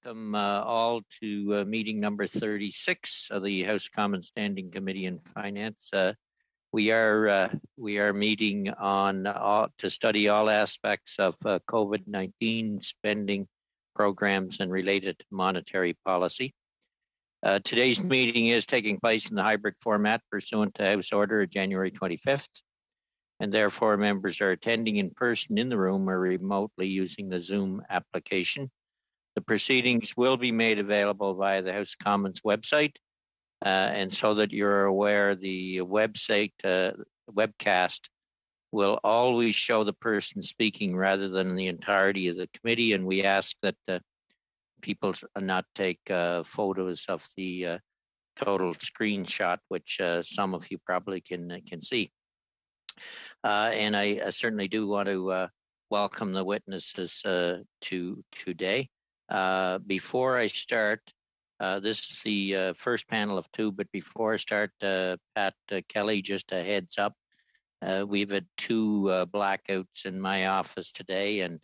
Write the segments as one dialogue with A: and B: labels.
A: welcome all to meeting number 36 of the House Commons Standing Committee on Finance. We are meeting on to study all aspects of COVID-19 spending programs and related monetary policy. Today's meeting is taking place in the hybrid format pursuant to House Order January 25th, and therefore members are attending in person in the room or remotely using the Zoom application. The proceedings will be made available via the House Commons website, and so that you're aware, the webcast will always show the person speaking rather than the entirety of the committee, and we ask that people not take photos of the total screenshot, which some of you probably can see. And I certainly do want to welcome the witnesses to today. Before I start, this is the first panel of two, but before I start, Pat Kelly, just a heads up. We've had two blackouts in my office today, and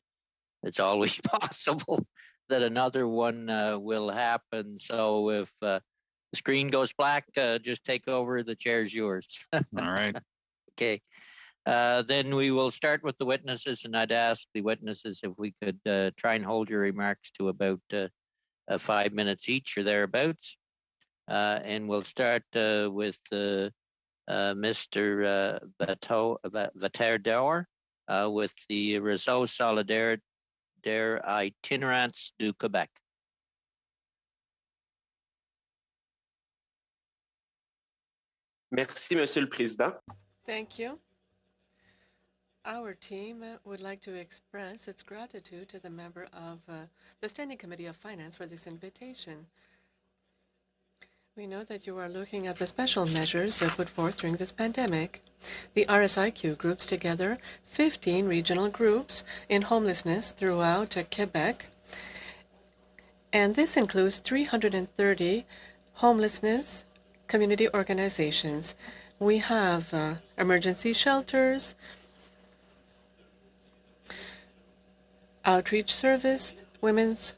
A: it's always possible that another one will happen. So if the screen goes black, just take over, the chair's yours.
B: All right.
A: Okay. Then we will start with the witnesses, and I'd ask the witnesses if we could try and hold your remarks to about 5 minutes each or thereabouts. And we'll start with Mr. Vaterdauer with the Réseau Solidaire des Itinérants du Québec.
C: Merci, Monsieur le Président.
D: Thank you. Our team would like to express its gratitude to the member of the Standing Committee of Finance for this invitation. We know that you are looking at the special measures put forth during this pandemic. The RSIQ groups together 15 regional groups in homelessness throughout Quebec, and this includes 330 homelessness community organizations. We have emergency shelters, outreach service, women's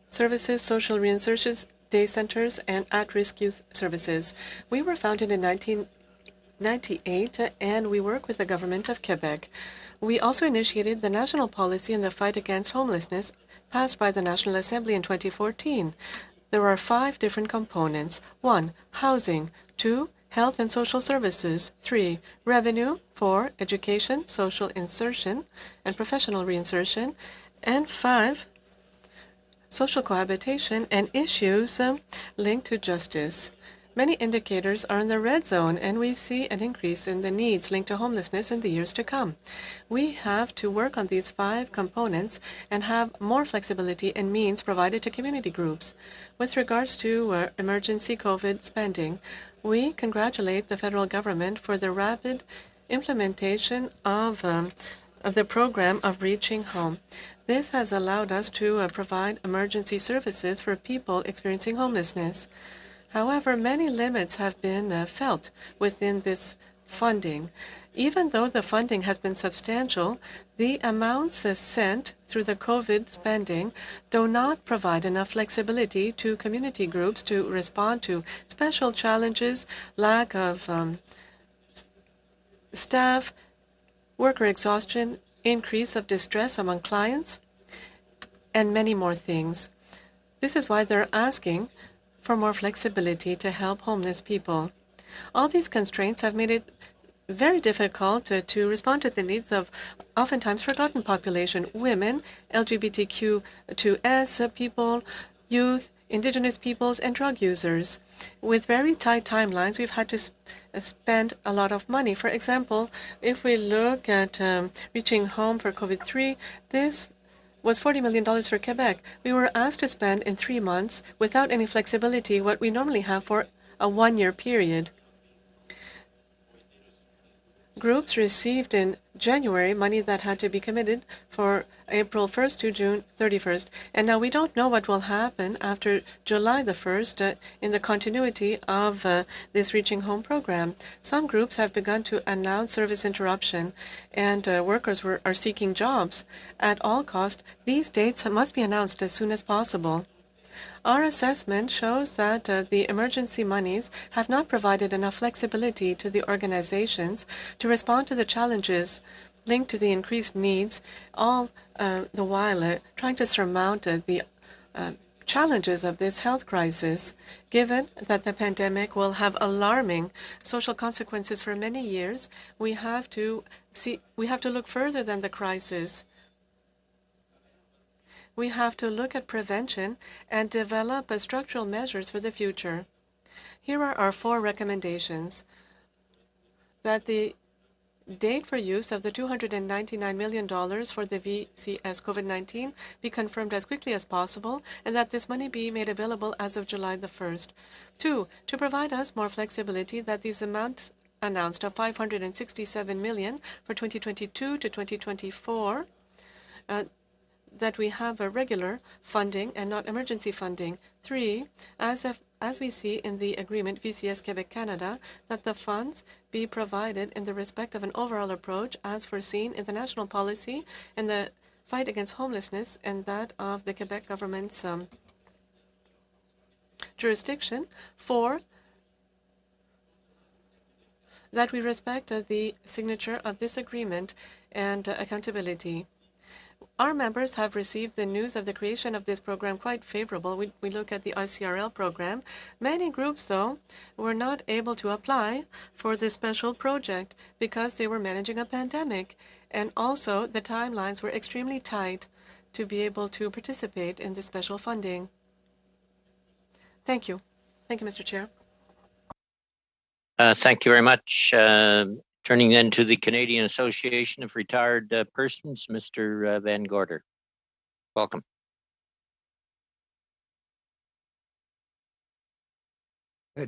D: services, social reinsertion day centers, and at-risk youth services. We were founded in 1998, and we work with the government of Quebec. We also initiated the national policy in the fight against homelessness passed by the National Assembly in 2014. There are 5 different components. 1, housing. 2, health and social services. 3, revenue. 4, education, social insertion, and professional reinsertion. And 5, social cohabitation and issues linked to justice. Many indicators are in the red zone, and we see an increase in the needs linked to homelessness in the years to come. We have to work on these 5 components and have more flexibility and means provided to community groups. With regards to emergency COVID spending, we congratulate the federal government for the rapid implementation of the program of Reaching Home. This has allowed us to provide emergency services for people experiencing homelessness. However, many limits have been felt within this funding. Even though the funding has been substantial, the amounts sent through the COVID spending do not provide enough flexibility to community groups to respond to special challenges, lack of staff, worker exhaustion, increase of distress among clients, and many more things. This is why they're asking for more flexibility to help homeless people. All these constraints have made it very difficult to respond to the needs of oftentimes forgotten population, women, LGBTQ2S people, youth, Indigenous peoples, and drug users. With very tight timelines, we've had to spend a lot of money. For example, if we look at Reaching Home for COVID-3, this was $40 million for Quebec. We were asked to spend in 3 months, without any flexibility, what we normally have for a 1-year period. Groups received in January, money that had to be committed for April 1st to June 31st. And now we don't know what will happen after July the 1st in the continuity of this Reaching Home program. Some groups have begun to announce service interruption, and workers are seeking jobs. At all cost, these dates must be announced as soon as possible. Our assessment shows that the emergency monies have not provided enough flexibility to the organizations to respond to the challenges linked to the increased needs, all the while trying to surmount the challenges of this health crisis. Given that the pandemic will have alarming social consequences for many years, we have to look further than the crisis. We have to look at prevention and develop structural measures for the future. Here are our 4 recommendations. That the date for use of the $299 million for the VCS COVID-19 be confirmed as quickly as possible, and that this money be made available as of July the 1st. 2, to provide us more flexibility, that these amounts announced of $567 million for 2022 to 2024 that we have a regular funding and not emergency funding. 3, as we see in the agreement VCS Quebec Canada, that the funds be provided in the respect of an overall approach as foreseen in the national policy in the fight against homelessness and that of the Quebec government's jurisdiction. 4, that we respect the signature of this agreement and accountability. Our members have received the news of the creation of this program quite favorable. We look at the ICRL program. Many groups, though, were not able to apply for this special project because they were managing a pandemic. And also, the timelines were extremely tight to be able to participate in this special funding. Thank you. Thank you, Mr. Chair.
A: Thank you very much. Turning then to the Canadian Association of Retired Persons, Mr. Van Gorder. Welcome.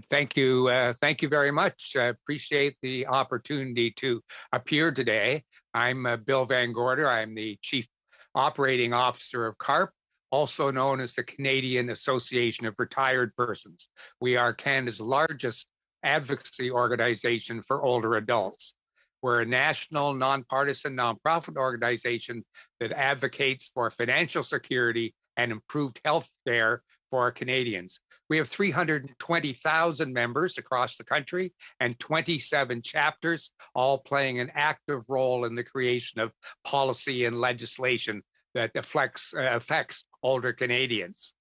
B: Thank you. Thank you very much. I appreciate the opportunity to appear today. I'm Bill Van Gorder. I'm the Chief Operating Officer of CARP, also known as the Canadian Association of Retired Persons. We are Canada's largest advocacy organization for older adults. We're a national, nonpartisan, nonprofit organization that advocates for financial security and improved health care for our Canadians. We have 320,000 members across the country and 27 chapters, all playing an active role in the creation of policy and legislation that affects older Canadians.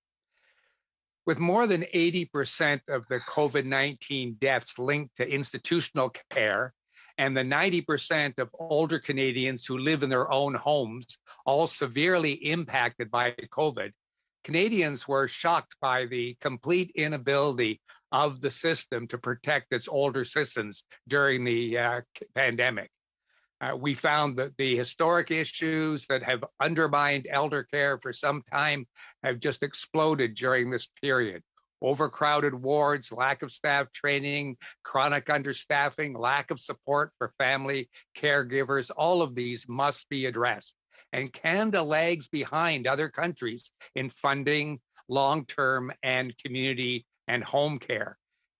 B: With more than 80% of the COVID-19 deaths linked to institutional care and the 90% of older Canadians who live in their own homes, all severely impacted by COVID, Canadians were shocked by the complete inability of the system to protect its older citizens during the pandemic. We found that the historic issues that have undermined elder care for some time have just exploded during this period. Overcrowded wards, lack of staff training, chronic understaffing, lack of support for family caregivers, all of these must be addressed. And Canada lags behind other countries in funding long-term and community and home care.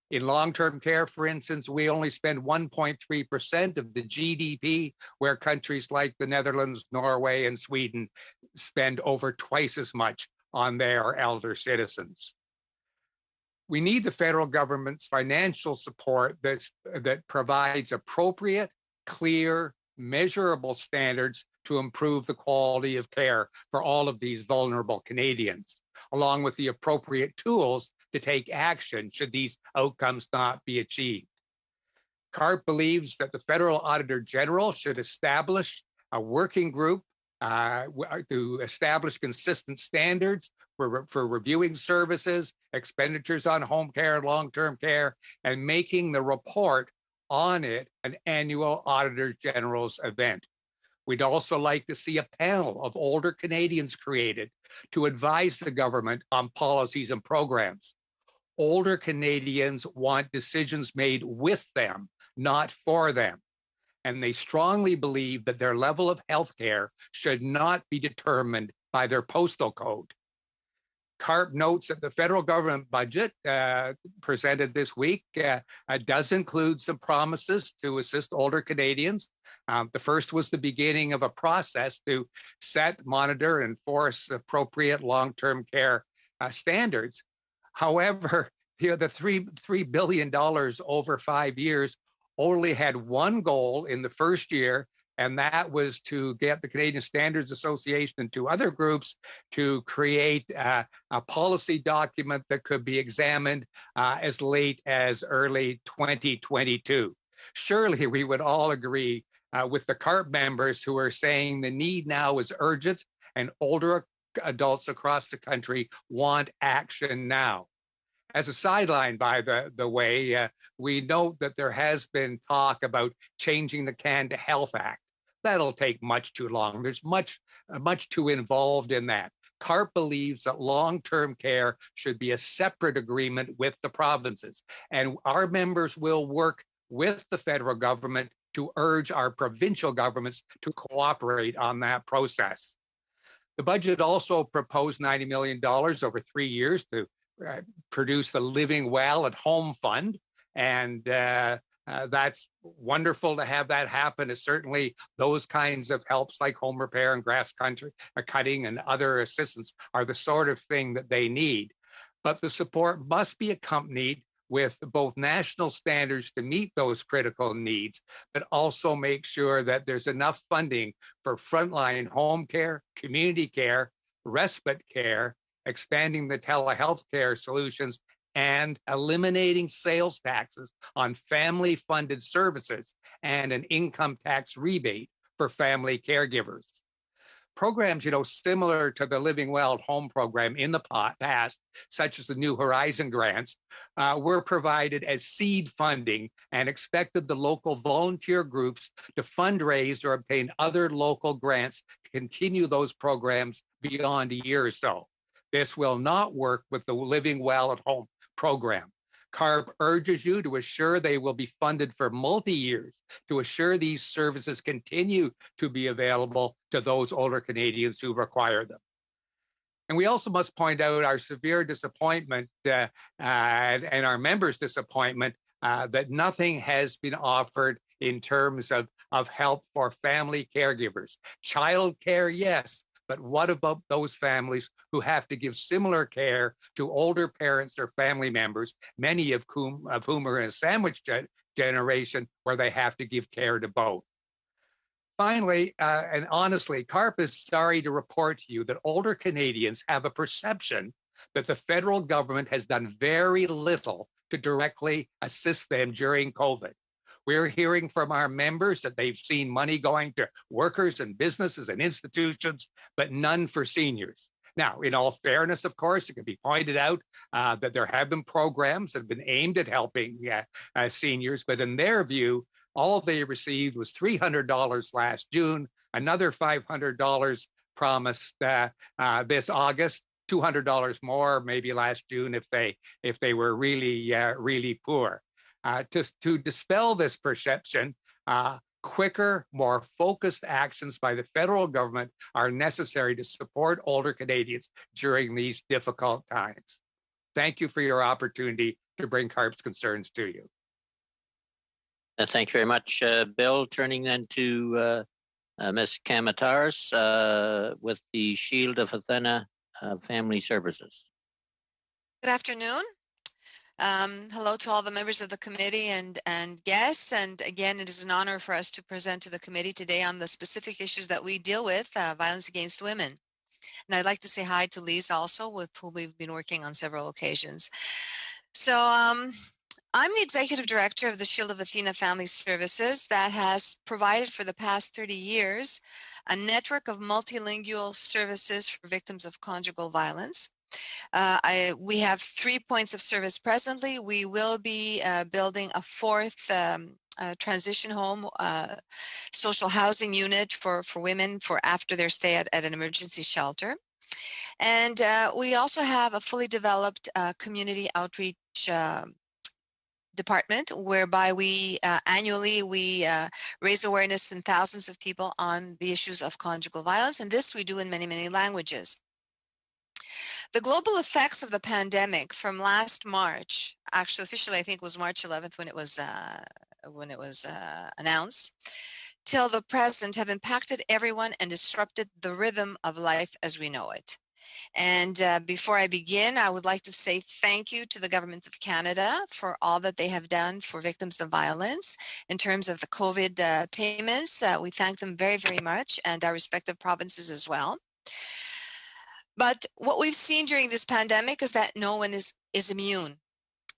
B: In long-term care, for instance, we only spend 1.3% of the GDP, where countries like the Netherlands, Norway, and Sweden spend over twice as much on their elder citizens. We need the federal government's financial support that provides appropriate, clear, measurable standards to improve the quality of care for all of these vulnerable Canadians, along with the appropriate tools to take action should these outcomes not be achieved. CARP believes that the Federal Auditor General should establish a working group to establish consistent standards for reviewing services, expenditures on home care and long-term care, and making the report on it an annual Auditor General's event. We'd also like to see a panel of older Canadians created to advise the government on policies and programs. Older Canadians want decisions made with them, not for them. and they strongly believe that their level of health care should not be determined by their postal code. CARP notes that the federal government budget presented this week does include some promises to assist older Canadians. The first was the beginning of a process to set, monitor, and enforce appropriate long-term care standards. However, the $3 billion over 5 years only had one goal in the first year, and that was to get the Canadian Standards Association and two other groups to create a policy document that could be examined as late as early 2022. Surely we would all agree with the CARP members who are saying the need now is urgent and older adults across the country want action now. As a sideline, by the way, we note that there has been talk about changing the Canada Health Act. That'll take much too long. There's much too involved in that. CARP believes that long-term care should be a separate agreement with the provinces, and our members will work with the federal government to urge our provincial governments to cooperate on that process. The budget also proposed $90 million over 3 years to produce the Living Well at Home Fund, and that's wonderful to have that happen. It's certainly those kinds of helps like home repair and grass cutting and other assistance are the sort of thing that they need. But the support must be accompanied with both national standards to meet those critical needs, but also make sure that there's enough funding for frontline home care, community care, respite care, expanding the telehealth care solutions, and eliminating sales taxes on family-funded services and an income tax rebate for family caregivers. Programs, similar to the Living Well at Home program in the past, such as the New Horizon grants, were provided as seed funding and expected the local volunteer groups to fundraise or obtain other local grants to continue those programs beyond a year or so. This will not work with the Living Well at Home program. CARP urges you to assure they will be funded for multi-years to assure these services continue to be available to those older Canadians who require them. And we also must point out our severe disappointment and our members' disappointment that nothing has been offered in terms of help for family caregivers. Child care, yes. But what about those families who have to give similar care to older parents or family members, many of whom are in a sandwich generation where they have to give care to both? Finally, and honestly, CARP is sorry to report to you that older Canadians have a perception that the federal government has done very little to directly assist them during COVID. We're hearing from our members that they've seen money going to workers and businesses and institutions, but none for seniors. Now, in all fairness, of course, it can be pointed out that there have been programs that have been aimed at helping seniors, but in their view, all they received was $300 last June, another $500 promised this August, $200 more maybe last June if they were really poor. To dispel this perception, quicker, more focused actions by the federal government are necessary to support older Canadians during these difficult times. Thank you for your opportunity to bring CARP's concerns to you.
A: Thank you very much, Bill. Turning then to Ms. Kamataris with the Shield of FINA Family Services.
C: Good afternoon. Hello to all the members of the committee and guests. And again, it is an honor for us to present to the committee today on the specific issues that we deal with, violence against women. And I'd like to say hi to Lisa also, with whom we've been working on several occasions. So I'm the executive director of the Shield of FINA Family Services that has provided for the past 30 years a network of multilingual services for victims of conjugal violence. We have 3 points of service presently. We will be building a fourth transition home, social housing unit for women for after their stay at an emergency shelter. And we also have a fully developed community outreach department, whereby we annually raise awareness in thousands of people on the issues of conjugal violence, and this we do in many, many languages. The global effects of the pandemic from last March, actually officially I think it was March 11th when it was announced, till the present have impacted everyone and disrupted the rhythm of life as we know it. And before I begin, I would like to say thank you to the Government of Canada for all that they have done for victims of violence in terms of the COVID payments. We thank them very, very much, and our respective provinces as well. But what we've seen during this pandemic is that no one is immune.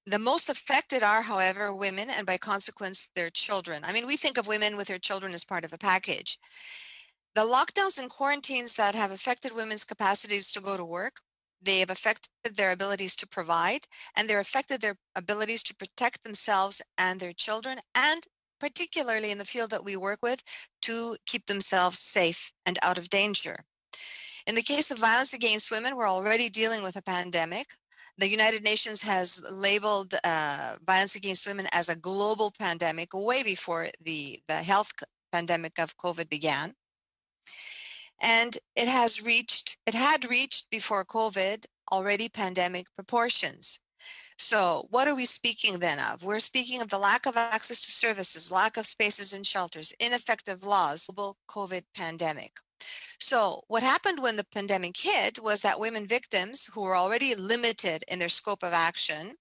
C: The most affected are, however, women, and by consequence, their children. I mean, we think of women with their children as part of a package. The lockdowns and quarantines that have affected women's capacities to go to work, they have affected their abilities to provide, and they're affected their abilities to protect themselves and their children, and particularly in the field that we work with, to keep themselves safe and out of danger. In the case of violence against women, we're already dealing with a pandemic. The United Nations has labeled violence against women as a global pandemic way before the health pandemic of COVID began. And it had reached before COVID already pandemic proportions. So what are we speaking then of? We're speaking of the lack of access to services, lack of spaces and shelters, ineffective laws, global COVID pandemic. So what happened when the pandemic hit was that women victims who were already limited in their scope of action,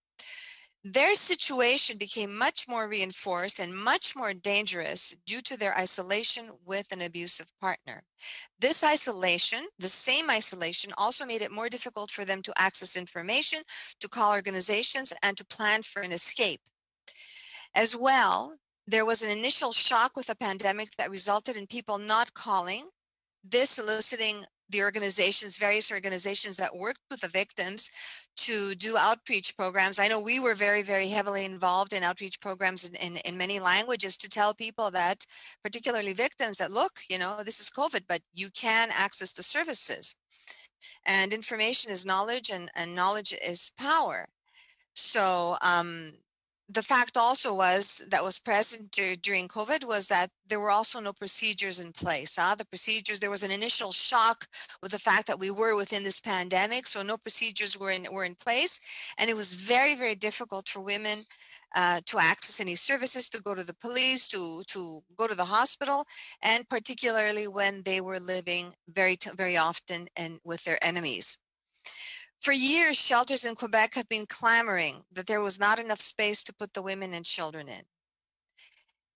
C: their situation became much more reinforced and much more dangerous due to their isolation with an abusive partner. This isolation, the same isolation, also made it more difficult for them to access information, to call organizations, and to plan for an escape. As well, there was an initial shock with the pandemic that resulted in people not calling, this eliciting the organizations, various organizations that worked with the victims to do outreach programs. I know we were very, very heavily involved in outreach programs in many languages to tell people that, particularly victims, that look, you know, this is COVID, but you can access the services. And information is knowledge, and knowledge is power. So the fact also was that was present during COVID was that there were also no procedures in place. The procedures, there was an initial shock with the fact that we were within this pandemic, so no procedures were in place, and it was very, very difficult for women to access any services, to go to the police, to go to the hospital, and particularly when they were living very often and with their enemies. For years, shelters in Quebec have been clamoring that there was not enough space to put the women and children in.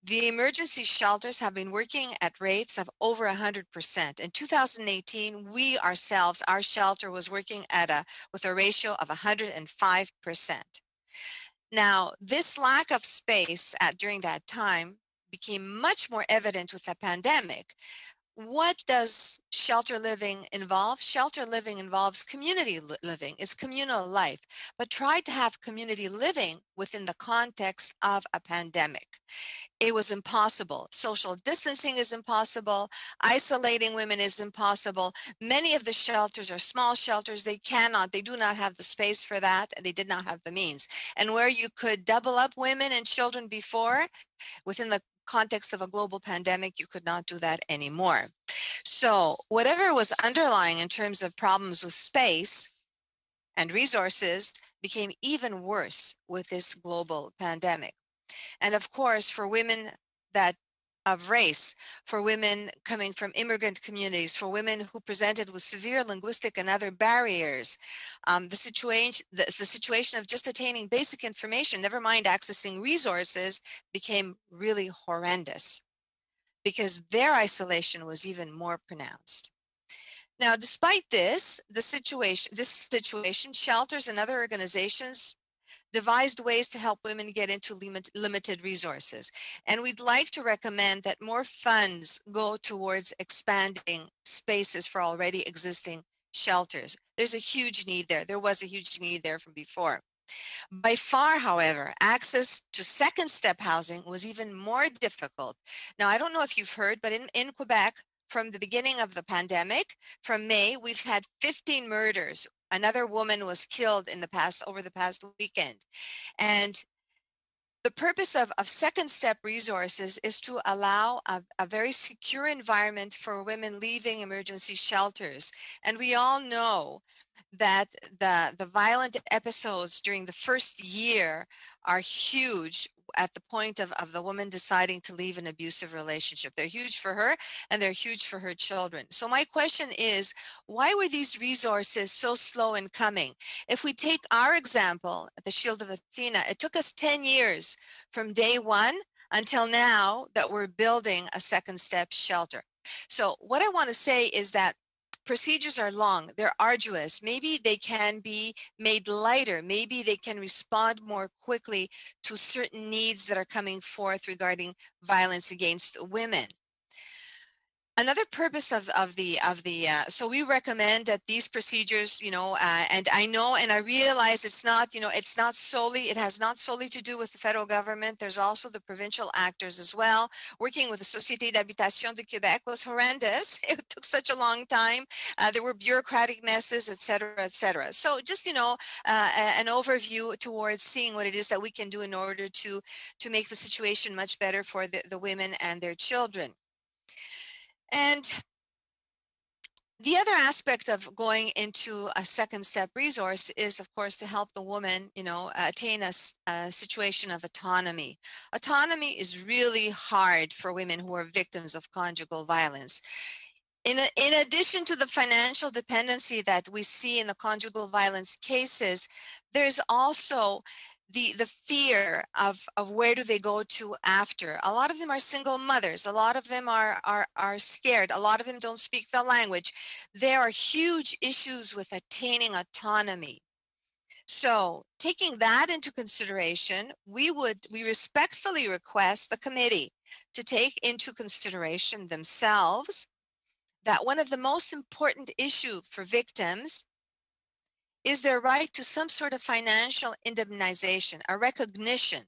C: The emergency shelters have been working at rates of over 100%. In 2018, we ourselves, our shelter was working with a ratio of 105%. Now, this lack of space during that time became much more evident with the pandemic. What does shelter living involve? Shelter living involves community living. It's communal life, but try to have community living within the context of a pandemic. It was impossible. Social distancing is impossible. Isolating women is impossible. Many of the shelters are small shelters. They do not have the space for that, and they did not have the means. And where you could double up women and children before, within the context of a global pandemic, you could not do that anymore. So whatever was underlying in terms of problems with space and resources became even worse with this global pandemic. And of course, for women of race, for women coming from immigrant communities, for women who presented with severe linguistic and other barriers, the situation of just attaining basic information, never mind accessing resources, became really horrendous because their isolation was even more pronounced. Now, despite this situation, shelters and other organizations devised ways to help women get into limited resources. And we'd like to recommend that more funds go towards expanding spaces for already existing shelters. There's a huge need there. There was a huge need there from before. By far, however, access to second step housing was even more difficult. Now, I don't know if you've heard, but in Quebec, from the beginning of the pandemic, from May, we've had 15 murders. Another woman was killed over the past weekend. And The purpose of second step resources is to allow a very secure environment for women leaving emergency shelters. And we all know that the violent episodes during the first year are huge at the point of the woman deciding to leave an abusive relationship. They're huge for her and they're huge for her children. So my question is, why were these resources so slow in coming? If we take our example, the Shield of Athena, it took us 10 years from day one until now that we're building a second step shelter. So what I want to say is that procedures are long, they're arduous. Maybe they can be made lighter. Maybe they can respond more quickly to certain needs that are coming forth regarding violence against women. Another purpose so we recommend that these procedures, and I know and I realize it has not solely to do with the federal government. There's also the provincial actors as well. Working with the Société d'Habitation de Québec was horrendous. It took such a long time. There were bureaucratic messes, et cetera, et cetera. So just, an overview towards seeing what it is that we can do in order to make the situation much better for the women and their children. And the other aspect of going into a second step resource is, of course, to help the woman, attain a situation of autonomy. Autonomy is really hard for women who are victims of conjugal violence. In addition to the financial dependency that we see in the conjugal violence cases, there's also the fear of where do they go to after. A lot of them are single mothers. A lot of them are scared. A lot of them don't speak the language. There are huge issues with attaining autonomy. So taking that into consideration, we respectfully request the committee to take into consideration themselves that one of the most important issues for victims is their right to some sort of financial indemnization, a recognition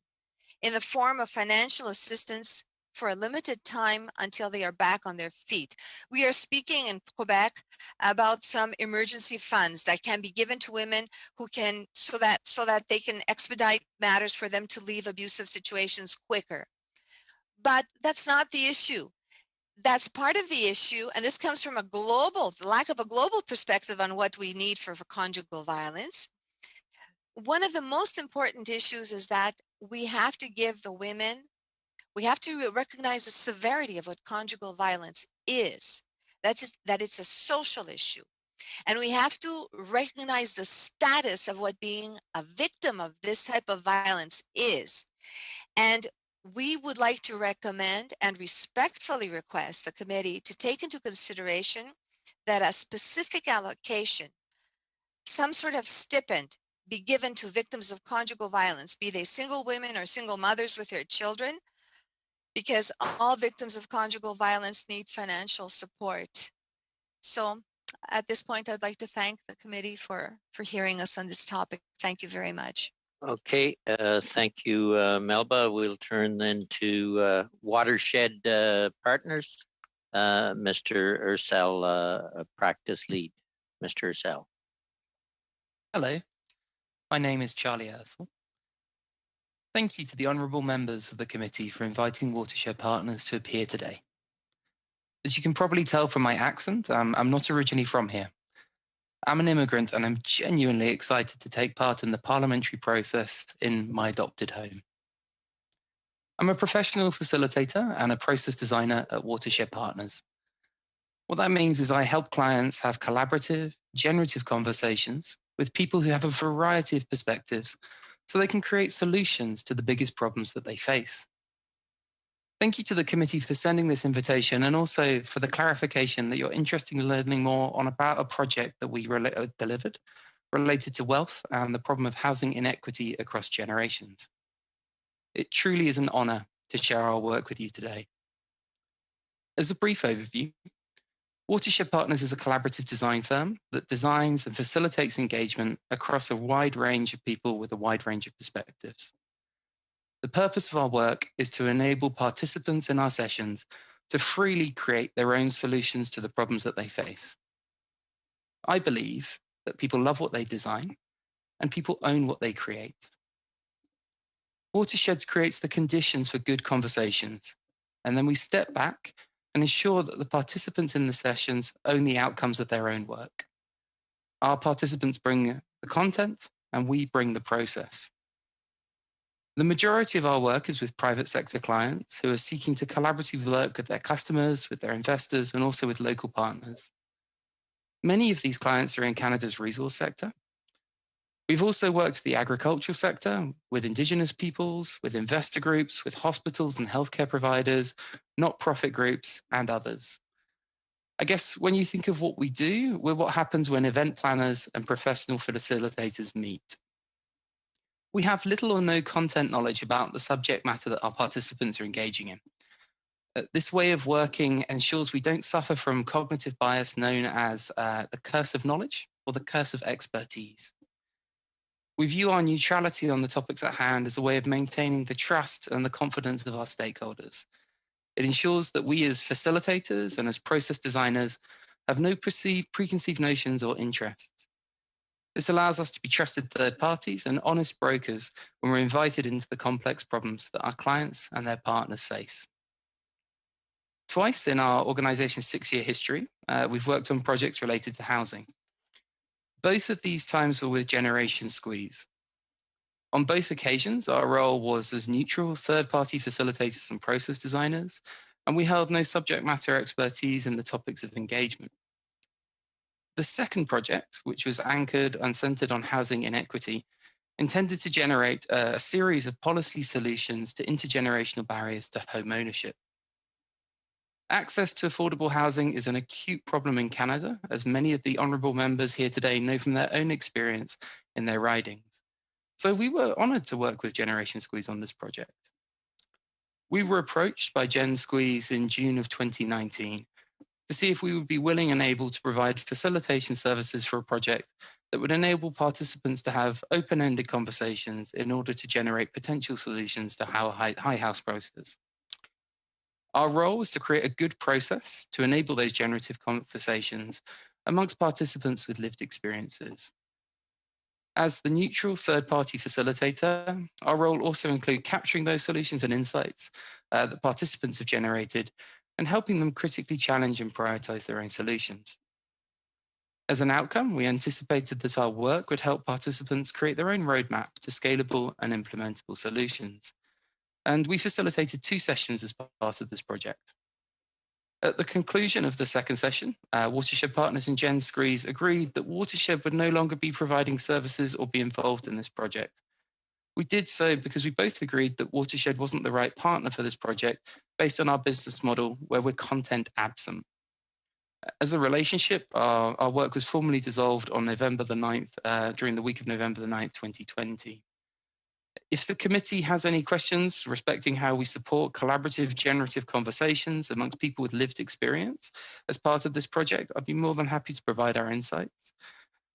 C: in the form of financial assistance for a limited time until they are back on their feet. We are speaking in Quebec about some emergency funds that can be given to women who can, so that they can expedite matters for them to leave abusive situations quicker. But that's not the issue. That's part of the issue, and this comes from the lack of a global perspective on what we need for conjugal violence. One of the most important issues is that we have to give the women, we have to recognize the severity of what conjugal violence is, that it's a social issue. And we have to recognize the status of what being a victim of this type of violence is. And we would like to recommend and respectfully request the committee to take into consideration that a specific allocation, some sort of stipend, be given to victims of conjugal violence, be they single women or single mothers with their children, because all victims of conjugal violence need financial support. So at this point, I'd like to thank the committee for hearing us on this topic. Thank you very much.
A: Okay, thank you, Melba. We'll turn then to Watershed Partners. Mr. Ursel, practice lead. Mr. Ursel.
E: Hello, my name is Charlie Ursel. Thank you to the honourable members of the committee for inviting Watershed Partners to appear today. As you can probably tell from my accent, I'm not originally from here. I'm an immigrant and I'm genuinely excited to take part in the parliamentary process in my adopted home. I'm a professional facilitator and a process designer at Watershed Partners. What that means is I help clients have collaborative, generative conversations with people who have a variety of perspectives so they can create solutions to the biggest problems that they face. Thank you to the committee for sending this invitation and also for the clarification that you're interested in learning more about a project that we delivered related to wealth and the problem of housing inequity across generations. It truly is an honor to share our work with you today. As a brief overview, Watershed Partners is a collaborative design firm that designs and facilitates engagement across a wide range of people with a wide range of perspectives. The purpose of our work is to enable participants in our sessions to freely create their own solutions to the problems that they face. I believe that people love what they design and people own what they create. Watersheds creates the conditions for good conversations, and then we step back and ensure that the participants in the sessions own the outcomes of their own work. Our participants bring the content, and we bring the process. The majority of our work is with private sector clients who are seeking to collaboratively work with their customers, with their investors, and also with local partners. Many of these clients are in Canada's resource sector. We've also worked the agricultural sector with Indigenous peoples, with investor groups, with hospitals and healthcare providers, not-profit groups, and others. I guess when you think of what we do, we're what happens when event planners and professional facilitators meet. We have little or no content knowledge about the subject matter that our participants are engaging in. This way of working ensures we don't suffer from cognitive bias known as the curse of knowledge or the curse of expertise. We view our neutrality on the topics at hand as a way of maintaining the trust and the confidence of our stakeholders. It ensures that we as facilitators and as process designers have no preconceived notions or interests. This allows us to be trusted third parties and honest brokers when we're invited into the complex problems that our clients and their partners face. Twice in our organization's 6-year history, we've worked on projects related to housing. Both of these times were with Generation Squeeze. On both occasions, our role was as neutral third-party facilitators and process designers, and we held no subject matter expertise in the topics of engagement. The second project, which was anchored and centered on housing inequity, intended to generate a series of policy solutions to intergenerational barriers to home ownership. Access to affordable housing is an acute problem in Canada, as many of the honourable members here today know from their own experience in their ridings. So we were honoured to work with Generation Squeeze on this project. We were approached by Gen Squeeze in June of 2019 to see if we would be willing and able to provide facilitation services for a project that would enable participants to have open-ended conversations in order to generate potential solutions to high house prices. Our role was to create a good process to enable those generative conversations amongst participants with lived experiences. As the neutral third-party facilitator, our role also includes capturing those solutions and insights that participants have generated and helping them critically challenge and prioritize their own solutions. As an outcome, we anticipated that our work would help participants create their own roadmap to scalable and implementable solutions. And we facilitated 2 sessions as part of this project. At the conclusion of the second session, Watershed Partners and Gen Squeeze agreed that Watershed would no longer be providing services or be involved in this project. We did so because we both agreed that Watershed wasn't the right partner for this project based on our business model where we're content absent. As a relationship, our work was formally dissolved on November the 9th, during the week of November the 9th, 2020. If the committee has any questions respecting how we support collaborative, generative conversations amongst people with lived experience as part of this project, I'd be more than happy to provide our insights.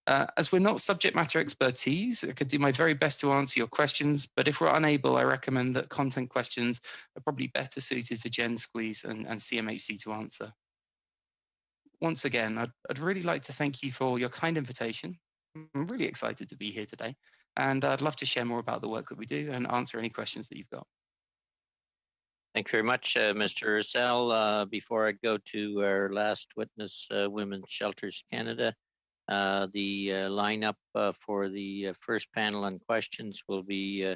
E: As we're not subject matter expertise, I could do my very best to answer your questions, but if we're unable, I recommend that content questions are probably better suited for Gen Squeeze and CMHC to answer. Once again, I'd really like to thank you for your kind invitation. I'm really excited to be here today, and I'd love to share more about the work that we do and answer any questions that you've got.
A: Thank you very much, Mr. Ursell. Before I go to our last witness, Women's Shelters Canada, the lineup for the first panel on questions will be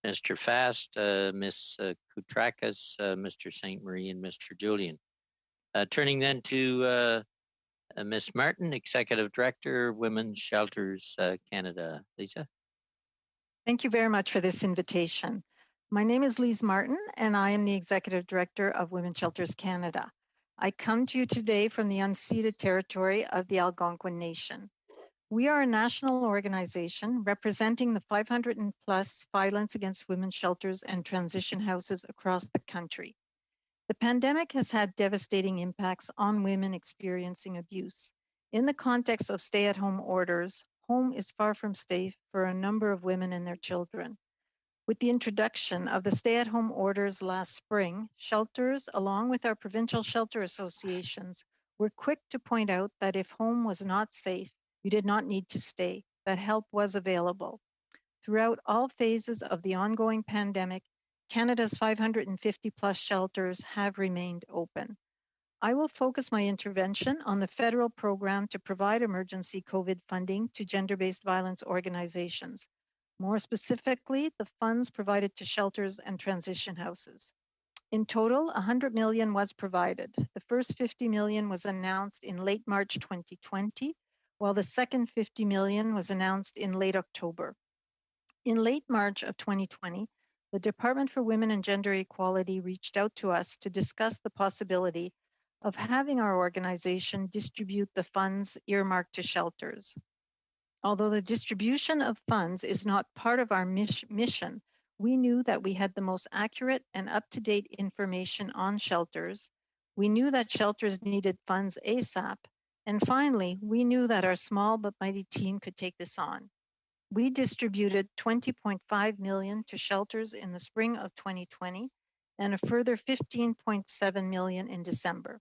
A: Mr. Fast, Ms. Koutrakis, Mr. St. Marie, and Mr. Julian. Turning then to Ms. Martin, Executive Director, Women's Shelters Canada. Lisa?
F: Thank you very much for this invitation. My name is Lise Martin, and I am the Executive Director of Women's Shelters Canada. I come to you today from the unceded territory of the Algonquin Nation. We are a national organization representing the 500 and plus violence against women's shelters and transition houses across the country. The pandemic has had devastating impacts on women experiencing abuse. In the context of stay-at-home orders, home is far from safe for a number of women and their children. With the introduction of the stay-at-home orders last spring, shelters, along with our provincial shelter associations, were quick to point out that if home was not safe, you did not need to stay, that help was available. throughout all phases of the ongoing pandemic, Canada's 550 plus shelters have remained open. I will focus my intervention on the federal program to provide emergency COVID funding to gender-based violence organizations. More specifically, the funds provided to shelters and transition houses. In total, $100 million was provided. The first $50 million was announced in late March 2020, while the second $50 million was announced in late October. In late March of 2020, the Department for Women and Gender Equality reached out to us to discuss the possibility of having our organization distribute the funds earmarked to shelters. Although the distribution of funds is not part of our mission, we knew that we had the most accurate and up-to-date information on shelters. We knew that shelters needed funds ASAP. And finally, we knew that our small but mighty team could take this on. We distributed $20.5 million to shelters in the spring of 2020 and a further $15.7 million in December.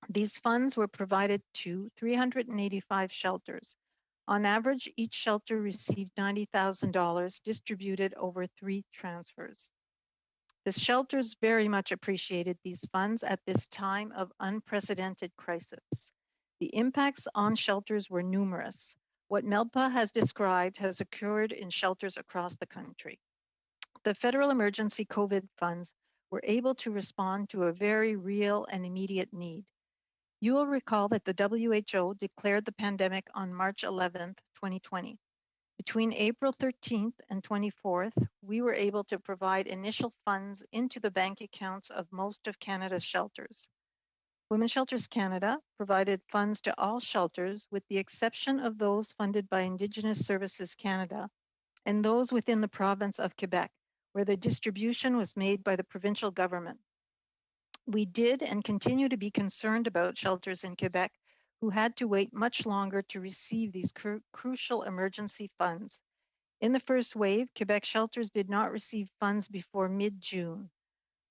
F: These funds were provided to 385 shelters. On average, each shelter received $90,000 distributed over 3 transfers. The shelters very much appreciated these funds at this time of unprecedented crisis. The impacts on shelters were numerous. What Melpa has described has occurred in shelters across the country. The federal emergency COVID funds were able to respond to a very real and immediate need. You will recall that the WHO declared the pandemic on March 11, 2020. Between April 13th and 24th, we were able to provide initial funds into the bank accounts of most of Canada's shelters. Women's Shelters Canada provided funds to all shelters with the exception of those funded by Indigenous Services Canada and those within the province of Quebec, where the distribution was made by the provincial government. We did and continue to be concerned about shelters in Quebec who had to wait much longer to receive these crucial emergency funds. In the first wave, Quebec shelters did not receive funds before mid-June,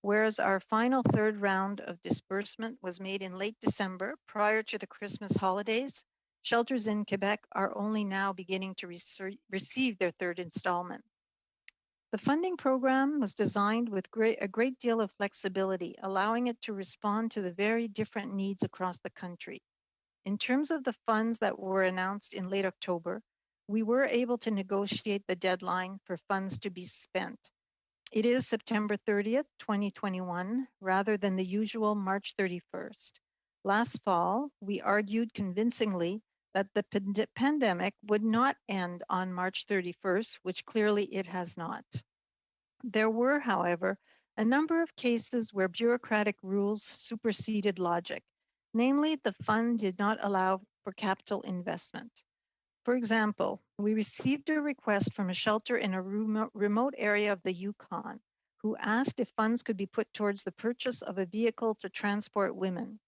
F: whereas our final third round of disbursement was made in late December prior to the Christmas holidays. Shelters in Quebec are only now beginning to receive their third installment. The funding program was designed with a great deal of flexibility, allowing it to respond to the very different needs across the country. In terms of the funds that were announced in late October, we were able to negotiate the deadline for funds to be spent. It is September 30th, 2021, rather than the usual March 31st. Last fall, we argued convincingly that the pandemic would not end on March 31st, which clearly it has not. There were, however, a number of cases where bureaucratic rules superseded logic. Namely, the fund did not allow for capital investment. For example, we received a request from a shelter in a remote area of the Yukon who asked if funds could be put towards the purchase of a vehicle to transport women.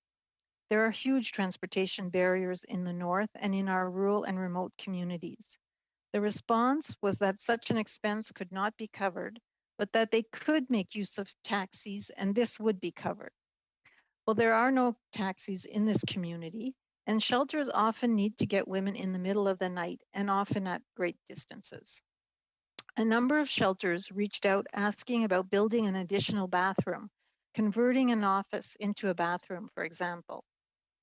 F: There are huge transportation barriers in the north and in our rural and remote communities. The response was that such an expense could not be covered, but that they could make use of taxis and this would be covered. Well, there are no taxis in this community, and shelters often need to get women in the middle of the night and often at great distances. A number of shelters reached out asking about building an additional bathroom, converting an office into a bathroom, for example.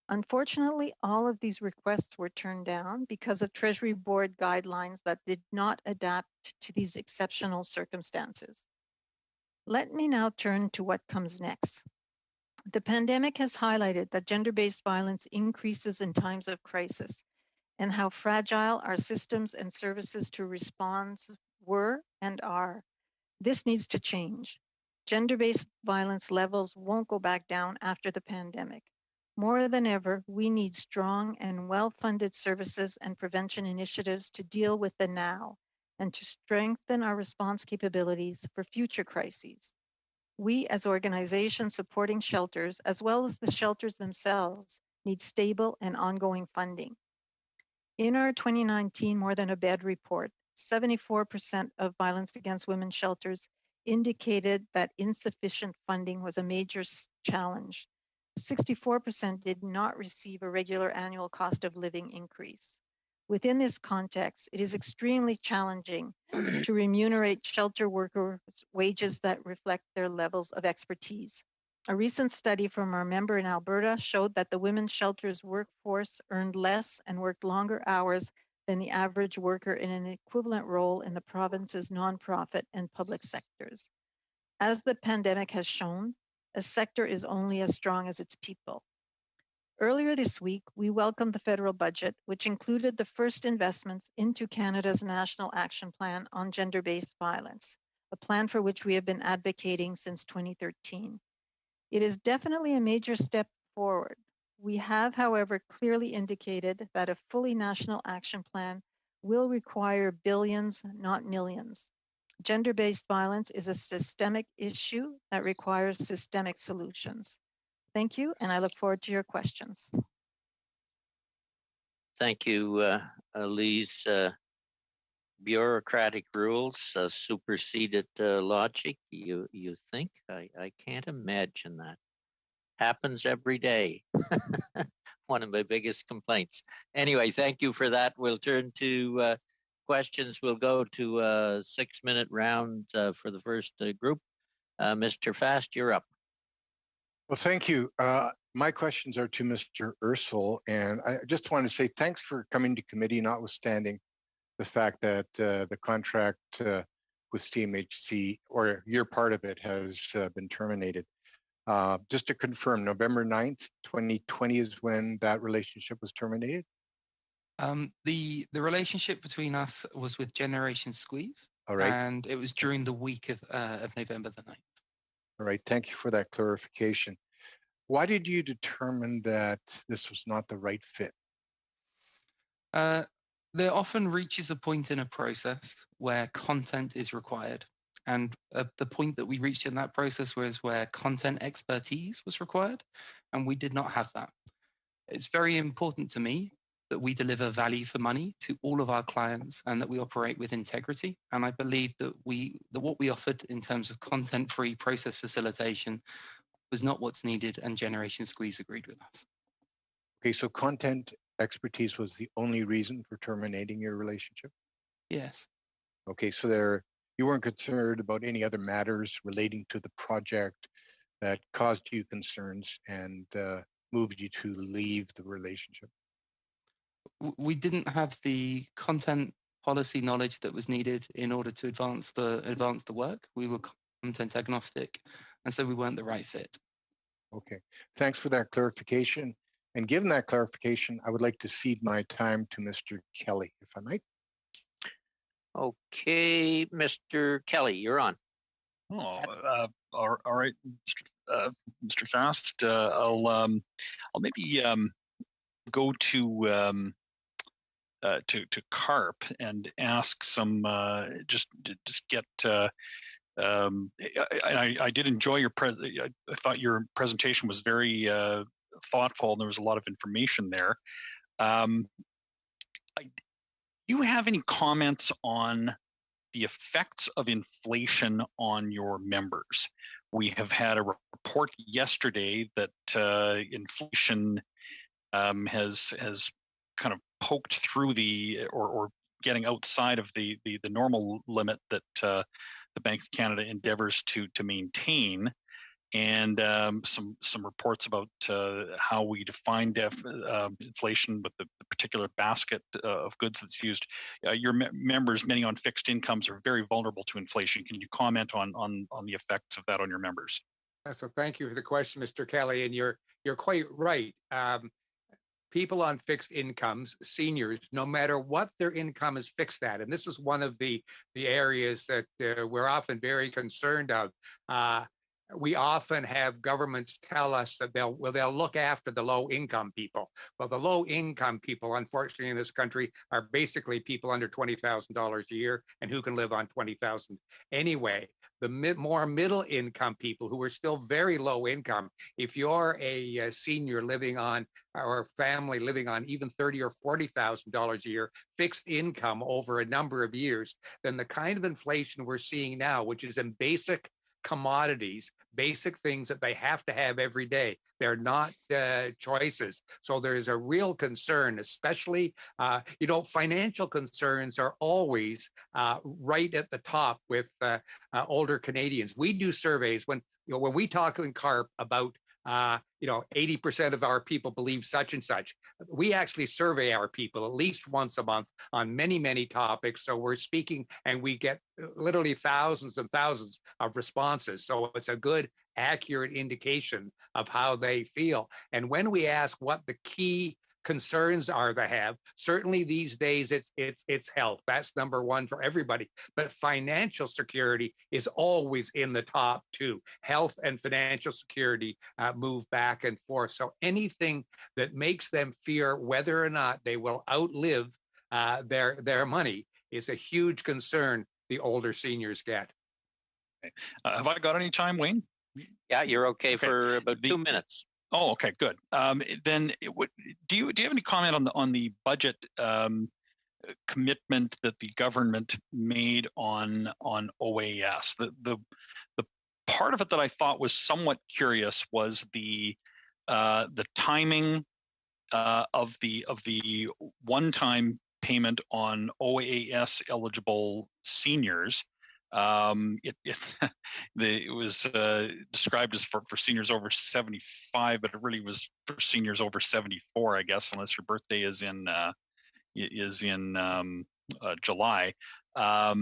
F: Unfortunately, all of these requests were turned down because of Treasury Board guidelines that did not adapt to these exceptional circumstances. Let me now turn to what comes next. The pandemic has highlighted that gender-based violence increases in times of crisis and how fragile our systems and services to respond were and are. This needs to change. Gender-based violence levels won't go back down after the pandemic. More than ever, we need strong and well-funded services and prevention initiatives to deal with the now and to strengthen our response capabilities for future crises. We, as organizations supporting shelters, as well as the shelters themselves, need stable and ongoing funding. In our 2019 More Than a Bed report, 74% of violence against women shelters indicated that insufficient funding was a major challenge. 64% did not receive a regular annual cost of living increase. Within this context, it is extremely challenging to remunerate shelter workers' wages that reflect their levels of expertise. A recent study from our member in Alberta showed that the women's shelters workforce earned less and worked longer hours than the average worker in an equivalent role in the province's nonprofit and public sectors. As the pandemic has shown, a sector is only as strong as its people. Earlier this week, we welcomed the federal budget, which included the first investments into Canada's National Action Plan on Gender-Based Violence, a plan for which we have been advocating since 2013. It is definitely a major step forward. We have, however, clearly indicated that a fully national action plan will require billions, not millions. Gender-based violence is a systemic issue that requires systemic solutions. Thank you, and I look forward to your questions.
A: Thank you, Elise. Bureaucratic rules superseded logic, you think? I can't imagine that. Happens every day. One of my biggest complaints. Anyway, thank you for that. We'll turn to questions. We'll go to a 6-minute round for the first group. Mr. Fast, you're up.
G: Well, thank you. My questions are to Mr. Ursel, and I just want to say thanks for coming to committee, notwithstanding the fact that the contract with CMHC, or your part of it, has been terminated. Just to confirm, November 9th, 2020 is when that relationship was terminated?
E: The relationship between us was with Generation Squeeze.
G: All right.
E: And it was during the week of November the 9th.
G: All right, thank you for that clarification. Why did you determine that this was not the right fit?
E: There often reaches a point in a process where content is required. And the point that we reached in that process was where content expertise was required, and we did not have that. It's very important to me that we deliver value for money to all of our clients and that we operate with integrity. And I believe that what we offered in terms of content-free process facilitation was not what's needed, and Generation Squeeze agreed with us.
G: Okay, so content expertise was the only reason for terminating your relationship?
E: Yes.
G: Okay, so you weren't concerned about any other matters relating to the project that caused you concerns and moved you to leave the relationship?
E: We didn't have the content policy knowledge that was needed in order to advance the work. We were content agnostic, and so we weren't the right fit. Okay,
G: thanks for that clarification. And given that clarification, I would like to cede my time to Mr. Kelly, if I might.
A: Okay, Mr. Kelly, you're on.
H: All right, Mr. Fast. I'll maybe go to CARP and ask some just get. I did enjoy your I thought your presentation was very thoughtful, and there was a lot of information there. Do you have any comments on the effects of inflation on your members? We have had a report yesterday that inflation has kind of poked through or getting outside of the normal limit that the Bank of Canada endeavors to maintain, and some reports about how we define inflation with the particular basket of goods that's used. Your members, many on fixed incomes, are very vulnerable to inflation. Can you comment on the effects of that on your members?
B: So thank you for the question, Mr. Kelly, and you're quite right. People on fixed incomes, seniors, no matter what their income is fixed at, and this is one of the areas that we're often very concerned of. We often have governments tell us that they'll look after the low income people. Well, the low income people, unfortunately, in this country are basically people under $20,000 a year, and who can live on $20,000 anyway. The more middle income people who are still very low income, if you're a senior living on, or a family living on even $30,000 or $40,000 a year fixed income over a number of years, then the kind of inflation we're seeing now, which is in basic commodities, basic things that they have to have every day. They're not choices. So there is a real concern, especially, financial concerns are always right at the top with older Canadians. We do surveys when we talk in CARP about 80% of our people believe such and such. We actually survey our people at least once a month on many, many topics. So we're speaking and we get literally thousands and thousands of responses. So it's a good, accurate indication of how they feel. And when we ask what the key concerns are they have, certainly these days it's health. That's number one for everybody. But financial security is always in the top two. Health and financial security move back and forth. So anything that makes them fear whether or not they will outlive their money is a huge concern the older seniors get.
H: Okay. Have I got any time, Wayne?
A: Yeah, you're okay for about 2 minutes.
H: Oh, okay, good. Then, do you have any comment on the budget commitment that the government made on OAS? The part of it that I thought was somewhat curious was the timing of the one-time payment on OAS eligible seniors. It was described as for seniors over 75, but it really was for seniors over 74, I guess, unless your birthday is in July. Why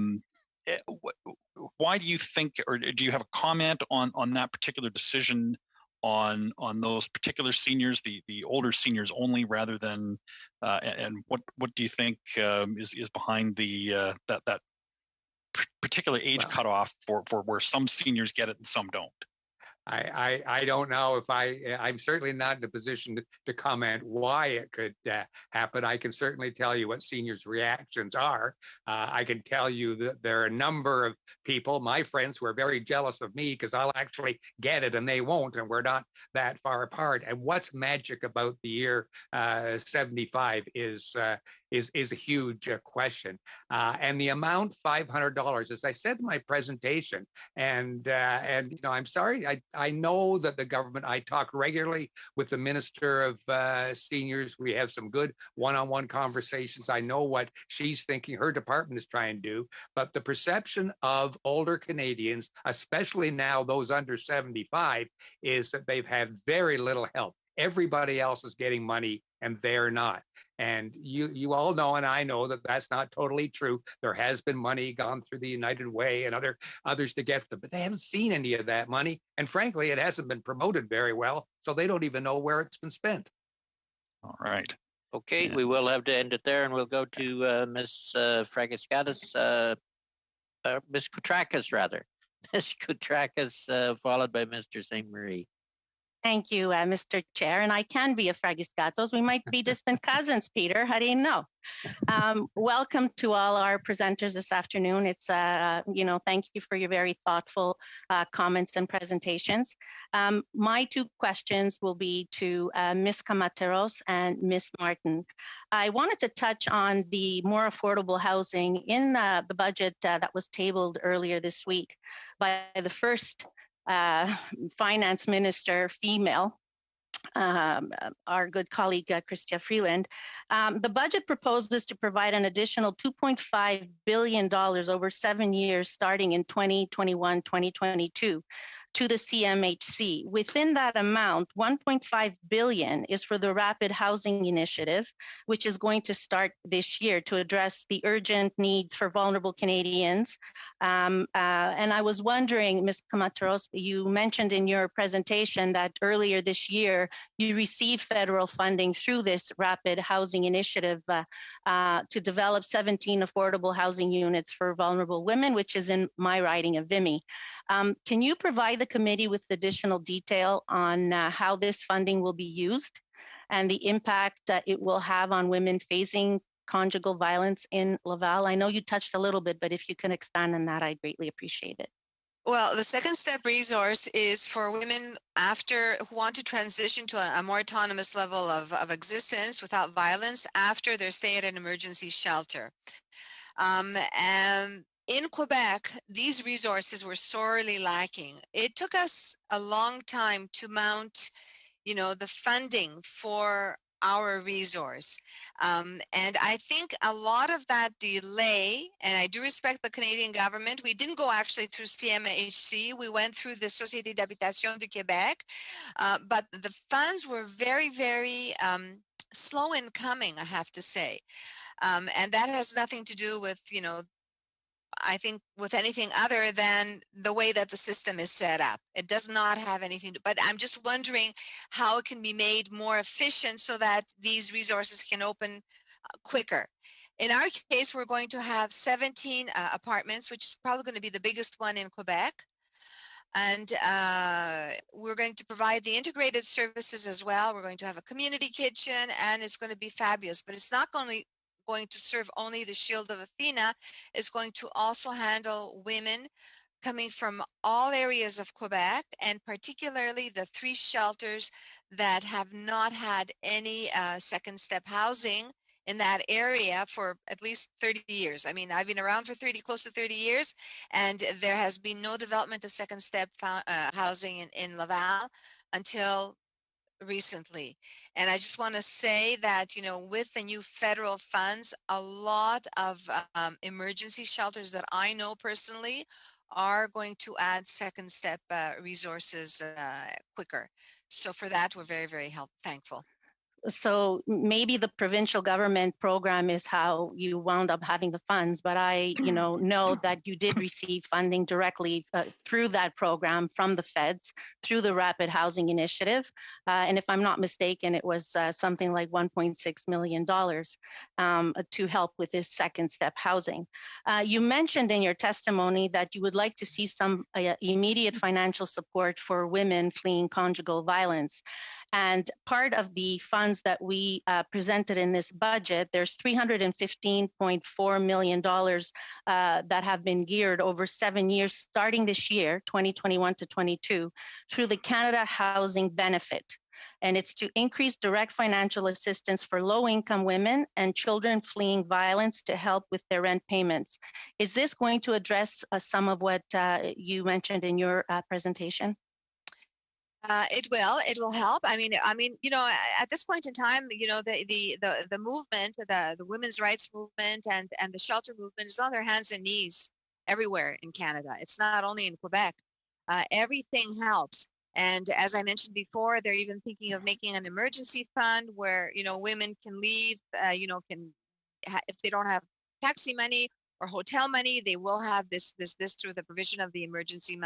H: do you think, or do you have a comment on that particular decision on those particular seniors, the older seniors only, rather than and what do you think is behind the that particular age cutoff for where some seniors get it and some don't?
B: I don't know if I'm certainly not in a position to comment why it could happen. I can certainly tell you what seniors' reactions are. I can tell you that there are a number of people, my friends, who are very jealous of me because I'll actually get it and they won't, and we're not that far apart. And what's magic about the year 75 is a huge question. And the amount, $500, as I said in my presentation, and I'm sorry, I know that the government, I talk regularly with the Minister of Seniors. We have some good one-on-one conversations. I know what she's thinking, her department is trying to do, but the perception of older Canadians, especially now those under 75, is that they've had very little help. Everybody else is getting money and they're not. And you all know, and I know that that's not totally true. There has been money gone through the United Way and others to get them, but they haven't seen any of that money. And frankly, it hasn't been promoted very well, so they don't even know where it's been spent.
H: All right.
A: Okay, we will have to end it there, and we'll go to Ms. Fragiskatis, Ms. Koutrakis, rather. Ms. Koutrakis, followed by Mr. St. Marie.
I: Thank you, Mr. Chair. And I can be a Fragiskatos. We might be distant cousins, Peter. How do you know? Welcome to all our presenters this afternoon. It's, thank you for your very thoughtful comments and presentations. My two questions will be to Ms. Kamateros and Ms. Martin. I wanted to touch on the more affordable housing in the budget that was tabled earlier this week by the first finance minister, female, our good colleague, Chrystia Freeland. The budget proposes to provide an additional $2.5 billion over 7 years, starting in 2021-2022. To the CMHC. Within that amount, $1.5 billion is for the Rapid Housing Initiative, which is going to start this year to address the urgent needs for vulnerable Canadians. And I was wondering, Ms. Kamateros, you mentioned in your presentation that earlier this year, you received federal funding through this Rapid Housing Initiative to develop 17 affordable housing units for vulnerable women, which is in my riding of Vimy. Can you provide the committee with additional detail on how this funding will be used and the impact it will have on women facing conjugal violence in Laval? I know you touched a little bit, but if you can expand on that, I'd greatly appreciate it.
C: Well, the second step resource is for women who want to transition to a more autonomous level of existence without violence after their stay at an emergency shelter. And in Quebec, these resources were sorely lacking. It took us a long time to mount, the funding for our resource. And I think a lot of that delay, and I do respect the Canadian government, we didn't go actually through CMHC, we went through the Société d'Habitation du Québec, but the funds were very, very slow in coming, I have to say. And that has nothing to do with, I think with anything other than the way that the system is set up. It does not have anything to, but I'm just wondering how it can be made more efficient so that these resources can open quicker. In our case, we're going to have 17 apartments, which is probably going to be the biggest one in Quebec. And we're going to provide the integrated services as well. We're going to have a community kitchen, and it's going to be fabulous, but it's not going to serve only the Shield of FINA. Is going to also handle women coming from all areas of Quebec, and particularly the 3 shelters that have not had any second step housing in that area for at least 30 years. I mean, I've been around for close to 30 years, and there has been no development of second step housing in Laval until recently. And I just want to say that, with the new federal funds, a lot of emergency shelters that I know personally are going to add second step resources quicker. So for that, we're very, very thankful.
I: So maybe the provincial government program is how you wound up having the funds, but I, know that you did receive funding directly through that program from the feds through the Rapid Housing Initiative. And if I'm not mistaken, it was something like $1.6 million to help with this second step housing. You mentioned in your testimony that you would like to see some immediate financial support for women fleeing conjugal violence. And part of the funds that we presented in this budget, there's $315.4 million that have been geared over 7 years, starting this year, 2021 to 22, through the Canada Housing Benefit. And it's to increase direct financial assistance for low-income women and children fleeing violence to help with their rent payments. Is this going to address some of what you mentioned in your presentation?
C: It will help. I mean, at this point in time, the movement, the women's rights movement and the shelter movement is on their hands and knees everywhere in Canada. It's not only in Quebec. Everything helps. And as I mentioned before, they're even thinking of making an emergency fund where, women can leave, if they don't have taxi money or hotel money, they will have this through the provision of the emergency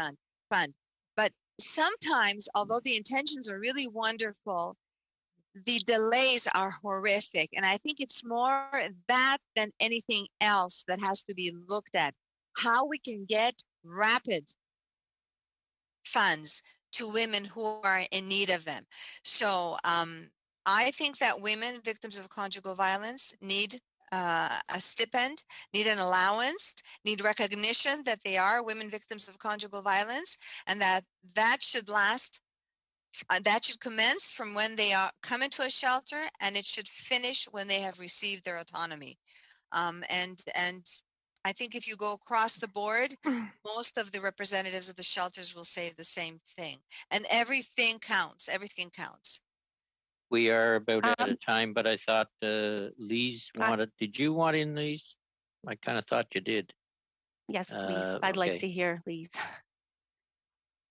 C: fund. But sometimes, although the intentions are really wonderful, the delays are horrific. And I think it's more that than anything else that has to be looked at. How we can get rapid funds to women who are in need of them. So I think that women victims of conjugal violence need a stipend, need an allowance, need recognition that they are women victims of conjugal violence, and that should last, that should commence from when they come into a shelter, and it should finish when they have received their autonomy. And I think if you go across the board, most of the representatives of the shelters will say the same thing. And everything counts. Everything counts.
A: We are about out of time, but I thought Lise wanted. Did you want in, Lise? I kind of thought you did.
I: Yes, please. I'd like to hear, Lise.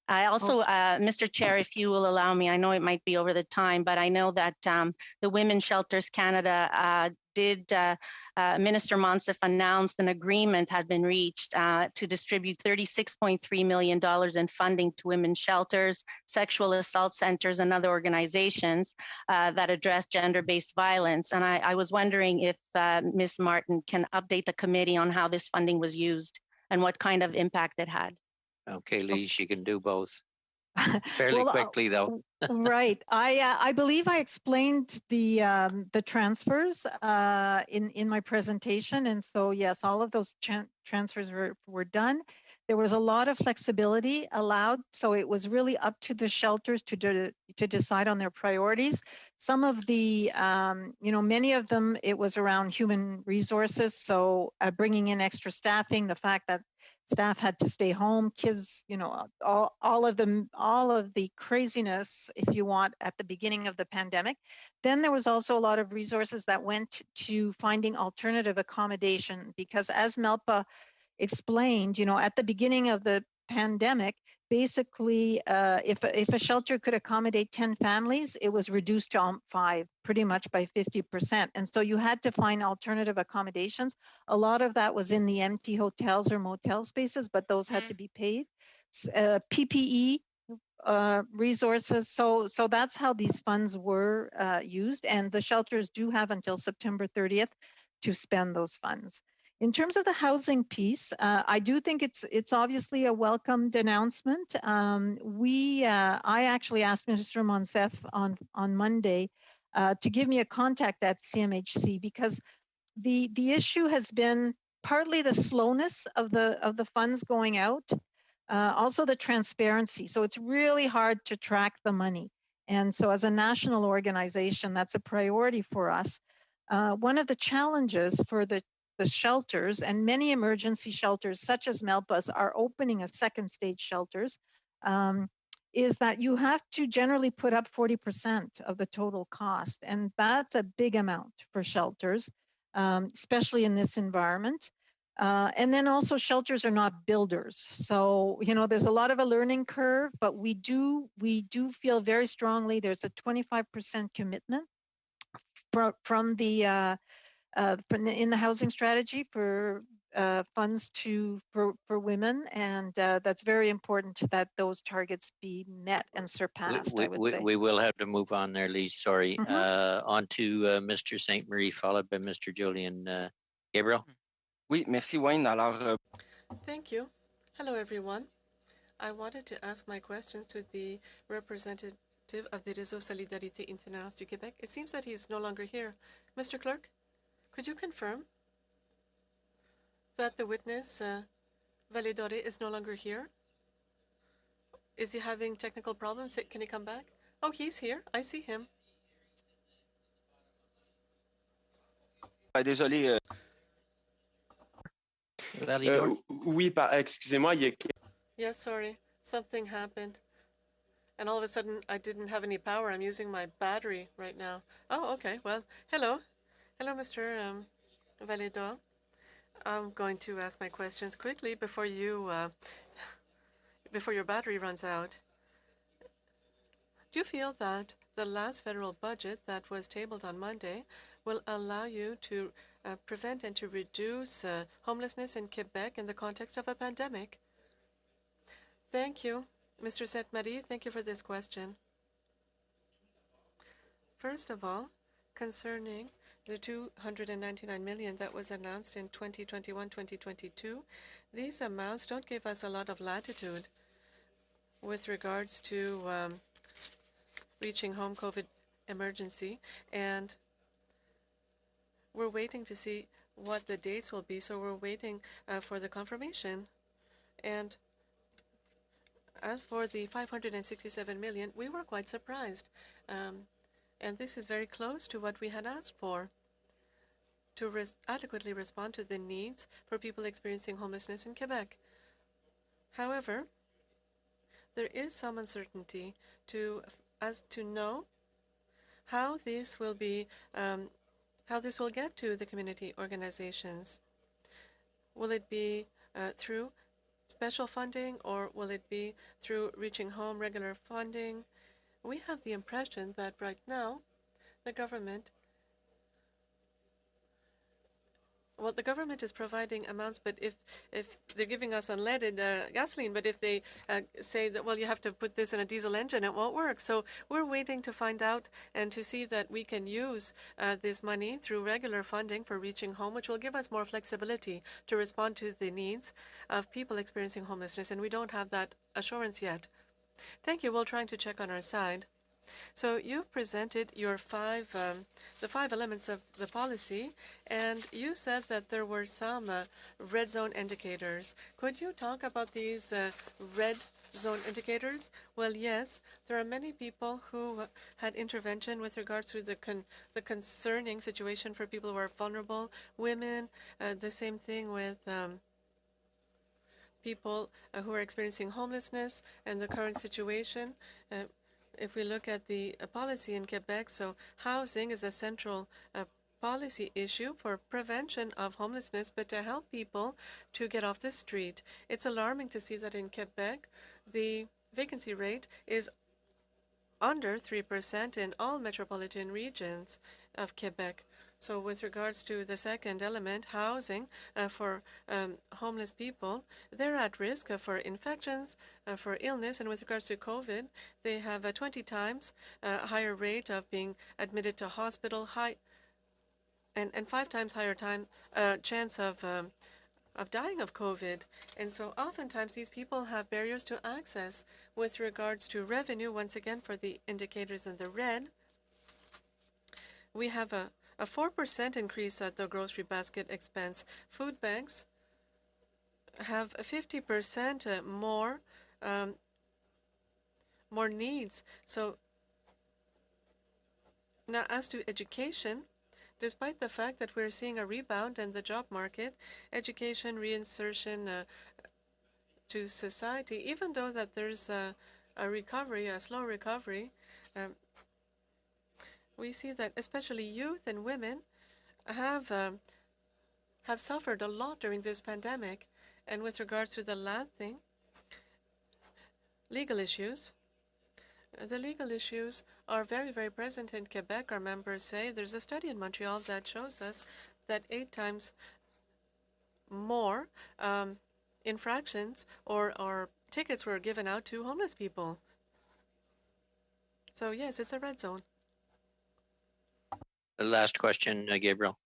I: I
F: Oh.
I: also, Mr. Chair, if you will allow me, I know it might be over the time, but I know that the Women's Shelters Canada Minister Monsef announced an agreement had been reached to distribute $36.3 million in funding to women's shelters, sexual assault centers, and other organizations that address gender-based violence. And I was wondering if Ms. Martin can update the committee on how this funding was used and what kind of impact it had.
A: Okay, Lise, you can do both. Fairly quickly, though.
F: Right. I believe I explained the transfers in my presentation, and so yes, all of those transfers were done. There was a lot of flexibility allowed, so it was really up to the shelters to decide on their priorities. Some of the, many of them, it was around human resources, so bringing in extra staffing, the fact that staff had to stay home, kids, all of the craziness, if you want, at the beginning of the pandemic. Then there was also a lot of resources that went to finding alternative accommodation, because as Melpa explained, at the beginning of the pandemic, basically, if a shelter could accommodate 10 families, it was reduced to 5, pretty much by 50%. And so you had to find alternative accommodations. A lot of that was in the empty hotels or motel spaces, but those had to be paid. PPE resources. So that's how these funds were used. And the shelters do have until September 30th to spend those funds. In terms of the housing piece, I do think it's obviously a welcomed announcement. I actually asked Mr. Monsef on Monday to give me a contact at CMHC, because the issue has been partly the slowness of the funds going out, also the transparency. So it's really hard to track the money. And so as a national organization, that's a priority for us. One of the challenges for the shelters, and many emergency shelters such as Melpa's are opening as second stage shelters, is that you have to generally put up 40% of the total cost. And that's a big amount for shelters, especially in this environment. And then also shelters are not builders. So, there's a lot of a learning curve, but we do feel very strongly there's a 25% commitment from the in the housing strategy for funds for women, and that's very important that those targets be met and surpassed. I would say
A: we will have to move on there, Lise. Sorry. On to Mr. St. Marie, followed by Mr. Julian. Gabriel.
J: Oui, merci Wayne. Alors,
D: Thank you. Hello, everyone. I wanted to ask my questions to the representative of the Réseau Solidarité Itinérance du Québec. It seems that he's no longer here. Mr. Clerk, could you confirm that the witness, Valet Doré, is no longer here? Is he having technical problems? Can he come back? Oh, he's here. I see him.
J: désolé. Oui, excusez-moi.
D: Yes, sorry. Something happened. And all of a sudden, I didn't have any power. I'm using my battery right now. Oh, okay. Well, hello. Hello, Mr. Valedor. I'm going to ask my questions quickly before before your battery runs out. Do you feel that the last federal budget that was tabled on Monday will allow you to prevent and to reduce homelessness in Quebec in the context of a pandemic? Thank you, Mr. Sainte-Marie. Thank you for this question. First of all, concerning the $299 million that was announced in 2021-2022, these amounts don't give us a lot of latitude with regards to reaching home COVID emergency, and we're waiting to see what the dates will be, so we're waiting for the confirmation. And as for the $567 million, we were quite surprised. And this is very close to what we had asked for to adequately respond to the needs for people experiencing homelessness in Quebec. However, there is some uncertainty as to know how this will be, how this will get to the community organizations. Will it be through special funding, or will it be through reaching home regular funding? We have the impression that right now the government is providing amounts, but if they're giving us unleaded gasoline, but if they say that, well, you have to put this in a diesel engine, it won't work. So we're waiting to find out and to see that we can use this money through regular funding for reaching home, which will give us more flexibility to respond to the needs of people experiencing homelessness, and we don't have that assurance yet. Thank you. We're trying to check on our side. So you've presented your the 5 elements of the policy, and you said that there were some red zone indicators. Could you talk about these red zone indicators? Well, yes, there are many people who had intervention with regards to the concerning situation for people who are vulnerable, women, the same thing with people who are experiencing homelessness and the current situation. If we look at the policy in Quebec, so housing is a central policy issue for prevention of homelessness, but to help people to get off the street. It's alarming to see that in Quebec, the vacancy rate is under 3% in all metropolitan regions of Quebec. So with regards to the second element, housing for homeless people, they're at risk for infections, for illness, and with regards to COVID, they have a 20 times higher rate of being admitted to hospital, and 5 times higher chance of dying of COVID. And so oftentimes these people have barriers to access with regards to revenue. Once again, for the indicators in the red, we have a 4% increase at the grocery basket expense. Food banks have 50% more needs. So now as to education, despite the fact that we're seeing a rebound in the job market, education, reinsertion to society, even though that there's a recovery, a slow recovery, we see that especially youth and women have suffered a lot during this pandemic. And with regards to the last thing, legal issues. The legal issues are very, very present in Quebec. Our members say there's a study in Montreal that shows us that 8 times more infractions or tickets were given out to homeless people. So yes, it's a red zone.
A: The last question, Gabriel.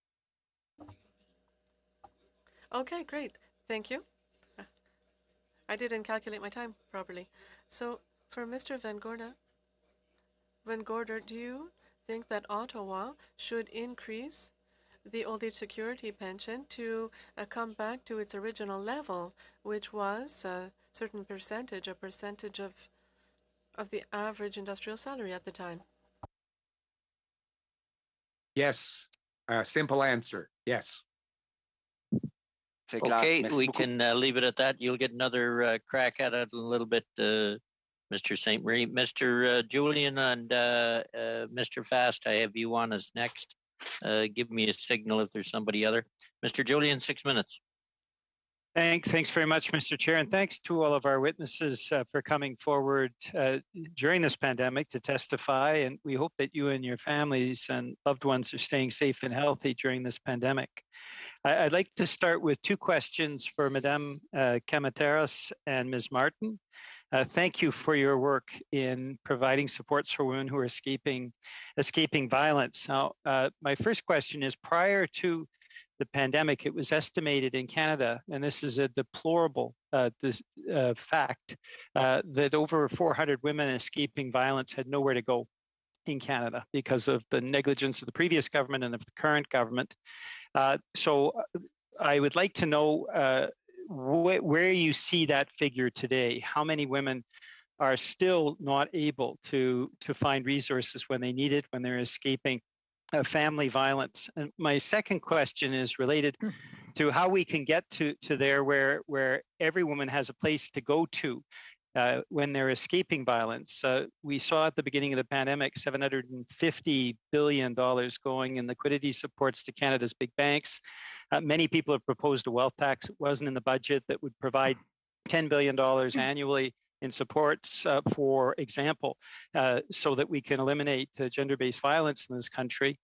D: Okay, great. Thank you. I didn't calculate my time properly. So for Mr. Van Gorder, do you think that Ottawa should increase the old age security pension to come back to its original level, which was a certain percentage, a percentage of the average industrial salary at the time?
B: Yes. Simple answer. Yes.
A: Okay, we can leave it at that. You'll get another crack at it in a little bit, Mr. St. Marie. Mr. Julian and Mr. Fast, I have you on as next. Give me a signal if there's somebody other. Mr. Julian, 6 minutes.
K: Thanks very much, Mr. Chair, and thanks to all of our witnesses for coming forward during this pandemic to testify. And we hope that you and your families and loved ones are staying safe and healthy during this pandemic. I'd like to start with 2 questions for Madame Camateras and Ms. Martin. Thank you for your work in providing supports for women who are escaping violence. Now, my first question is, prior to the pandemic, it was estimated in Canada, and this is a deplorable fact, that over 400 women escaping violence had nowhere to go in Canada because of the negligence of the previous government and of the current government. So I would like to know where you see that figure today. How many women are still not able to find resources when they need it, when they're escaping family violence? And my second question is related to how we can get to there where every woman has a place to go to when they're escaping violence. We saw at the beginning of the pandemic $750 billion going in liquidity supports to Canada's big banks. Many people have proposed a wealth tax. It wasn't in the budget that would provide $10 billion annually in supports, for example, so that we can eliminate gender-based violence in this country.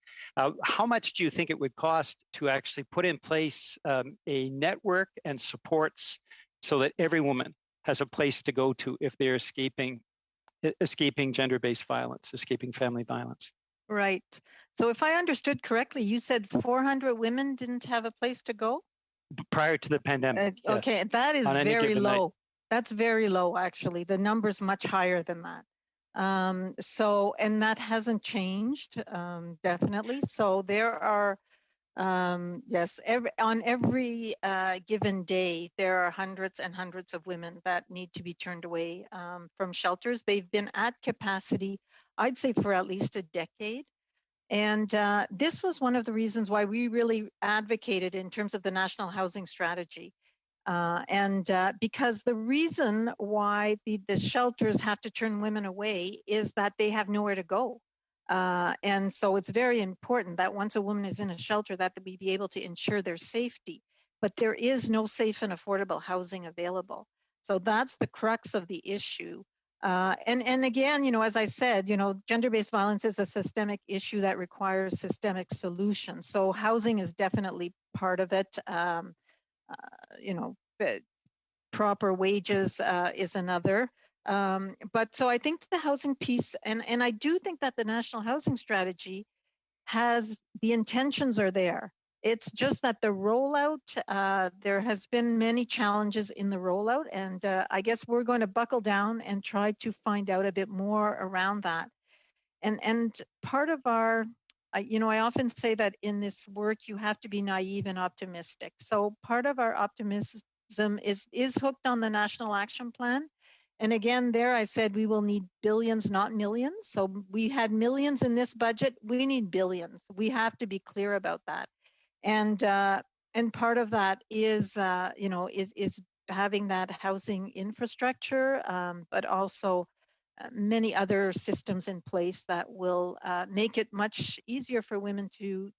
K: How much do you think it would cost to actually put in place a network and supports so that every woman has a place to go to if they're escaping gender-based violence, escaping family violence?
F: Right. So if I understood correctly, you said 400 women didn't have a place to go?
K: Prior to the pandemic,
F: okay,
K: yes.
F: that is very low.
K: Night.
F: That's very low, actually. The number's much higher than that. And that hasn't changed, definitely. So there are, yes, on every given day, there are hundreds and hundreds of women that need to be turned away from shelters. They've been at capacity, I'd say, for at least a decade. And this was one of the reasons why we really advocated in terms of the National Housing Strategy. Because the reason why the shelters have to turn women away is that they have nowhere to go. And so it's very important that once a woman is in a shelter that we be able to ensure their safety. But there is no safe and affordable housing available. So that's the crux of the issue. And again, as I said, gender-based violence is a systemic issue that requires systemic solutions. So housing is definitely part of it. Proper wages is another. But so I think the housing piece, and I do think that the National Housing Strategy has, the intentions are there. It's just that the rollout, there has been many challenges in the rollout, and I guess we're going to buckle down and try to find out a bit more around that. And part of our, I often say that in this work, you have to be naive and optimistic. So part of our optimism is hooked on the National Action Plan. And again, there I said we will need billions, not millions. So we had millions in this budget. We need billions. We have to be clear about that. And part of that is, is having that housing infrastructure, but also many other systems in place that will make it much easier for women to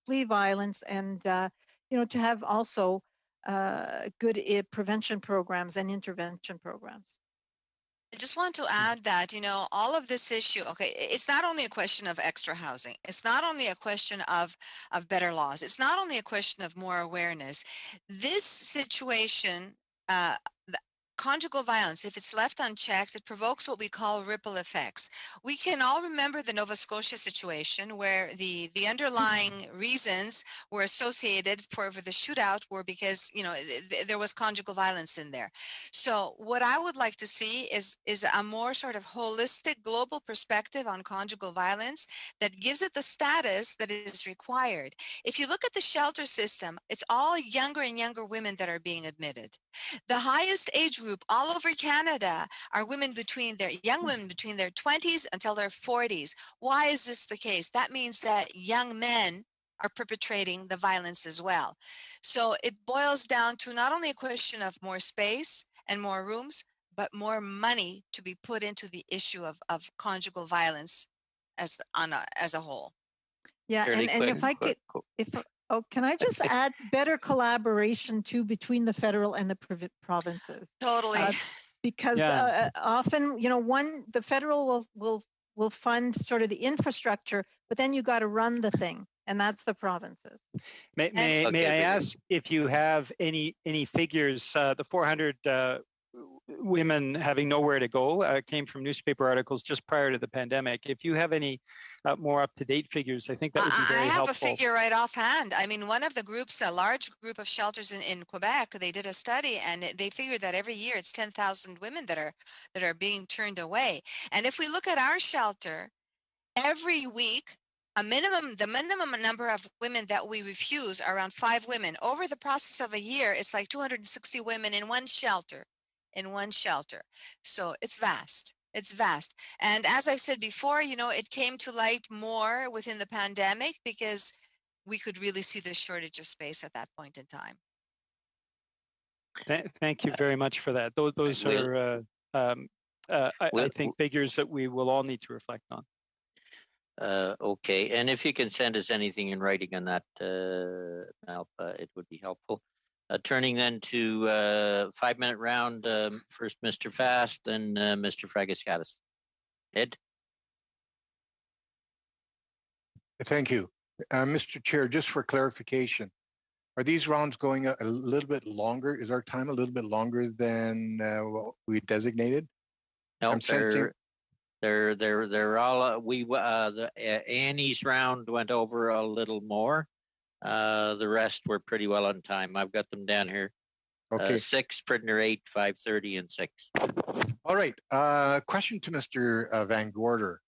F: flee violence and, to have also good prevention programs and intervention programs.
C: I just want to add that, all of this issue, okay, it's not only a question of extra housing. It's not only a question of better laws. It's not only a question of more awareness. This situation, conjugal violence, if it's left unchecked, it provokes what we call ripple effects. We can all remember the Nova Scotia situation where the underlying reasons were associated for the shootout were because, there was conjugal violence in there. So what I would like to see is a more sort of holistic global perspective on conjugal violence that gives it the status that is required. If you look at the shelter system, it's all younger and younger women that are being admitted. The highest age group all over Canada are young women between their 20s until their 40s. Why is this the case? That means that young men are perpetrating the violence as well. So it boils down to not only a question of more space and more rooms, but more money to be put into the issue of conjugal violence as a whole.
F: Yeah, and if I could, can I just add better collaboration too between the federal and the provinces?
C: Totally.
F: Because often, the federal will fund sort of the infrastructure, but then you got to run the thing, and that's the provinces.
K: May I ask if you have any figures? The 400 women having nowhere to go came from newspaper articles just prior to the pandemic. If you have any more up-to-date figures, I think that would be very helpful.
C: I have a figure right offhand. I mean, one of the groups, a large group of shelters in Quebec, they did a study and they figured that every year it's 10,000 women that are being turned away. And if we look at our shelter, every week, the minimum number of women that we refuse are around 5 women. Over the process of a year, it's like 260 women in one shelter. So it's vast. It's vast. And as I've said before, it came to light more within the pandemic because we could really see the shortage of space at that point in time.
K: Thank you very much for that. Those are, I think, figures that we will all need to reflect on.
A: Okay, and if you can send us anything in writing on that, Malpa, it would be helpful. Turning then to 5-minute round, first Mr. Fast, then Mr. Fragiskatis. Ed?
G: Thank you. Mr. Chair, just for clarification, are these rounds going a little bit longer? Is our time a little bit longer than what we designated?
A: No, they're all, the Annie's round went over a little more. The rest were pretty well on time. I've got them down here.
G: Okay.
A: 6, prisoner 8, 5:30, and 6.
G: All right. Question to Mr. Van Gorder.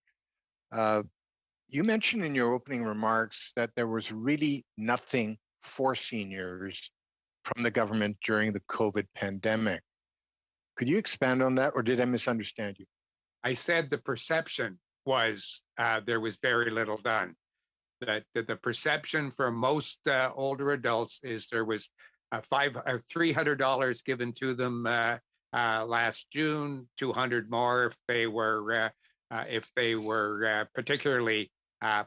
G: You mentioned in your opening remarks that there was really nothing for seniors from the government during the COVID pandemic. Could you expand on that, or did I misunderstand you?
B: I said the perception was there was very little done. That the perception for most older adults is there was $300 given to them last June, 200 more if they were particularly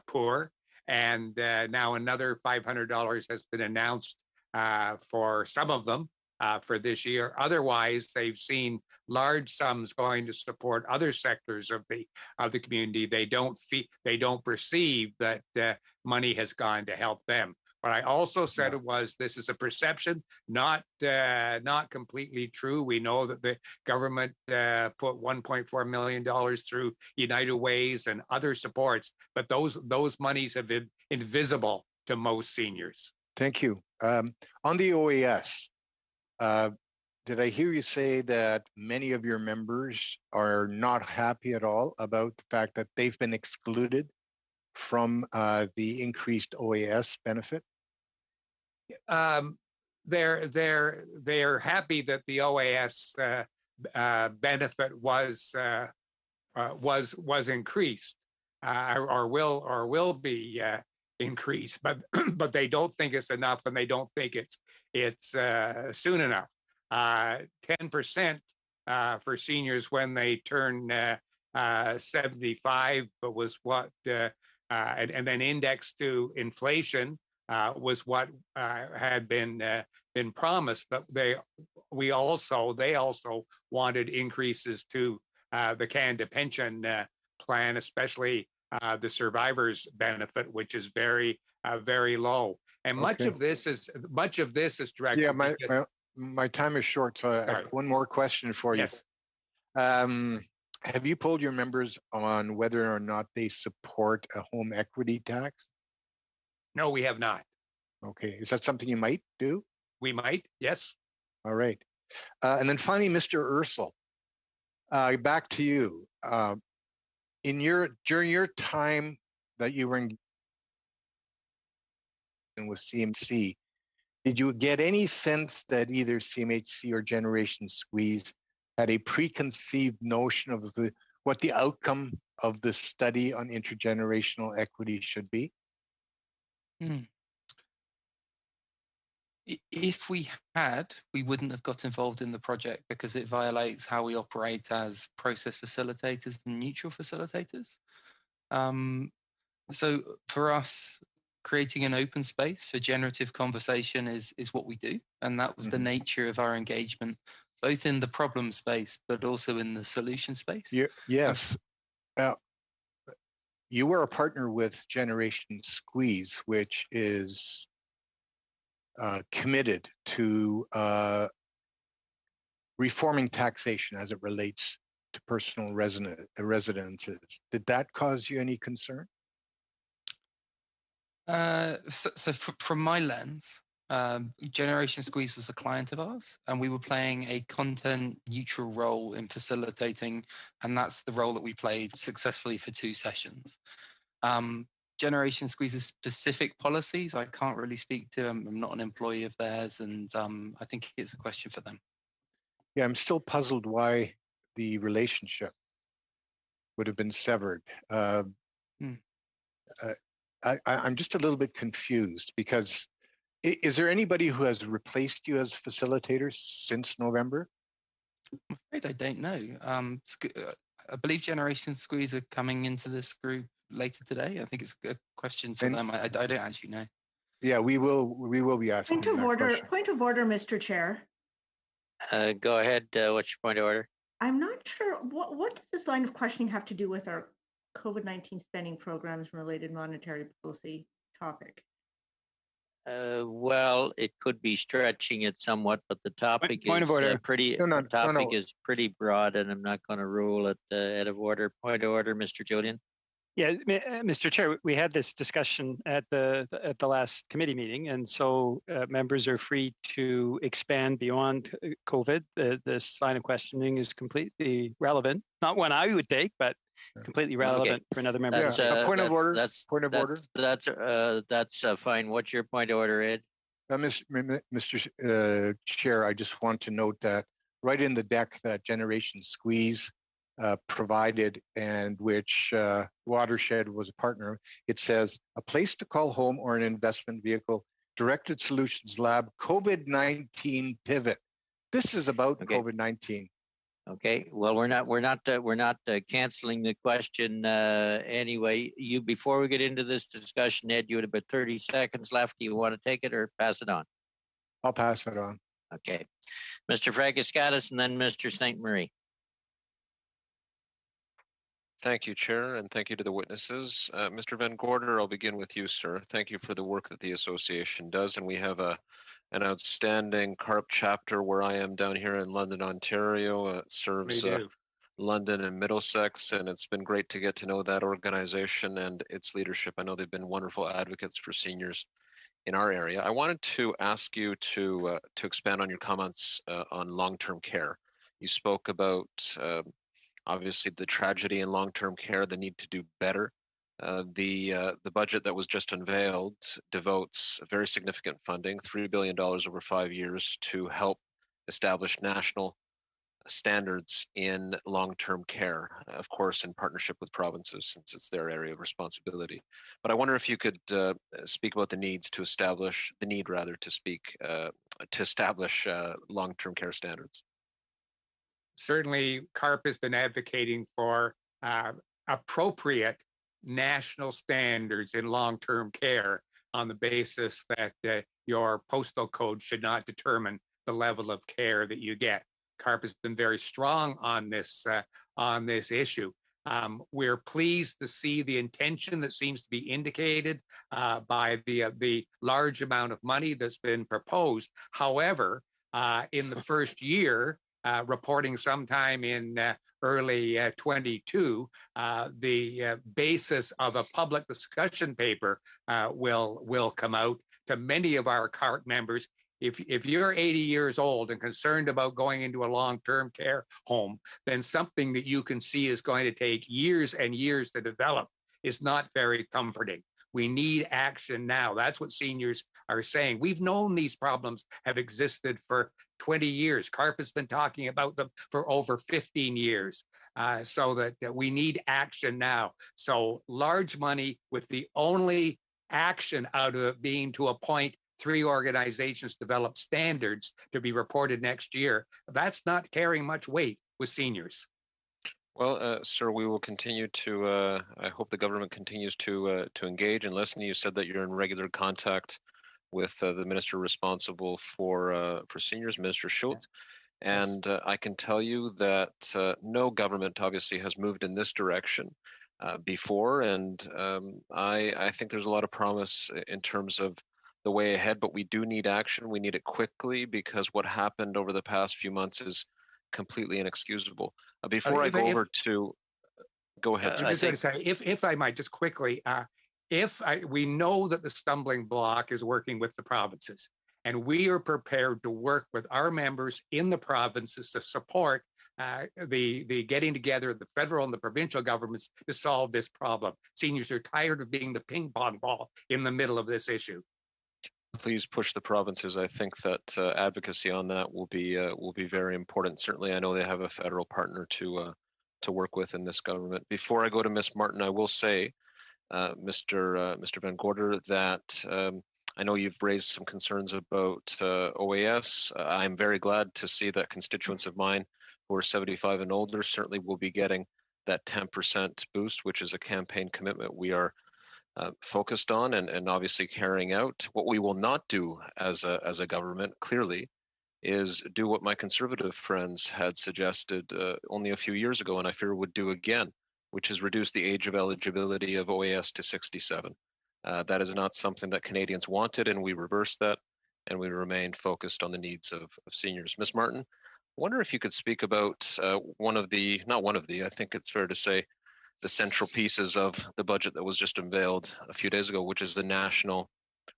B: poor, and now another $500 has been announced for some of them for this year. Otherwise, they've seen large sums going to support other sectors of the community. They don't perceive that money has gone to help them. What I also said was this is a perception, not completely true. We know that the government put $1.4 million through United Ways and other supports, but those monies have been invisible to most seniors.
G: Thank you. On the OAS, did I hear you say that many of your members are not happy at all about the fact that they've been excluded from the increased OAS benefit?
B: They're happy that the OAS benefit was increased or will be increased, but but they don't think it's enough, and they don't think it's soon enough. 10% for seniors when they turn 75 was what, and then indexed to inflation was what had been promised. But they also wanted increases to the Canada pension plan, especially the survivors benefit, which is very low. And much of this is directed.
G: Yeah, my time is short, so I have one more question for you.
B: Yes.
G: Have you polled your members on whether or not they support a home equity tax?
B: No, we have not.
G: Okay, is that something you might do?
B: We might, yes.
G: All right. And then finally, Mr. Ursel, back to you. During your time that you were in with CMC, did you get any sense that either CMHC or Generation Squeeze had a preconceived notion of what the outcome of the study on intergenerational equity should be?
E: If we had, we wouldn't have got involved in the project because it violates how we operate as process facilitators and neutral facilitators. So for us, creating an open space for generative conversation is what we do. And that was the nature of our engagement, both in the problem space, but also in the solution space.
G: Yes. You were a partner with Generation Squeeze, which is committed to reforming taxation as it relates to personal residences. Did that cause you any concern?
E: So from my lens, Generation Squeeze was a client of ours, and we were playing a content neutral role in facilitating, and that's the role that we played successfully for 2 sessions. Generation Squeeze's specific policies, I can't really speak to. I'm not an employee of theirs, and I think it's a question for them.
G: Yeah, I'm still puzzled why the relationship would have been severed. I'm just a little bit confused because is there anybody who has replaced you as facilitator since November?
E: I'm afraid I don't know. I believe Generation Squeeze are coming into this group later today. I think it's a question for them. I don't actually know.
G: Yeah, we will be asking.
L: Point of order, Mr. Chair.
A: Go ahead. What's your point of order?
L: I'm not sure what does this line of questioning have to do with our COVID-19 spending programs and related monetary policy topic?
A: Well, it could be stretching it somewhat, but the topic is pretty broad, and I'm not going to rule it out of order. Point of order, Mr. Julian.
K: Yeah, Mr. Chair, we had this discussion at the last committee meeting, and so members are free to expand beyond COVID. This line of questioning is completely relevant. Not one I would take, but completely relevant for another member.
G: That's, a point of order.
A: That's fine. What's your point of order, Ed?
G: Mr. Chair, I just want to note that right in the deck that Generation Squeeze provided, and which Watershed was a partner, it says a place to call home or an investment vehicle, Directed Solutions Lab, COVID-19 pivot. This is about COVID-19.
A: Okay. Well, we're not canceling the question anyway. Before we get into this discussion, Ed, you had about 30 seconds left. Do you want to take it or pass it on?
G: I'll pass it on.
A: Okay. Mr. Fragaskatis and then Mr. St. Marie.
M: Thank you, Chair, and thank you to the witnesses. Mr. Van Gorder, I'll begin with you, sir. Thank you for the work that the association does, and we have an outstanding CARP chapter where I am down here in London, Ontario. It serves London and Middlesex, and it's been great to get to know that organization and its leadership. I know they've been wonderful advocates for seniors in our area. I wanted to ask you to expand on your comments on long-term care. You spoke about obviously the tragedy in long-term care, the need to do better. The budget that was just unveiled devotes very significant funding, $3 billion over 5 years, to help establish national standards in long-term care, of course, in partnership with provinces, since it's their area of responsibility. But I wonder if you could speak about the need to establish long-term care standards.
B: Certainly, CARP has been advocating for appropriate national standards in long-term care on the basis that your postal code should not determine the level of care that you get. CARP has been very strong on this issue. We're pleased to see the intention that seems to be indicated by the large amount of money that's been proposed. However, in the first year, reporting sometime in early 22, the basis of a public discussion paper will come out to many of our CARP members. If you're 80 years old and concerned about going into a long-term care home, then something that you can see is going to take years and years to develop is not very comforting. We need action now. That's what seniors are saying. We've known these problems have existed for 20 years. CARP has been talking about them for over 15 years, so that we need action now. So large money with the only action out of it being to appoint 3 organizations, develop standards to be reported next year. That's not carrying much weight with seniors.
M: Well, sir, we will continue to, I hope the government continues to engage and listen. You said that you're in regular contact with the minister responsible for seniors, Minister Schultz. And I can tell you that no government obviously has moved in this direction before. And I think there's a lot of promise in terms of the way ahead, but we do need action. We need it quickly, because what happened over the past few months is completely inexcusable. Before I go over to, go ahead.
B: I was going to say, if I might just quickly, we know that the stumbling block is working with the provinces, and we are prepared to work with our members in the provinces to support the getting together of the federal and the provincial governments to solve this problem. Seniors are tired of being the ping pong ball in the middle of this issue.
M: Please push the provinces. I think that advocacy on that will be very important. Certainly, I know they have a federal partner to work with in this government. Before I go to Ms. Martin, I will say, Mr. Van Gorder, that I know you've raised some concerns about OAS. I'm very glad to see that constituents of mine who are 75 and older certainly will be getting that 10% boost, which is a campaign commitment we are focused on and obviously carrying out. What we will not do as a government, clearly, is do what my conservative friends had suggested only a few years ago, and I fear would do again, which is reduce the age of eligibility of OAS to 67. That is not something that Canadians wanted, and we reversed that, and we remain focused on the needs of seniors. Ms. Martin, I wonder if you could speak about I think it's fair to say, central pieces of the budget that was just unveiled a few days ago, which is the National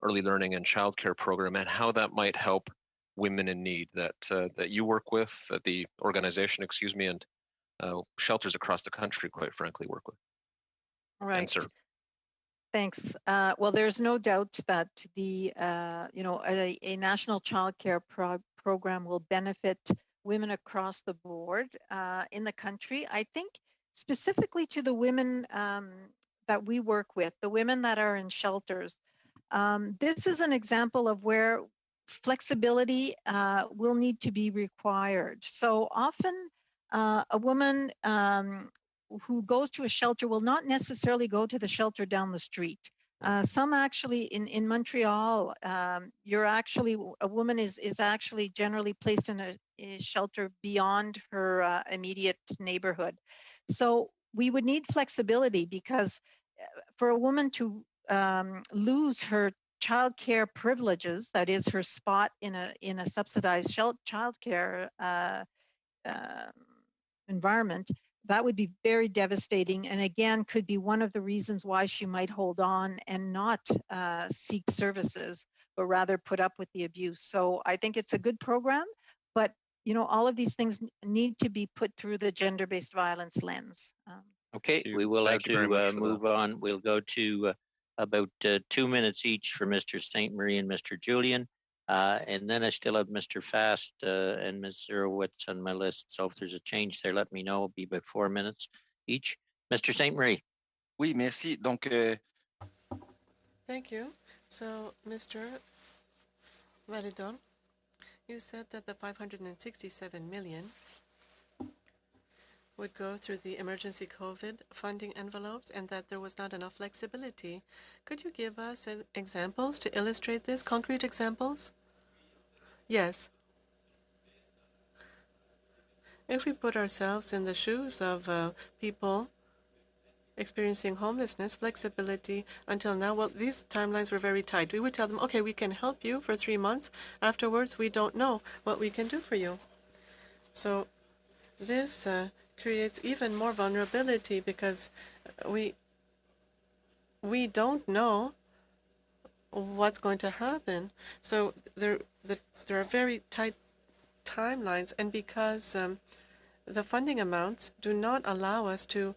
M: Early Learning and Childcare Program, and how that might help women in need that that you work with, that the organization, excuse me, and shelters across the country, quite frankly, work with.
F: All right.
M: And serve.
F: Thanks. Well, there's no doubt that the a national child care program will benefit women across the board in the country. I think specifically to the women that we work with, the women that are in shelters. This is an example of where flexibility will need to be required. So often a woman who goes to a shelter will not necessarily go to the shelter down the street. Some actually in Montreal, you're actually, a woman is actually generally placed in a shelter beyond her immediate neighborhood. So we would need flexibility because for a woman to lose her childcare privileges, that is her spot in a subsidized childcare environment, that would be very devastating, and again could be one of the reasons why she might hold on and not seek services, but rather put up with the abuse. So I think it's a good program, but all of these things need to be put through the gender-based violence lens.
A: Okay, we will have to move on. We'll go to about 2 minutes each for Mr. St. Marie and Mr. Julian. And then I still have Mr. Fast and Ms. Zerowitz on my list. So if there's a change there, let me know. It'll be about 4 minutes each. Mr. St. Marie.
J: Oui, merci. Donc,
D: Thank you. So, Mr. Validon, you said that the 567 million would go through the emergency COVID funding envelopes and that there was not enough flexibility. Could you give us examples to illustrate this, concrete examples? Yes. If we put ourselves in the shoes of people experiencing homelessness, flexibility until now, well, these timelines were very tight. We would tell them, okay, we can help you for 3 months. Afterwards, we don't know what we can do for you. So this creates even more vulnerability because we don't know what's going to happen. So there are very tight timelines, and because the funding amounts do not allow us to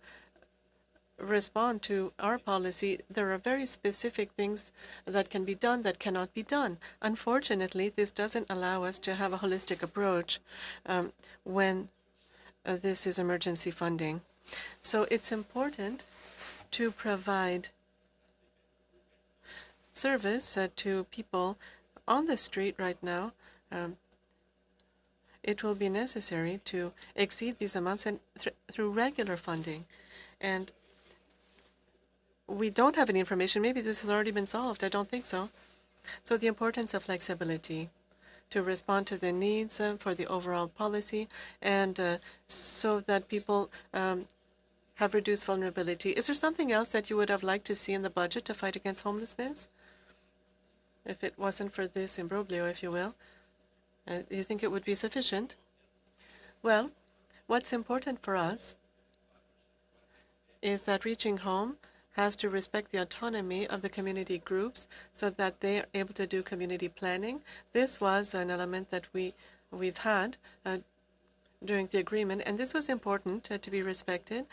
D: respond to our policy, there are very specific things that can be done that cannot be done. Unfortunately, this doesn't allow us to have a holistic approach when this is emergency funding. So it's important to provide service to people on the street right now. It will be necessary to exceed these amounts and through regular funding. And we don't have any information. Maybe this has already been solved. I don't think so. So the importance of flexibility to respond to the needs for the overall policy and so that people have reduced vulnerability. Is there something else that you would have liked to see in the budget to fight against homelessness? If it wasn't for this imbroglio, if you will, you think it would be sufficient? Well, what's important for us is that reaching home has to respect the autonomy of the community groups so that they are able to do community planning. This was an element that we've had during the agreement, and this was important to be respected.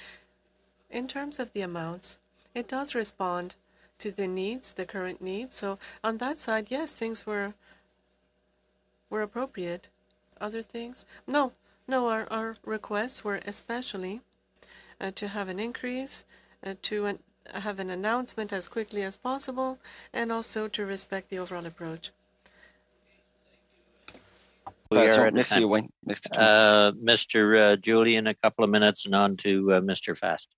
D: In terms of the amounts, it does respond to the needs, the current needs. So on that side, yes, things were appropriate. Other things? No, our requests were especially to have an increase, to have an announcement as quickly as possible, and also to respect the overall approach.
A: We are at
J: Merci,
A: time.
J: Wayne. Merci.
A: Mr. Julian, a couple of minutes and on to Mr. Fast.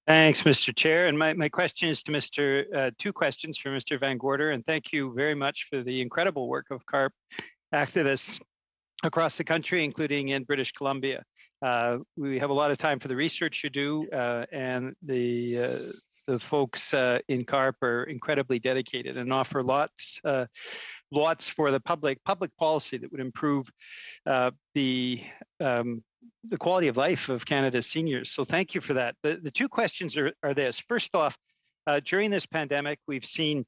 K: Thanks, Mr. Chair. And my question is to two questions for Mr. Van Gorder. And thank you very much for the incredible work of CARP activists across the country, including in British Columbia. We have a lot of time for the research you do, and the folks in CARP are incredibly dedicated and offer lots for the public policy that would improve the the quality of life of Canada's seniors. So thank you for that. The two questions are this. First off, during this pandemic, we've seen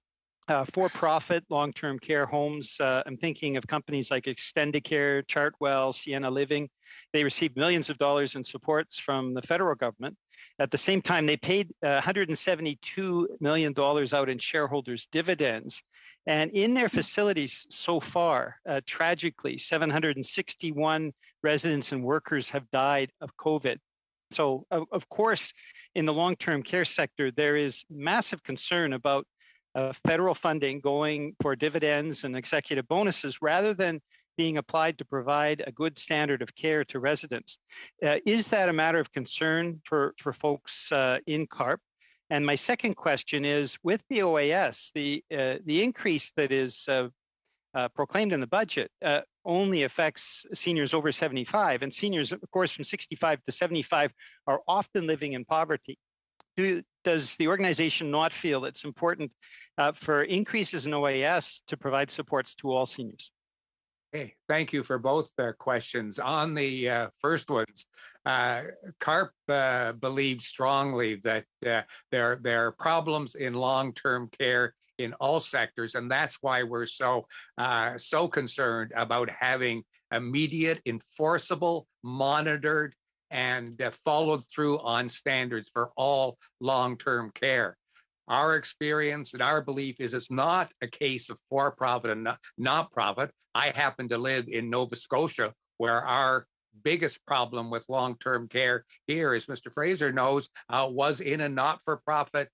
K: for-profit long-term care homes. I'm thinking of companies like Extendicare, Chartwell, Sienna Living. They received millions of dollars in supports from the federal government. At the same time, they paid $172 million out in shareholders' dividends. And in their facilities so far, tragically, 761 residents and workers have died of COVID. So, of course, in the long-term care sector, there is massive concern about federal funding going for dividends and executive bonuses rather than being applied to provide a good standard of care to residents. Is that a matter of concern for folks in CARP? And my second question is, with the OAS, the increase that is proclaimed in the budget only affects seniors over 75, and seniors, of course, from 65 to 75 are often living in poverty. Does the organization not feel it's important for increases in OAS to provide supports to all seniors?
B: Okay, thank you for both questions. On the first ones, CARP believes strongly that there are problems in long-term care in all sectors, and that's why we're so concerned about having immediate, enforceable, monitored, and followed through on standards for all long-term care. Our experience and our belief is it's not a case of for-profit and not-profit. I happen to live in Nova Scotia, where our biggest problem with long-term care here, as Mr. Fraser knows, was in a not-for-profit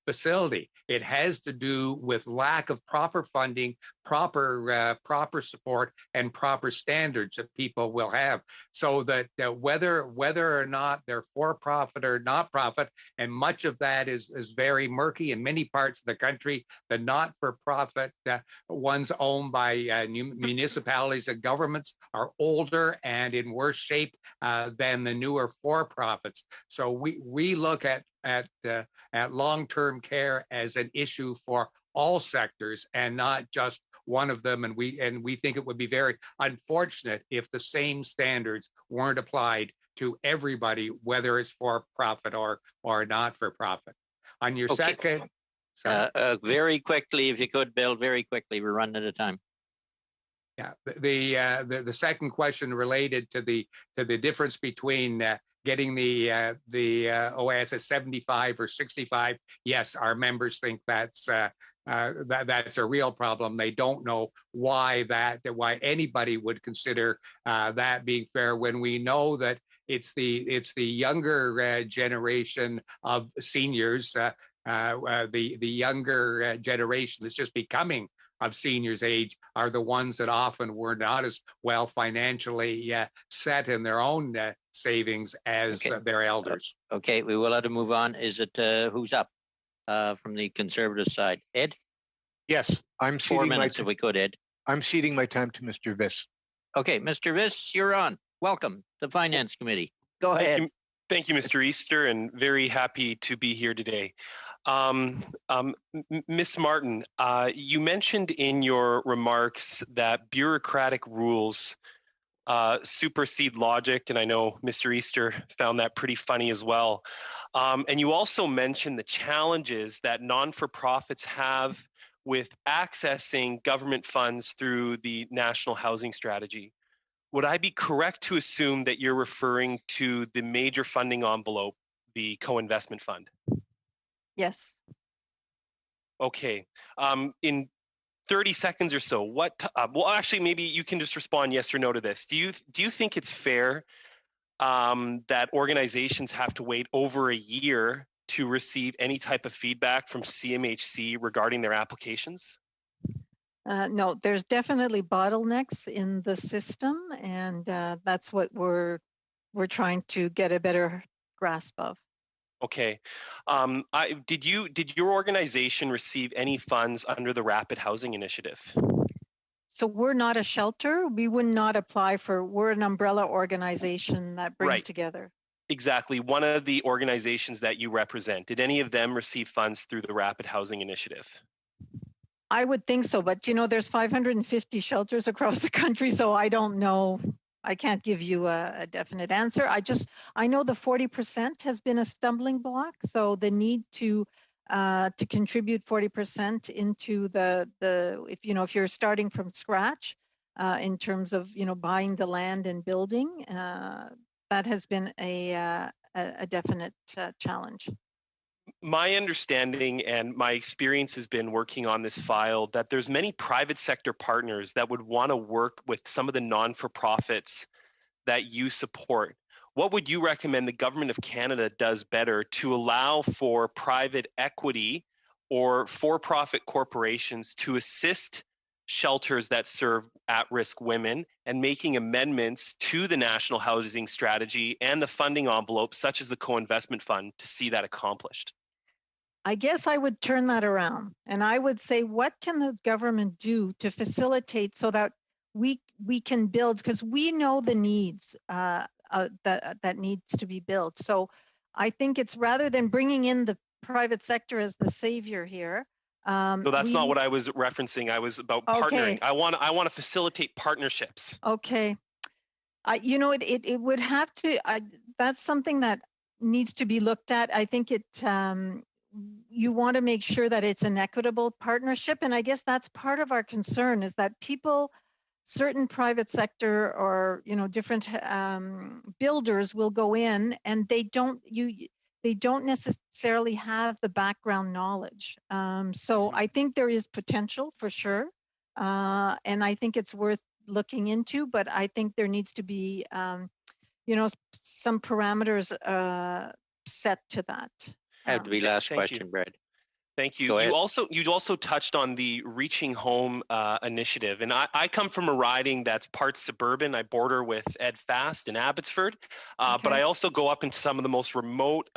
B: facility. It has to do with lack of proper funding, proper support, and proper standards that people will have. So that whether or not they're for-profit or not-profit, and much of that is very murky in many parts of the country. The not-for-profit ones owned by municipalities and governments are older and in worse shape than the newer for-profits. So we look at long-term care as an issue for all sectors and not just one of them. And we think it would be very unfortunate if the same standards weren't applied to everybody, whether it's for-profit or not for profit. On your second,
A: very quickly, if you could, Bill, very quickly, we're running out of time.
B: Yeah, the second question related to the difference between getting the OAS at 75 or 65. Yes, our members think that's a real problem. They don't know why anybody would consider that being fair when we know that it's the younger generation of seniors, the younger generation that's just becoming of seniors' age are the ones that often were not as well financially set in their own savings as their elders.
A: Okay, we will have to move on. Is it who's up from the Conservative side? Ed?
G: Yes, I'm ceding
A: 4 minutes if we could, Ed.
G: I'm ceding my time to Mr. Viss.
A: Okay, Mr. Viss, you're on. Welcome to the Finance Committee. Go ahead.
J: Thank you, Mr. Easter, and very happy to be here today. Ms. Martin, you mentioned in your remarks that bureaucratic rules supersede logic, and I know Mr. Easter found that pretty funny as well. And you also mentioned the challenges that non-for-profits have with accessing government funds through the National Housing Strategy. Would I be correct to assume that you're referring to the major funding envelope, the co-investment fund?
F: Yes.
J: Okay. In 30 seconds or so, well, actually, maybe you can just respond yes or no to this. Do you think it's fair that organizations have to wait over a year to receive any type of feedback from CMHC regarding their applications?
F: No, there's definitely bottlenecks in the system, and that's what we're trying to get a better grasp of.
J: Okay. Did your organization receive any funds under the Rapid Housing Initiative?
F: So we're not a shelter. We would not apply for. We're an umbrella organization that brings together.
J: Exactly. One of the organizations that you represent. Did any of them receive funds through the Rapid Housing Initiative?
F: I would think so, but there's 550 shelters across the country, so I don't know I can't give you a definite answer. I know the 40% has been a stumbling block. So the need to contribute 40% into if you're starting from scratch in terms of buying the land and building, that has been a definite challenge.
J: My understanding and my experience has been working on this file that there's many private sector partners that would want to work with some of the non-for-profits that you support. What would you recommend the government of Canada does better to allow for private equity or for-profit corporations to assist shelters that serve at-risk women, and making amendments to the National Housing Strategy and the funding envelope, such as the co-investment fund, to see that accomplished?
F: I guess I would turn that around, and I would say, what can the government do to facilitate so that we can build, because we know the needs that needs to be built. So I think it's, rather than bringing in the private sector as the savior here.
J: No, that's not what I was referencing. I was about partnering. I want to facilitate partnerships.
F: Okay. It would have to. That's something that needs to be looked at. I think you want to make sure that it's an equitable partnership, and I guess that's part of our concern, is that certain private sector or different builders will go in and they don't necessarily have the background knowledge. So I think there is potential for sure, and I think it's worth looking into. But I think there needs to be some parameters set to that.
A: Have to be last question, Brad.
J: Thank you. You also touched on the Reaching Home initiative, and I come from a riding that's part suburban. I border with Ed Fast in Abbotsford, but I also go up into some of the most remote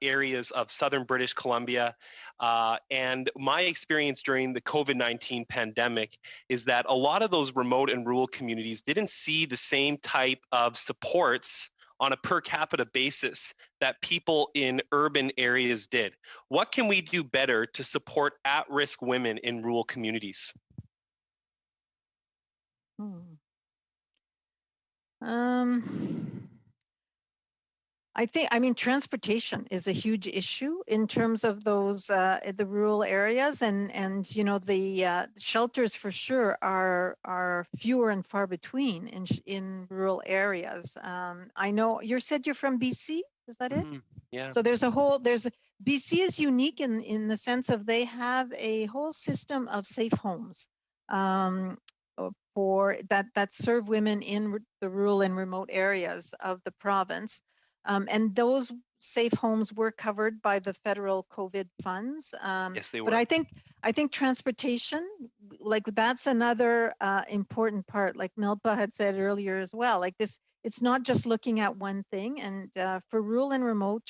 J: areas of southern British Columbia. And my experience during the COVID-19 pandemic is that a lot of those remote and rural communities didn't see the same type of supports on a per capita basis that people in urban areas did. What can we do better to support at-risk women in rural communities?
F: I mean, transportation is a huge issue in terms of those the rural areas, and the shelters for sure are fewer and far between in rural areas. I know you said you're from BC. Is that it?
J: Yeah.
F: So BC is unique in the sense of they have a whole system of safe homes for that serve women in the rural and remote areas of the province. And those safe homes were covered by the federal COVID funds.
J: Yes, they were.
F: But I think transportation, like that's another important part, like Milpa had said earlier as well. Like this, it's not just looking at one thing. And for rural and remote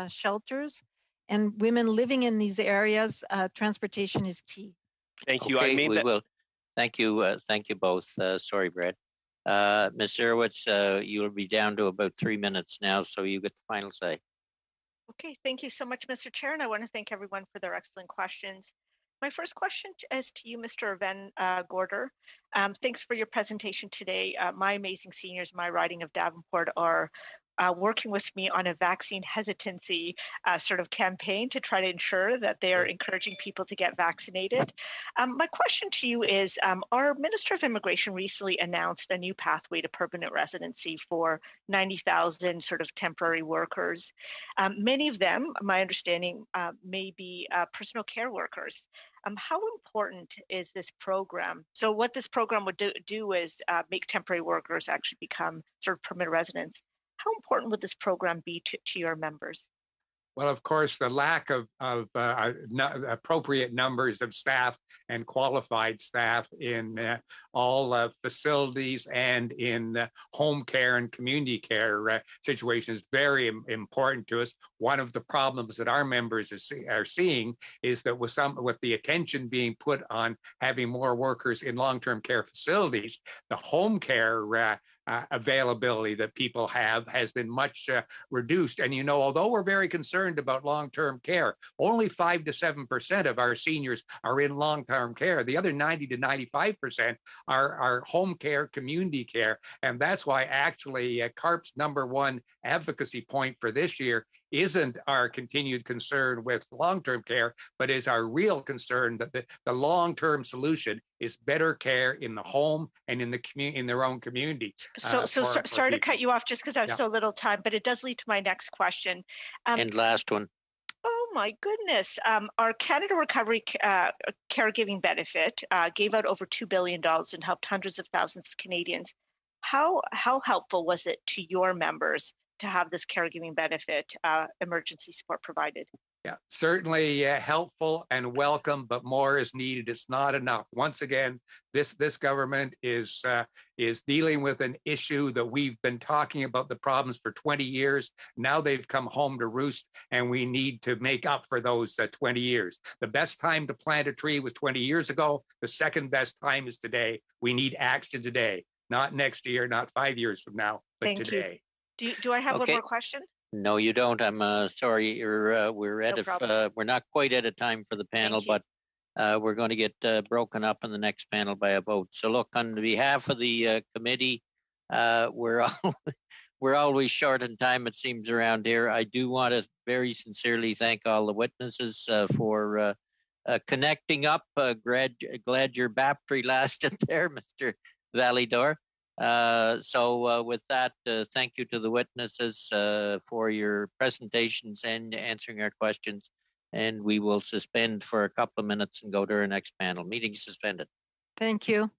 F: shelters and women living in these areas, transportation is key.
J: Thank you.
A: Okay, we will. Thank you. Thank you both. Sorry, Brad. Ms. Zerowitz, you'll be down to about 3 minutes now, so you get the final say.
L: Okay, thank you so much, Mr. Chair, and I want to thank everyone for their excellent questions. My first question is to you, Mr. Van Gorder. Thanks for your presentation today. My amazing seniors, my riding of Davenport, are working with me on a vaccine hesitancy sort of campaign to try to ensure that they are encouraging people to get vaccinated. My question to you is, our Minister of Immigration recently announced a new pathway to permanent residency for 90,000 sort of temporary workers. Many of them, my understanding, may be personal care workers. How important is this program? So what this program would do is make temporary workers actually become sort of permanent residents. How important would this program be to your members?
B: Well, of course, the lack of appropriate numbers of staff and qualified staff in all facilities and in home care and community care situations is very important to us. One of the problems that our members are seeing is that with the attention being put on having more workers in long-term care facilities, the home care availability that people have has been much reduced. And, you know, although we're very concerned about long-term care, only 5 to 7% of our seniors are in long-term care. The other 90 to 95% are home care, community care. And that's why actually CARP's #1 advocacy point for this year isn't our continued concern with long-term care, but is our real concern that the long-term solution is better care in the home and in the community, in their own community.
L: Sorry to cut you off just because I have
B: Yeah.
L: so little time, but it does lead to my next question.
A: And last one.
L: Oh my goodness. Our Canada Recovery Caregiving Benefit gave out over $2 billion and helped hundreds of thousands of Canadians. How helpful was it to your members to have this caregiving benefit emergency support provided?
B: Yeah, certainly helpful and welcome, but more is needed. It's not enough. Once again, this government is dealing with an issue that we've been talking about the problems for 20 years. Now they've come home to roost, and we need to make up for those 20 years. The best time to plant a tree was 20 years ago. The second best time is today. We need action today, not next year, not 5 years from now, but
L: Thank
B: today.
L: you. Do I have one
A: Okay.
L: more question?
A: No, you don't. I'm sorry. We're
L: No problem.
A: we're not quite at a time for the panel, but we're going to get broken up in the next panel by a vote. So look, on behalf of the committee, we're we're always short on time, it seems, around here. I do want to very sincerely thank all the witnesses for connecting up. Glad your battery lasted there, Mr. Validor. With that, thank you to the witnesses for your presentations and answering our questions. And we will suspend for a couple of minutes and go to our next panel. Meeting suspended.
F: Thank you.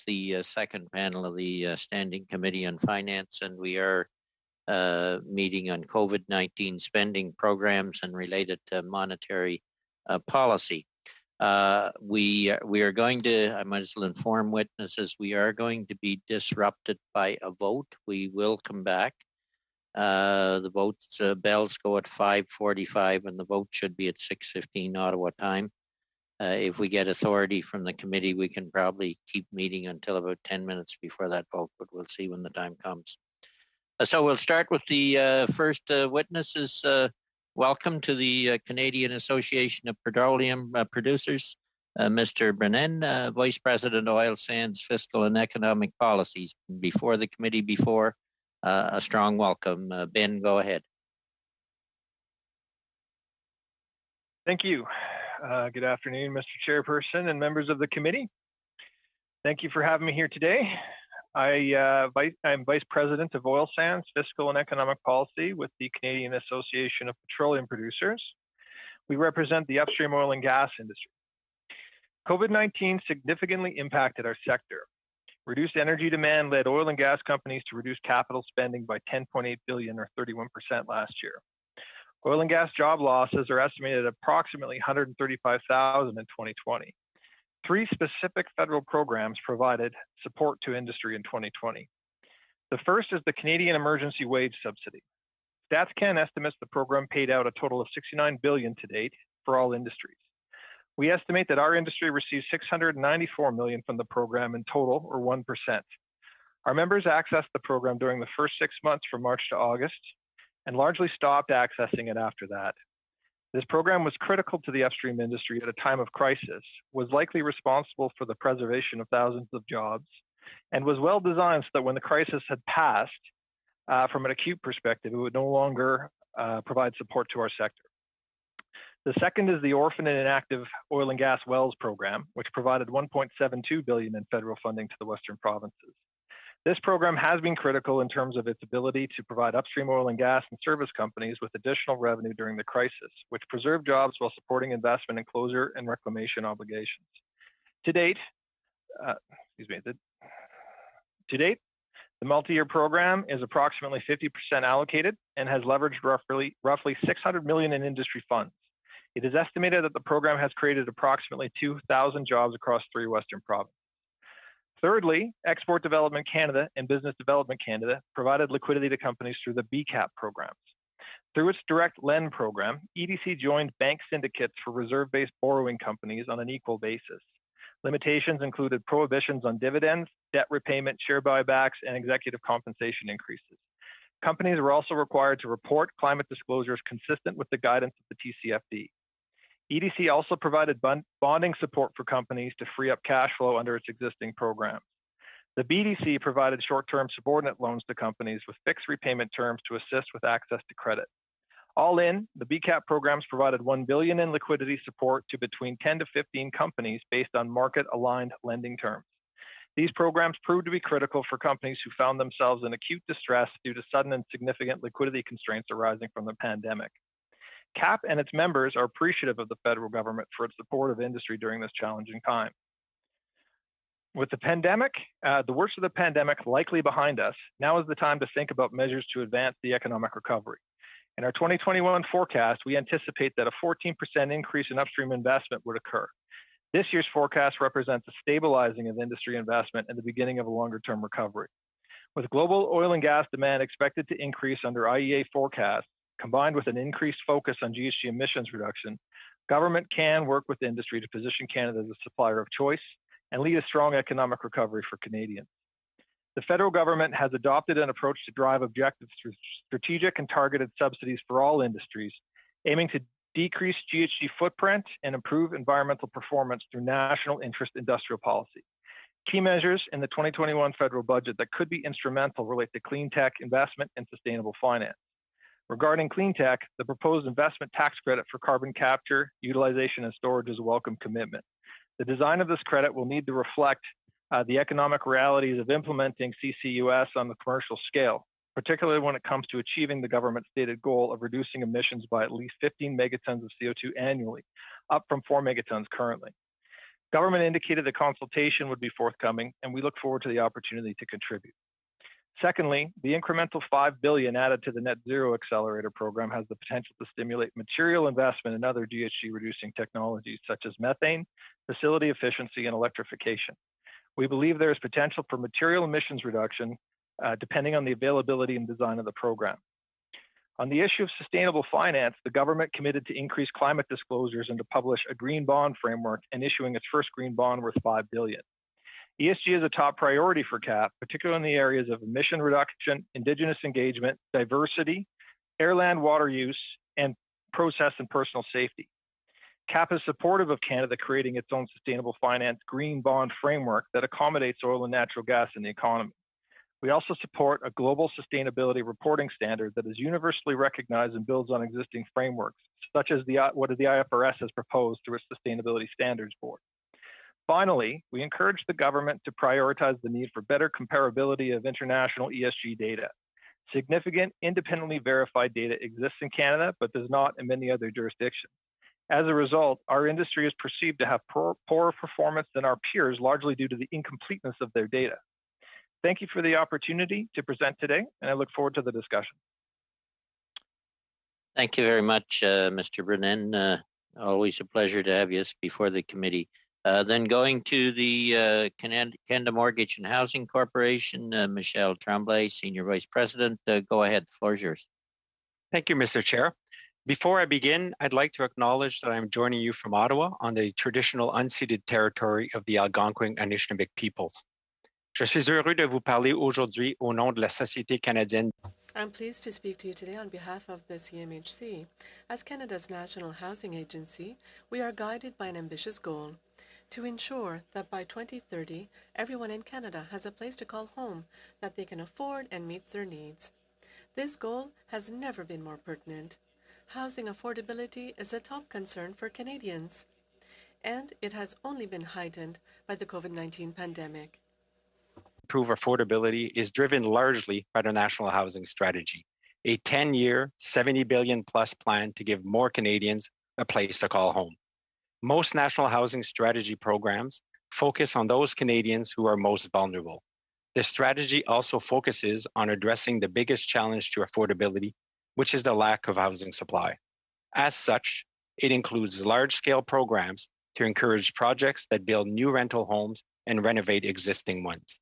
A: is the second panel of the Standing Committee on Finance, and we are meeting on COVID-19 spending programs and related monetary policy. We are going to, I might as well inform witnesses, we are going to be disrupted by a vote. We will come back. The votes bells go at 5:45 and the vote should be at 6:15 Ottawa time. If we get authority from the committee, we can probably keep meeting until about 10 minutes before that vote, but we'll see when the time comes. So we'll start with the first witnesses. Welcome to the Canadian Association of Petroleum Producers, Mr. Brennan, Vice President, Oil Sands, Fiscal and Economic Policies. Before the committee before, a strong welcome. Ben, go ahead.
N: Thank you. Good afternoon, Mr. Chairperson and members of the committee. Thank you for having me here today. I'm Vice President of Oil Sands, Fiscal and Economic Policy with the Canadian Association of Petroleum Producers. We represent the upstream oil and gas industry. COVID-19 significantly impacted our sector. Reduced energy demand led oil and gas companies to reduce capital spending by $10.8 billion or 31% last year. Oil and gas job losses are estimated at approximately 135,000 in 2020. 3 specific federal programs provided support to industry in 2020. The first is the Canadian Emergency Wage Subsidy. StatsCan estimates the program paid out a total of $69 billion to date for all industries. We estimate that our industry received $694 million from the program in total, or 1%. Our members accessed the program during the first 6 months from March to August and largely stopped accessing it after that. This program was critical to the upstream industry at a time of crisis, was likely responsible for the preservation of thousands of jobs, and was well designed so that when the crisis had passed, from an acute perspective, it would no longer provide support to our sector. The second is the Orphan and Inactive Oil and Gas Wells Program, which provided $1.72 billion in federal funding to the Western provinces. This program has been critical in terms of its ability to provide upstream oil and gas and service companies with additional revenue during the crisis, which preserved jobs while supporting investment in closure and reclamation obligations. To date, the multi-year program is approximately 50% allocated and has leveraged roughly $600 million in industry funds. It is estimated that the program has created approximately 2,000 jobs across 3 Western provinces. Thirdly, Export Development Canada and Business Development Canada provided liquidity to companies through the BCAP programs. Through its direct lend program, EDC joined bank syndicates for reserve-based borrowing companies on an equal basis. Limitations included prohibitions on dividends, debt repayment, share buybacks, and executive compensation increases. Companies were also required to report climate disclosures consistent with the guidance of the TCFD. EDC also provided bonding support for companies to free up cash flow under its existing programs. The BDC provided short-term subordinate loans to companies with fixed repayment terms to assist with access to credit. All in, the BCAP programs provided $1 billion in liquidity support to between 10 to 15 companies based on market-aligned lending terms. These programs proved to be critical for companies who found themselves in acute distress due to sudden and significant liquidity constraints arising from the pandemic. CAP and its members are appreciative of the federal government for its support of industry during this challenging time. With the pandemic, the worst of the pandemic likely behind us, now is the time to think about measures to advance the economic recovery. In our 2021 forecast, we anticipate that a 14% increase in upstream investment would occur. This year's forecast represents a stabilizing of industry investment and the beginning of a longer-term recovery. With global oil and gas demand expected to increase under IEA forecasts, combined with an increased focus on GHG emissions reduction, government can work with industry to position Canada as a supplier of choice and lead a strong economic recovery for Canadians. The federal government has adopted an approach to drive objectives through strategic and targeted subsidies for all industries, aiming to decrease GHG footprint and improve environmental performance through national interest industrial policy. Key measures in the 2021 federal budget that could be instrumental relate to clean tech investment and sustainable finance. Regarding clean tech, the proposed investment tax credit for carbon capture, utilization, and storage is a welcome commitment. The design of this credit will need to reflect the economic realities of implementing CCUS on the commercial scale, particularly when it comes to achieving the government's stated goal of reducing emissions by at least 15 megatons of CO2 annually, up from 4 megatons currently. Government indicated the consultation would be forthcoming, and we look forward to the opportunity to contribute. Secondly, the incremental $5 billion added to the Net Zero Accelerator program has the potential to stimulate material investment in other GHG-reducing technologies, such as methane, facility efficiency, and electrification. We believe there is potential for material emissions reduction, depending on the availability and design of the program. On the issue of sustainable finance, the government committed to increase climate disclosures and to publish a green bond framework and issuing its first green bond worth $5 billion. ESG is a top priority for CAP, particularly in the areas of emission reduction, Indigenous engagement, diversity, air, land, water use, and process and personal safety. CAP is supportive of Canada creating its own sustainable finance green bond framework that accommodates oil and natural gas in the economy. We also support a global sustainability reporting standard that is universally recognized and builds on existing frameworks, such as what the IFRS has proposed through its Sustainability Standards Board. Finally, we encourage the government to prioritize the need for better comparability of international ESG data. Significant, independently verified data exists in Canada, but does not in many other jurisdictions. As a result, our industry is perceived to have poorer performance than our peers, largely due to the incompleteness of their data. Thank you for the opportunity to present today, and I look forward to the discussion.
A: Thank you very much, Mr. Brennan. Always a pleasure to have you before the committee. Then going to the Canada Mortgage and Housing Corporation, Michelle Tremblay, Senior Vice President. Go ahead, the floor is yours.
O: Thank you, Mr. Chair. Before I begin, I'd like to acknowledge that I'm joining you from Ottawa on the traditional unceded territory of the Algonquin and Anishinaabe peoples. Je suis heureux de vous parler aujourd'hui au nom de la Société canadienne.
D: I'm pleased to speak to you today on behalf of the CMHC. As Canada's National Housing Agency, we are guided by an ambitious goal to ensure that by 2030, everyone in Canada has a place to call home that they can afford and meets their needs. This goal has never been more pertinent. Housing affordability is a top concern for Canadians, and it has only been heightened by the COVID-19 pandemic.
O: Improve affordability is driven largely by the National Housing Strategy, a 10-year, $70 billion plus plan to give more Canadians a place to call home. Most National Housing Strategy programs focus on those Canadians who are most vulnerable. The strategy also focuses on addressing the biggest challenge to affordability, which is the lack of housing supply. As such, it includes large-scale programs to encourage projects that build new rental homes and renovate existing ones.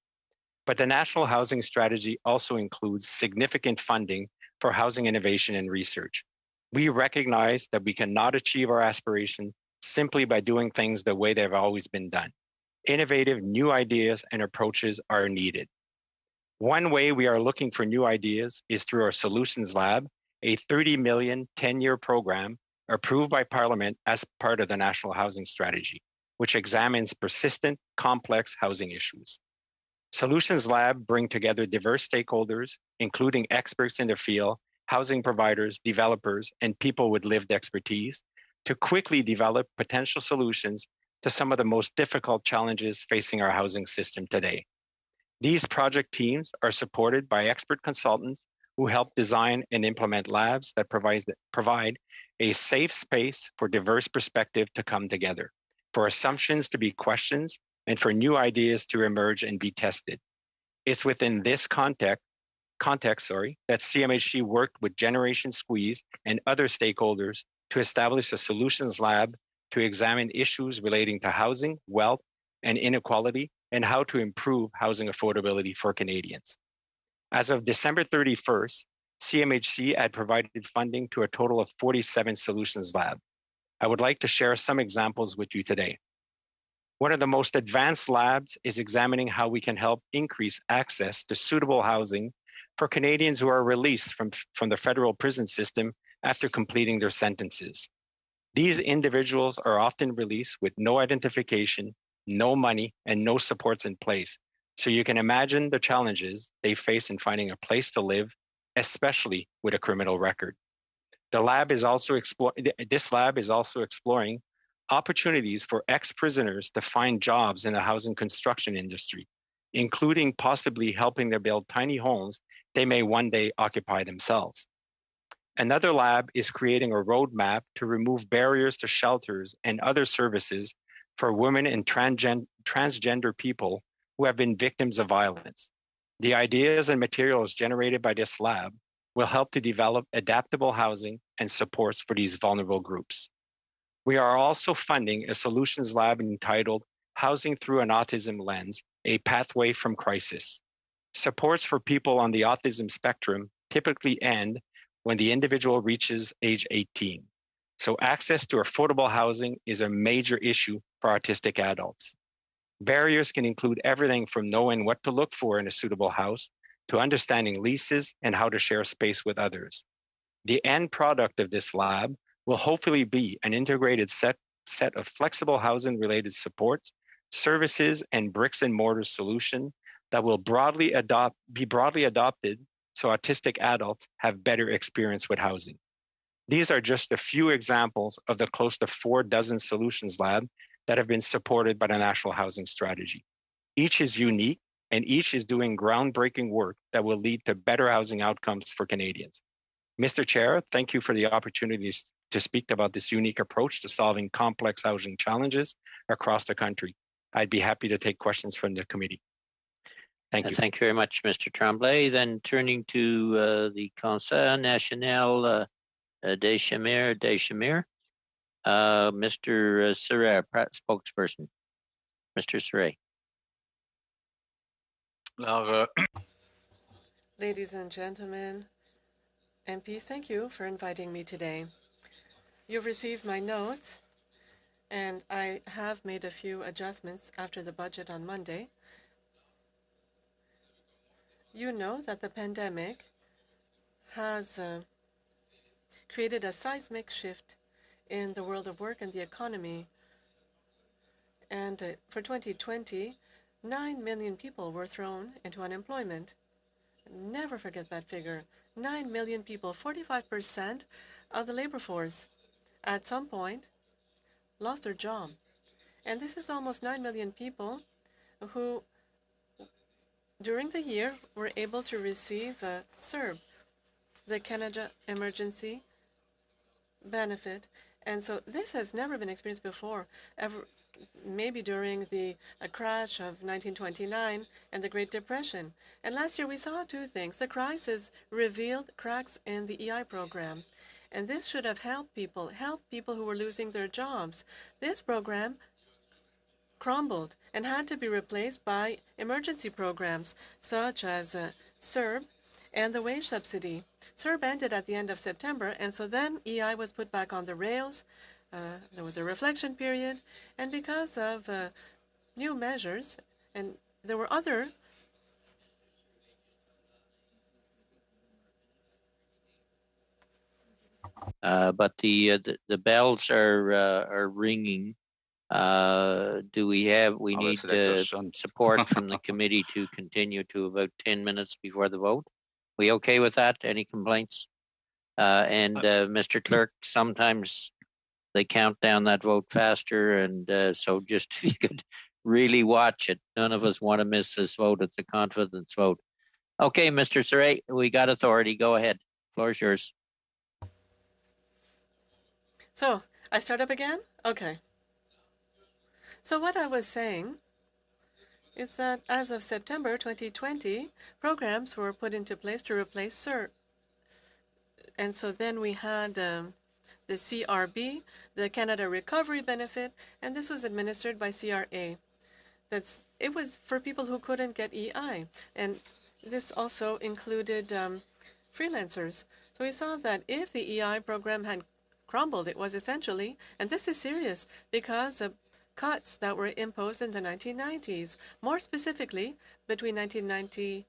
O: But the National Housing Strategy also includes significant funding for housing innovation and research. We recognize that we cannot achieve our aspiration simply by doing things the way they've always been done. Innovative new ideas and approaches are needed. One way we are looking for new ideas is through our Solutions Lab, a $30 million 10-year program approved by Parliament as part of the National Housing Strategy, which examines persistent, complex housing issues. Solutions Lab bring together diverse stakeholders, including experts in their field, housing providers, developers, and people with lived expertise, to quickly develop potential solutions to some of the most difficult challenges facing our housing system today. These project teams are supported by expert consultants who help design and implement labs that provide a safe space for diverse perspective to come together, for assumptions to be questioned, and for new ideas to emerge and be tested. It's within this context, that CMHC worked with Generation Squeeze and other stakeholders to establish a Solutions Lab to examine issues relating to housing, wealth, and inequality, and how to improve housing affordability for Canadians. As of December 31st, CMHC had provided funding to a total of 47 Solutions Lab. I would like to share some examples with you today. One of the most advanced labs is examining how we can help increase access to suitable housing for Canadians who are released from the federal prison system after completing their sentences. These individuals are often released with no identification, no money, and no supports in place. So you can imagine the challenges they face in finding a place to live, especially with a criminal record. This lab is also exploring opportunities for ex-prisoners to find jobs in the housing construction industry, including possibly helping them build tiny homes they may one day occupy themselves. Another lab is creating a roadmap to remove barriers to shelters and other services for women and transgender people who have been victims of violence. The ideas and materials generated by this lab will help to develop adaptable housing and supports for these vulnerable groups. We are also funding a solutions lab entitled Housing Through an Autism Lens, a Pathway from Crisis. Supports for people on the autism spectrum typically end when the individual reaches age 18. So access to affordable housing is a major issue for autistic adults. Barriers can include everything from knowing what to look for in a suitable house to understanding leases and how to share space with others. The end product of this lab will hopefully be an integrated set of flexible housing related supports, services, and bricks and mortar solution that will be broadly adopted so autistic adults have better experience with housing. These are just a few examples of the close to 4 dozen solutions lab that have been supported by the National Housing Strategy. Each is unique and each is doing groundbreaking work that will lead to better housing outcomes for Canadians. Mr. Chair, thank you for the opportunity to speak about this unique approach to solving complex housing challenges across the country. I'd be happy to take questions from the committee. Thank you.
A: Thank you very much, Mr. Tremblay. Then turning to the Conseil National des Chemins, Mr. Serre, spokesperson. Mr. Serre.
D: Ladies and gentlemen, MPs, thank you for inviting me today. You've received my notes, and I have made a few adjustments after the budget on Monday. You know that the pandemic has created a seismic shift in the world of work and the economy. And for 2020, 9 million people were thrown into unemployment. Never forget that figure. 9 million people, 45% of the labor force, at some point lost their job. And this is almost 9 million people who, during the year, were able to receive CERB, the Canada Emergency Benefit. And so this has never been experienced before, ever, maybe during the crash of 1929 and the Great Depression. And last year we saw 2 things. The crisis revealed cracks in the EI program. And this should have helped people who were losing their jobs. This program crumbled and had to be replaced by emergency programs such as CERB and the wage subsidy. CERB ended at the end of September, and so then EI was put back on the rails. There was a reflection period, and because of new measures, and there were other
A: but the bells are ringing. Do we have? We need support from the committee to continue to about 10 minutes before the vote. We okay with that? Any complaints? Mr. Clerk, sometimes they count down that vote faster, and so just if you could really watch it. None of us want to miss this vote. It's a confidence vote. Okay, Mr. Serre, we got authority. Go ahead. Floor is yours.
D: So I start up again? Okay. So what I was saying is that as of September 2020, programs were put into place to replace CERB. And so then we had the CRB, the Canada Recovery Benefit, and this was administered by CRA. It was for people who couldn't get EI. And this also included freelancers. So we saw that if the EI program had crumbled, it was essentially, and this is serious, because of cuts that were imposed in the 1990s, more specifically between 1990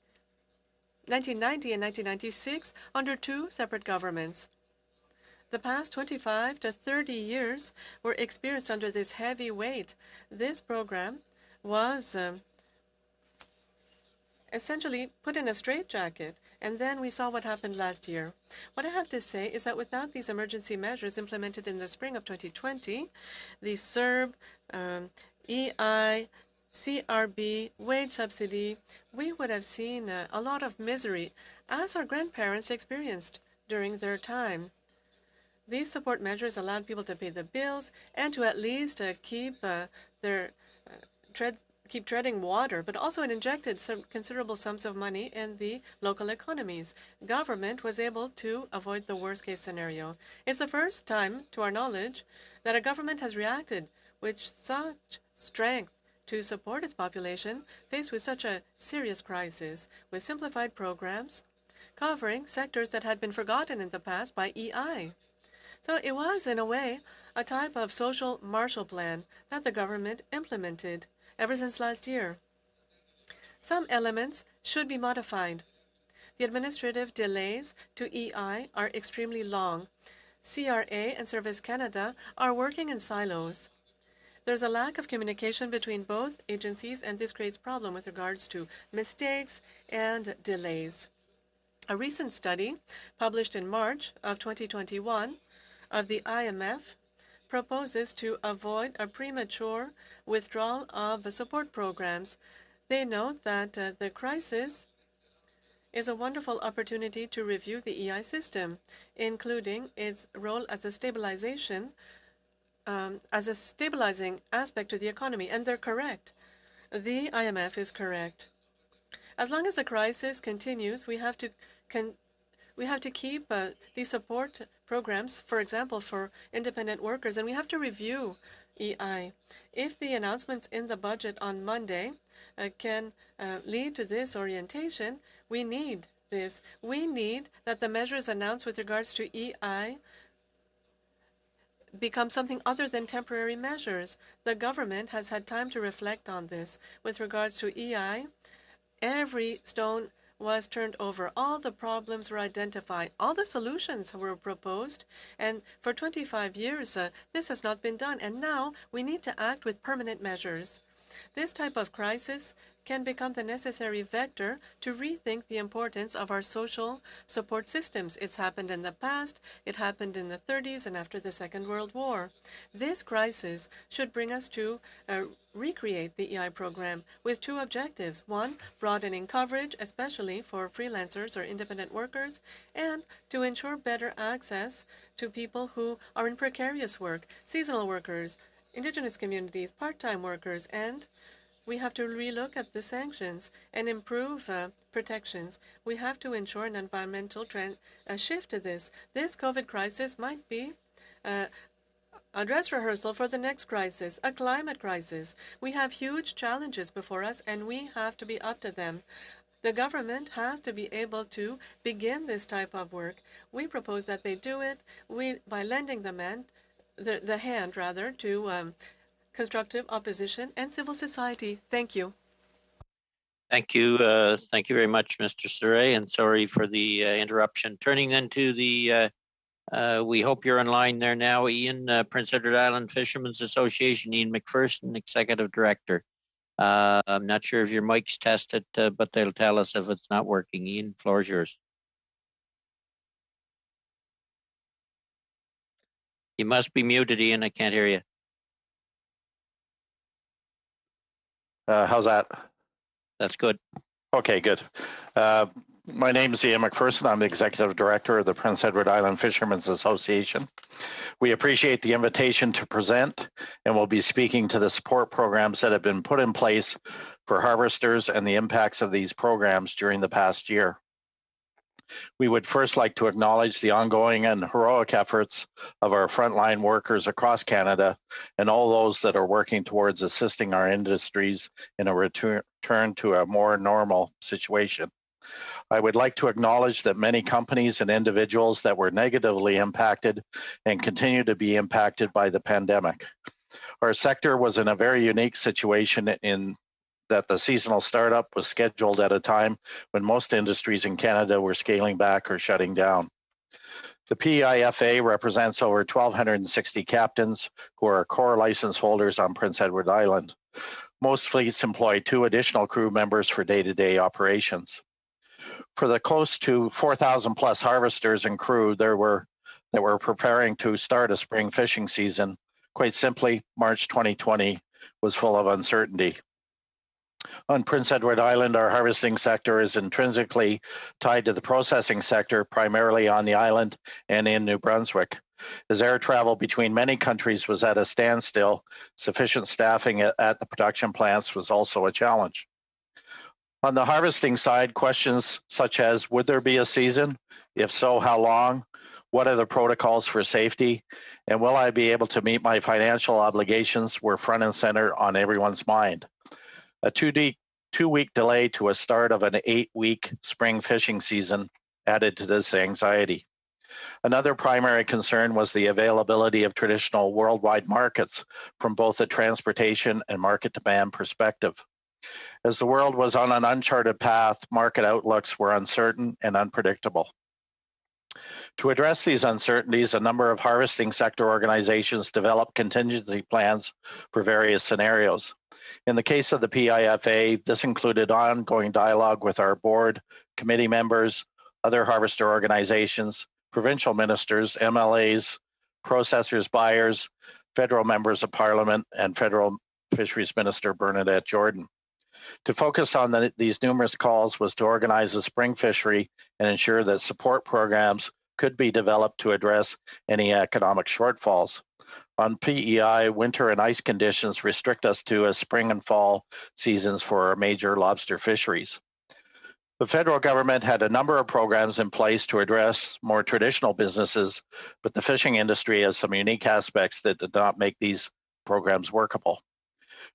D: and 1996 under 2 separate governments. The past 25 to 30 years were experienced under this heavy weight. This program was essentially put in a straitjacket, and then we saw what happened last year. What I have to say is that without these emergency measures implemented in the spring of 2020, the CERB, EI, CRB, wage subsidy, we would have seen a lot of misery, as our grandparents experienced during their time. These support measures allowed people to pay the bills and to at least keep treading water, but also it injected some considerable sums of money in the local economies. Government was able to avoid the worst case scenario. It's the first time, to our knowledge, that a government has reacted with such strength to support its population faced with such a serious crisis, with simplified programs covering sectors that had been forgotten in the past by EI. So it was, in a way, a type of social Marshall Plan that the government implemented ever since last year. Some elements should be modified. The administrative delays to EI are extremely long. CRA and Service Canada are working in silos. There's a lack of communication between both agencies, and this creates problem with regards to mistakes and delays. A recent study published in March of 2021 of the IMF proposes to avoid a premature withdrawal of the support programs. They note that the crisis is a wonderful opportunity to review the EI system, including its role as a stabilizing aspect to the economy. And they're correct. The IMF is correct. As long as the crisis continues, we have to keep these support programs, for example, for independent workers, and we have to review EI. If the announcements in the budget on Monday can lead to this orientation, we need this. We need that the measures announced with regards to EI become something other than temporary measures. The government has had time to reflect on this. With regards to EI, every stone was turned over. All the problems were identified. All the solutions were proposed. And for 25 years, this has not been done. And now we need to act with permanent measures. This type of crisis can become the necessary vector to rethink the importance of our social support systems. It's happened in the past, it happened in the 30s and after the Second World War. This crisis should bring us to recreate the EI program with two objectives. One, broadening coverage, especially for freelancers or independent workers, and to ensure better access to people who are in precarious work, seasonal workers, Indigenous communities, part-time workers, and we have to relook at the sanctions and improve protections. We have to ensure an environmental shift to this. This COVID crisis might be a dress rehearsal for the next crisis, a climate crisis. We have huge challenges before us, and we have to be up to them. The government has to be able to begin this type of work. We propose that they do it by lending the hand to constructive opposition and civil society. Thank you.
A: Thank you. Thank you very much, Mr. Surrey, and sorry for the interruption. Turning then to the, we hope you're in line there now, Ian, Prince Edward Island Fishermen's Association, Ian McPherson, Executive Director. I'm not sure if your mic's tested, but they'll tell us if it's not working. Ian, floor is yours. You must be muted, Ian. I can't hear you.
P: How's that?
A: That's good.
P: Okay, good. My name is Ian McPherson. I'm the Executive Director of the Prince Edward Island Fishermen's Association. We appreciate the invitation to present, and we'll be speaking to the support programs that have been put in place for harvesters and the impacts of these programs during the past year. We would first like to acknowledge the ongoing and heroic efforts of our frontline workers across Canada and all those that are working towards assisting our industries in a return to a more normal situation. I would like to acknowledge that many companies and individuals that were negatively impacted and continue to be impacted by the pandemic. Our sector was in a very unique situation in that the seasonal startup was scheduled at a time when most industries in Canada were scaling back or shutting down. The PIFA represents over 1,260 captains who are core license holders on Prince Edward Island. Most fleets employ 2 additional crew members for day-to-day operations. For the close to 4,000 plus harvesters and crew that were preparing to start a spring fishing season, quite simply, March 2020 was full of uncertainty. On Prince Edward Island, our harvesting sector is intrinsically tied to the processing sector, primarily on the island and in New Brunswick. As air travel between many countries was at a standstill, sufficient staffing at the production plants was also a challenge. On the harvesting side, questions such as, would there be a season? If so, how long? What are the protocols for safety? And will I be able to meet my financial obligations were front and center on everyone's mind. A two-week delay to a start of an 8-week spring fishing season added to this anxiety. Another primary concern was the availability of traditional worldwide markets from both a transportation and market demand perspective. As the world was on an uncharted path, market outlooks were uncertain and unpredictable. To address these uncertainties, a number of harvesting sector organizations developed contingency plans for various scenarios. In the case of the PIFA, this included ongoing dialogue with our board, committee members, other harvester organizations, provincial ministers, MLAs, processors, buyers, federal members of parliament, and federal fisheries minister Bernadette Jordan. To focus on these numerous calls was to organize a spring fishery and ensure that support programs could be developed to address any economic shortfalls. On PEI, winter and ice conditions restrict us to a spring and fall seasons for our major lobster fisheries. The federal government had a number of programs in place to address more traditional businesses, but the fishing industry has some unique aspects that did not make these programs workable.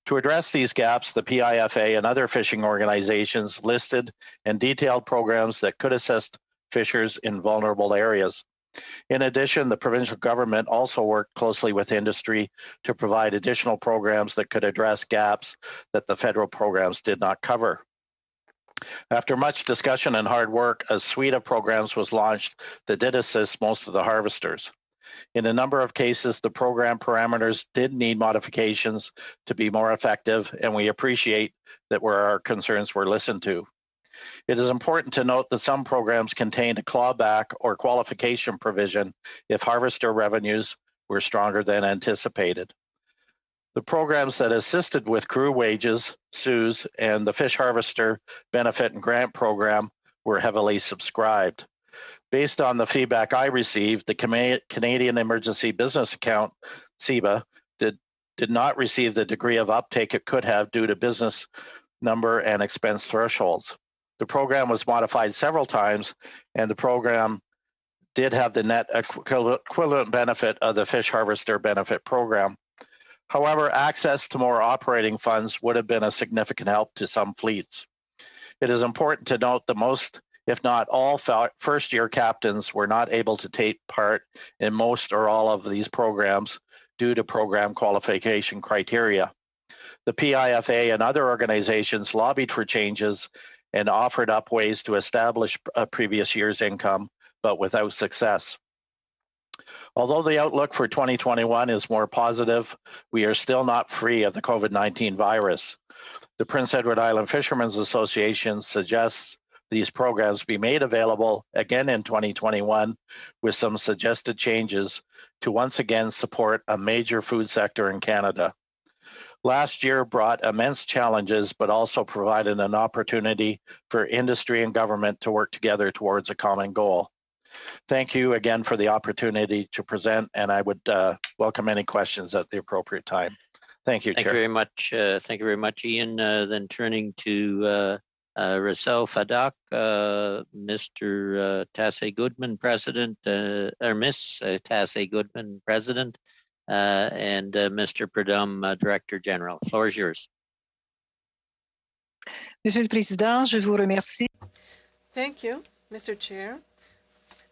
P: To address these gaps, the PIFA and other fishing organizations listed and detailed programs that could assist fishers in vulnerable areas. In addition, the provincial government also worked closely with industry to provide additional programs that could address gaps that the federal programs did not cover. After much discussion and hard work, a suite of programs was launched that did assist most of the harvesters. In a number of cases, the program parameters did need modifications to be more effective, and we appreciate that where our concerns were listened to. It is important to note that some programs contained a clawback or qualification provision if harvester revenues were stronger than anticipated. The programs that assisted with crew wages, CEWS, and the Fish Harvester Benefit and Grant Program were heavily subscribed. Based on the feedback I received, the Canadian Emergency Business Account, CEBA, did not receive the degree of uptake it could have due to business number and expense thresholds. The program was modified several times, and the program did have the net equivalent benefit of the Fish Harvester Benefit Program. However, access to more operating funds would have been a significant help to some fleets. It is important to note that most, if not all, first-year captains were not able to take part in most or all of these programs due to program qualification criteria. The PIFA and other organizations lobbied for changes and offered up ways to establish a previous year's income, but without success. Although the outlook for 2021 is more positive, we are still not free of the COVID-19 virus. The Prince Edward Island Fishermen's Association suggests these programs be made available again in 2021 with some suggested changes to once again support a major food sector in Canada. Last year brought immense challenges, but also provided an opportunity for industry and government to work together towards a common goal. Thank you again for the opportunity to present, and I would welcome any questions at the appropriate time. Thank you, Chair.
A: Thank you very much, Ian. Then turning to Rachel Fadoc, Mr. Tassé Goodman, President, or Miss Tassé Goodman, President, and Mr. Prudhomme, Director General. The floor is yours.
Q: Monsieur le Président, je vous remercie.
D: Thank you, Mr. Chair.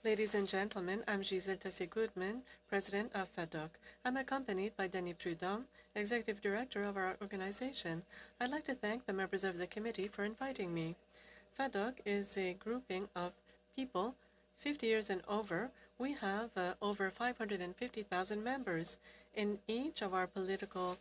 D: Ladies and gentlemen, I'm Gisèle Tassé-Goodman, President of FADOC. I'm accompanied by Denis Prudhomme, Executive Director of our organization. I'd like to thank the members of the committee for inviting me. FADOC is a grouping of people 50 years and over. We have over 550,000 members. In each of our political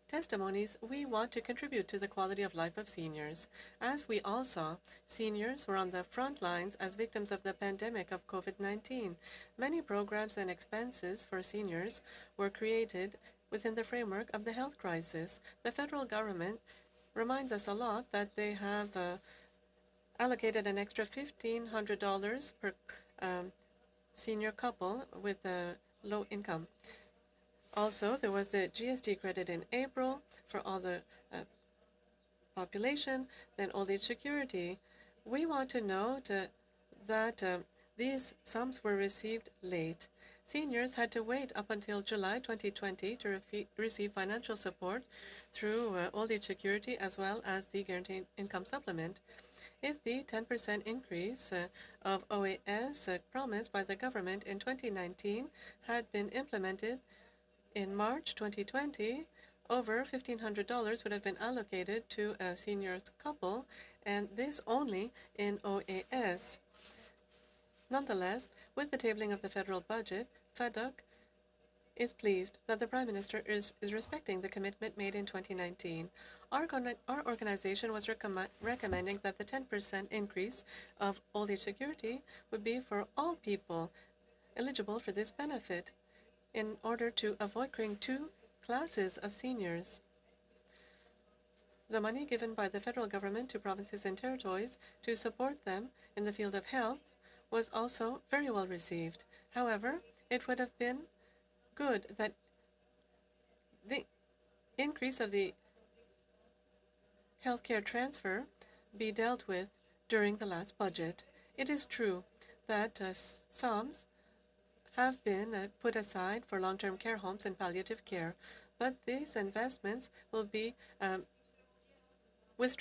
D: testimonies, we want to contribute to the quality of life of seniors. As we all saw, seniors were on the front lines as victims of the pandemic of COVID-19. Many programs and expenses for seniors were created within the framework of the health crisis. The federal government reminds us a lot that they have allocated an extra $1,500 per senior couple with a low income. Also, there was the GST credit in April for all the population, then old age security. We want to note that these sums were received late. Seniors had to wait up until July 2020 to receive financial support through old age security as well as the guaranteed income supplement. If the 10% increase of OAS promised by the government in 2019 had been implemented in March 2020, over $1,500 would have been allocated to a seniors couple, and this only in OAS. Nonetheless, with the tabling of the federal budget, FADOC is pleased that the Prime Minister is respecting the commitment made in 2019. Our organization was recommending that the 10% increase of old age security would be for all people eligible for this benefit in order to avoid creating two classes of seniors. The money given by the federal government to provinces and territories to support them in the field of health was also very well received. However, it would have been good that the increase of the healthcare transfer be dealt with during the last budget. It is true that sums have been put aside for long-term care homes and palliative care, but these investments will be with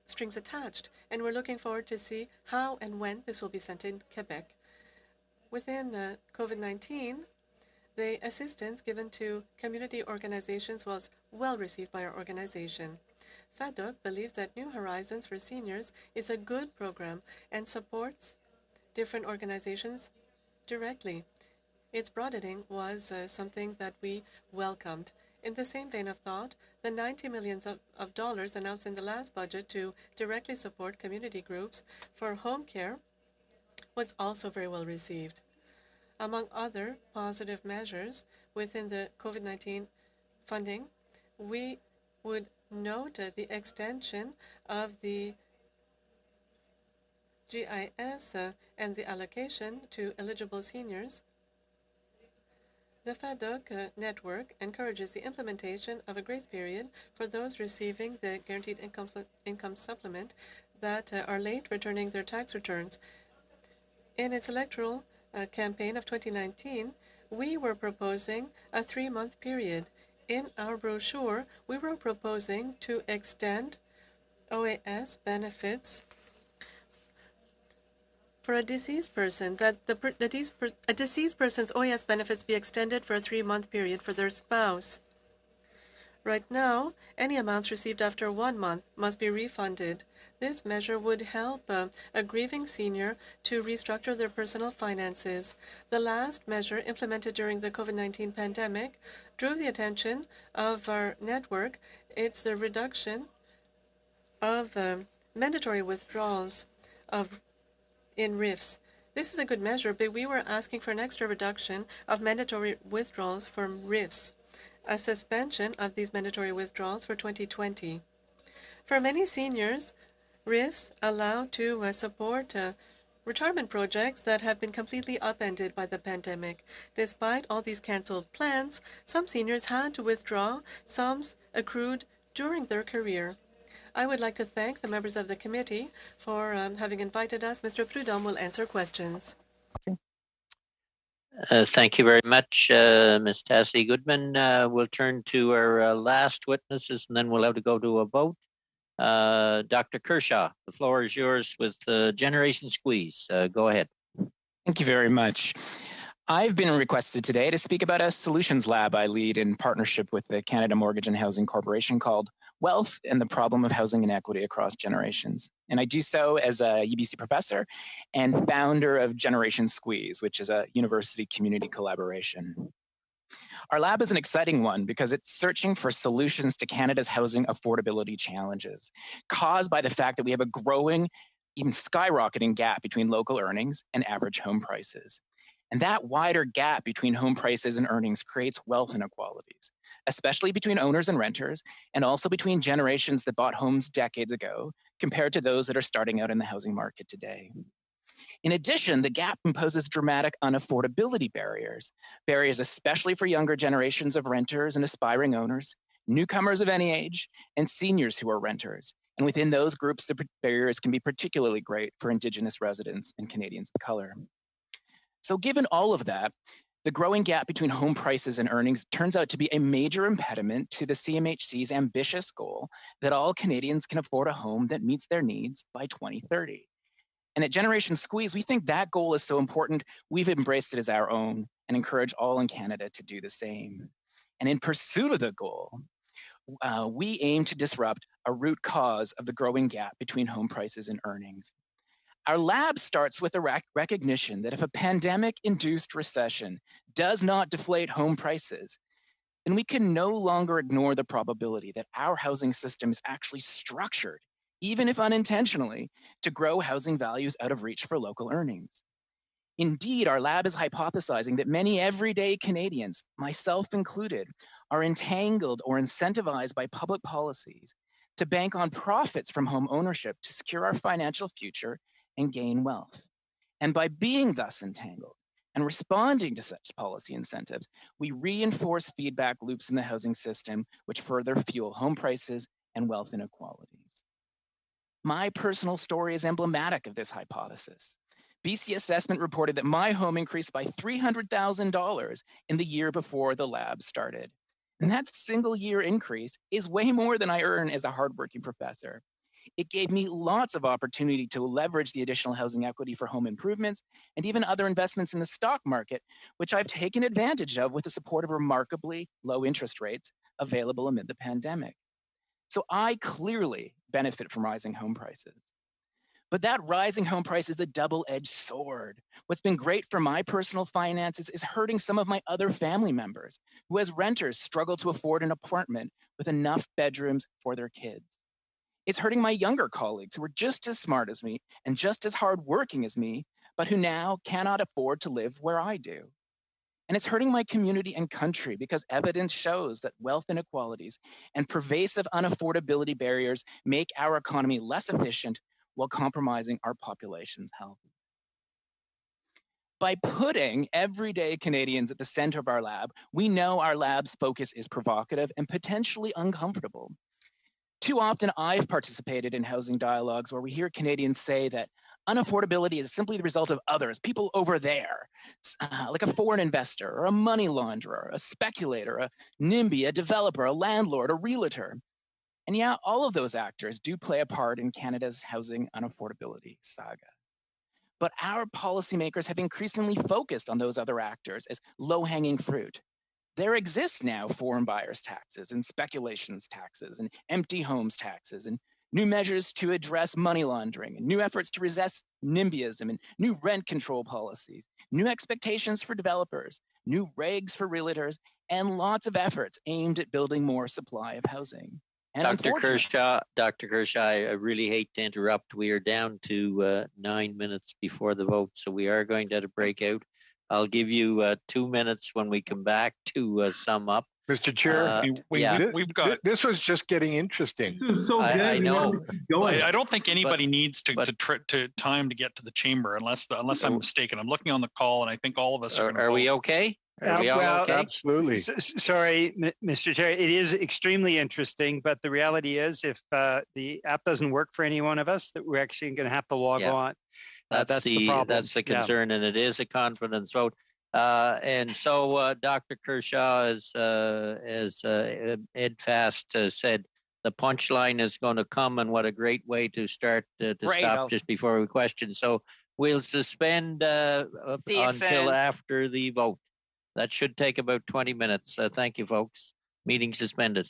D: strings attached, and we're looking forward to see how and when this will be sent in Quebec. Within COVID-19, the assistance given to community organizations was well received by our organization. FADOC believes that New Horizons for Seniors is a good program and supports different organizations directly. Its broadening was something that we welcomed. In the same vein of thought, the $90 million of dollars announced in the last budget to directly support community groups for home care was also very well received. Among other positive measures within the COVID-19 funding, we would note the extension of the GIS and the allocation to eligible seniors. The FADOC network encourages the implementation of a grace period for those receiving the guaranteed income supplement that are late returning their tax returns. In its electoral campaign of 2019, we were proposing a 3-month period. In our brochure, we were proposing to extend OAS benefits for a deceased person, that a deceased person's OAS benefits be extended for a 3-month period for their spouse. Right now, any amounts received after 1 month must be refunded. This measure would help a grieving senior to restructure their personal finances. The last measure implemented during the COVID-19 pandemic drew the attention of our network. It's the reduction of mandatory withdrawals in RIFs. This is a good measure, but we were asking for an extra reduction of mandatory withdrawals from RIFs, a suspension of these mandatory withdrawals for 2020. For many seniors, RIFs allow to support retirement projects that have been completely upended by the pandemic. Despite all these canceled plans, some seniors had to withdraw sums accrued during their career. I would like to thank the members of the committee for having invited us. Mr. Prudhomme will answer questions.
A: Thank you very much, Ms. Tassie Goodman. We'll turn to our last witnesses, and then we'll have to go to a vote. Dr. Kershaw, the floor is yours with Generation Squeeze. Go ahead.
R: Thank you very much. I've been requested today to speak about a solutions lab I lead in partnership with the Canada Mortgage and Housing Corporation called Wealth and the Problem of Housing Inequity Across Generations. And I do so as a UBC professor and founder of Generation Squeeze, which is a university community collaboration. Our lab is an exciting one because it's searching for solutions to Canada's housing affordability challenges caused by the fact that we have a growing, even skyrocketing gap between local earnings and average home prices. And that wider gap between home prices and earnings creates wealth inequalities, especially between owners and renters, and also between generations that bought homes decades ago compared to those that are starting out in the housing market today. In addition, the gap imposes dramatic unaffordability barriers, barriers especially for younger generations of renters and aspiring owners, newcomers of any age, and seniors who are renters. And within those groups, the barriers can be particularly great for Indigenous residents and Canadians of color. So given all of that, the growing gap between home prices and earnings turns out to be a major impediment to the CMHC's ambitious goal that all Canadians can afford a home that meets their needs by 2030. And at Generation Squeeze, we think that goal is so important, we've embraced it as our own and encourage all in Canada to do the same. And in pursuit of the goal, we aim to disrupt a root cause of the growing gap between home prices and earnings. Our lab starts with a recognition that if a pandemic-induced recession does not deflate home prices, then we can no longer ignore the probability that our housing system is actually structured, even if unintentionally, to grow housing values out of reach for local earnings. Indeed, our lab is hypothesizing that many everyday Canadians, myself included, are entangled or incentivized by public policies to bank on profits from home ownership to secure our financial future and gain wealth. And by being thus entangled and responding to such policy incentives, we reinforce feedback loops in the housing system, which further fuel home prices and wealth inequalities. My personal story is emblematic of this hypothesis. BC Assessment reported that my home increased by $300,000 in the year before the lab started. And that single year increase is way more than I earn as a hardworking professor. It gave me lots of opportunity to leverage the additional housing equity for home improvements and even other investments in the stock market, which I've taken advantage of with the support of remarkably low interest rates available amid the pandemic. So I clearly benefit from rising home prices. But that rising home price is a double-edged sword. What's been great for my personal finances is hurting some of my other family members who as renters struggle to afford an apartment with enough bedrooms for their kids. It's hurting my younger colleagues who are just as smart as me and just as hardworking as me, but who now cannot afford to live where I do. And it's hurting my community and country because evidence shows that wealth inequalities and pervasive unaffordability barriers make our economy less efficient while compromising our population's health. By putting everyday Canadians at the center of our lab, we know our lab's focus is provocative and potentially uncomfortable. Too often, I've participated in housing dialogues where we hear Canadians say that unaffordability is simply the result of others, people over there, like a foreign investor or a money launderer, a speculator, a NIMBY, a developer, a landlord, a realtor. And yeah, all of those actors do play a part in Canada's housing unaffordability saga. But our policymakers have increasingly focused on those other actors as low-hanging fruit. There exist now foreign buyers taxes and speculations taxes and empty homes taxes and new measures to address money laundering and new efforts to resist NIMBYism and new rent control policies, new expectations for developers, new regs for realtors, and lots of efforts aimed at building more supply of housing. And
A: Dr. Kershaw, I really hate to interrupt. We are down to 9 minutes before the vote, so we are going to have a breakout. I'll give you 2 minutes when we come back to sum up.
G: Mr. Chair,
H: we've got.
G: This was just getting interesting.
S: This is so good.
A: I know.
H: I don't think anybody needs to time to get to the chamber unless I'm mistaken. I'm looking on the call, and I think all of us are.
A: Are we okay? Are we all okay?
G: Absolutely.
K: Sorry, Mr. Chair. It is extremely interesting, but the reality is, if the app doesn't work for any one of us, that we're actually going to have to log on.
A: That's the problem. That's the concern, and it is a confidence vote. And so, Dr. Kershaw, as Ed Fast said, the punchline is going to come, and what a great way to start to stop just before we question. So we'll suspend until after the vote. That should take about 20 minutes. Thank you, folks. Meeting suspended.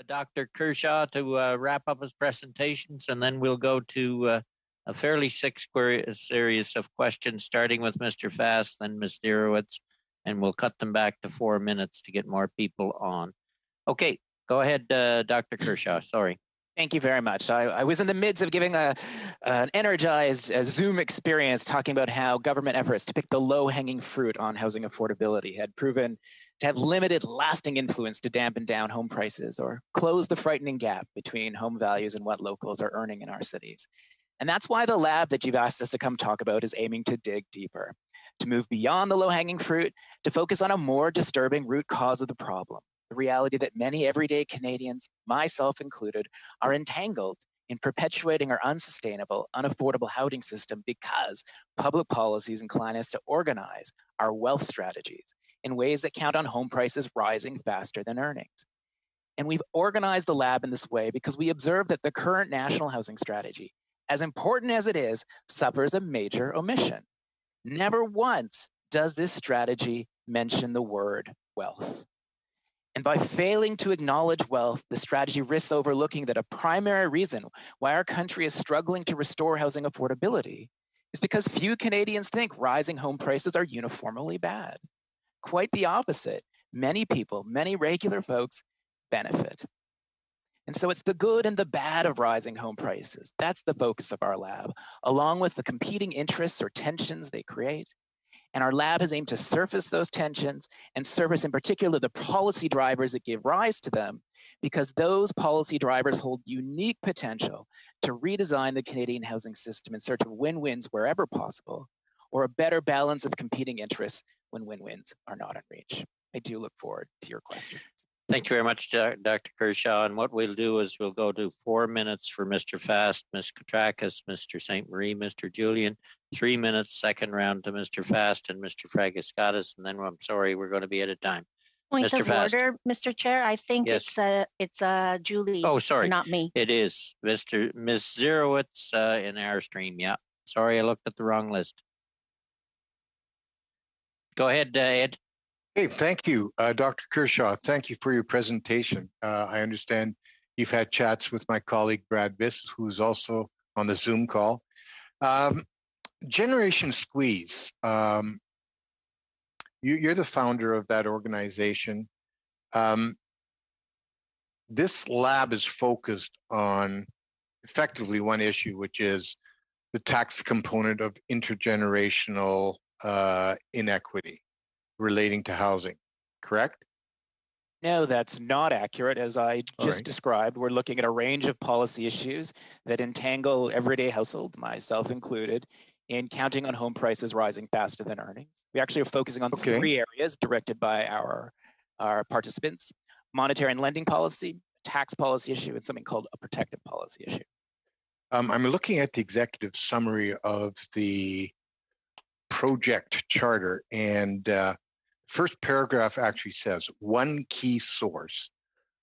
A: Dr. Kershaw to wrap up his presentations, and then we'll go to a fairly series of questions, starting with Mr. Fast, then Ms. Zerowitz, and we'll cut them back to 4 minutes to get more people on. Okay, go ahead, Dr. Kershaw. Sorry.
R: Thank you very much. I was in the midst of giving an energized Zoom experience talking about how government efforts to pick the low-hanging fruit on housing affordability had proven to have limited lasting influence to dampen down home prices or close the frightening gap between home values and what locals are earning in our cities. And that's why the lab that you've asked us to come talk about is aiming to dig deeper, to move beyond the low-hanging fruit, to focus on a more disturbing root cause of the problem. The reality that many everyday Canadians, myself included, are entangled in perpetuating our unsustainable, unaffordable housing system because public policies incline us to organize our wealth strategies in ways that count on home prices rising faster than earnings. And we've organized the lab in this way because we observe that the current national housing strategy, as important as it is, suffers a major omission. Never once does this strategy mention the word wealth. And by failing to acknowledge wealth, the strategy risks overlooking that a primary reason why our country is struggling to restore housing affordability is because few Canadians think rising home prices are uniformly bad. Quite the opposite. Many people, many regular folks benefit. And so it's the good and the bad of rising home prices. That's the focus of our lab, along with the competing interests or tensions they create. And our lab has aimed to surface those tensions and surface in particular the policy drivers that give rise to them, because those policy drivers hold unique potential to redesign the Canadian housing system in search of win-wins wherever possible, or a better balance of competing interests when win-wins are not in reach. I do look forward to your questions.
A: Thank you very much, Dr. Kershaw. And what we'll do is we'll go to 4 minutes for Mr. Fast, Ms. Katrakis, Mr. St. Marie, Mr. Julian, 3 minutes, second round to Mr. Fast and Mr. Fragiskatis. And then I'm sorry, we're going to be out of time.
I: Point
A: Mr.
I: of
A: Fast.
I: order, Mr. Chair. I think
A: Yes.
I: it's Julie.
A: Oh, sorry.
I: Not me.
A: It is Ms. Zerowitz in our stream. Yeah. Sorry, I looked at the wrong list. Go ahead, Ed.
G: Hey, thank you, Dr. Kershaw. Thank you for your presentation. I understand you've had chats with my colleague, Brad Biss, who's also on the Zoom call. Generation Squeeze, you're the founder of that organization. This lab is focused on effectively one issue, which is the tax component of intergenerational inequity relating to housing, correct?
R: No, that's not accurate. As I just described, we're looking at a range of policy issues that entangle everyday households, myself included, in counting on home prices rising faster than earnings. We actually are focusing on 3 areas directed by our participants: monetary and lending policy, tax policy issue, and something called a protective policy issue.
G: I'm looking at the executive summary of the project charter, and first paragraph actually says one key source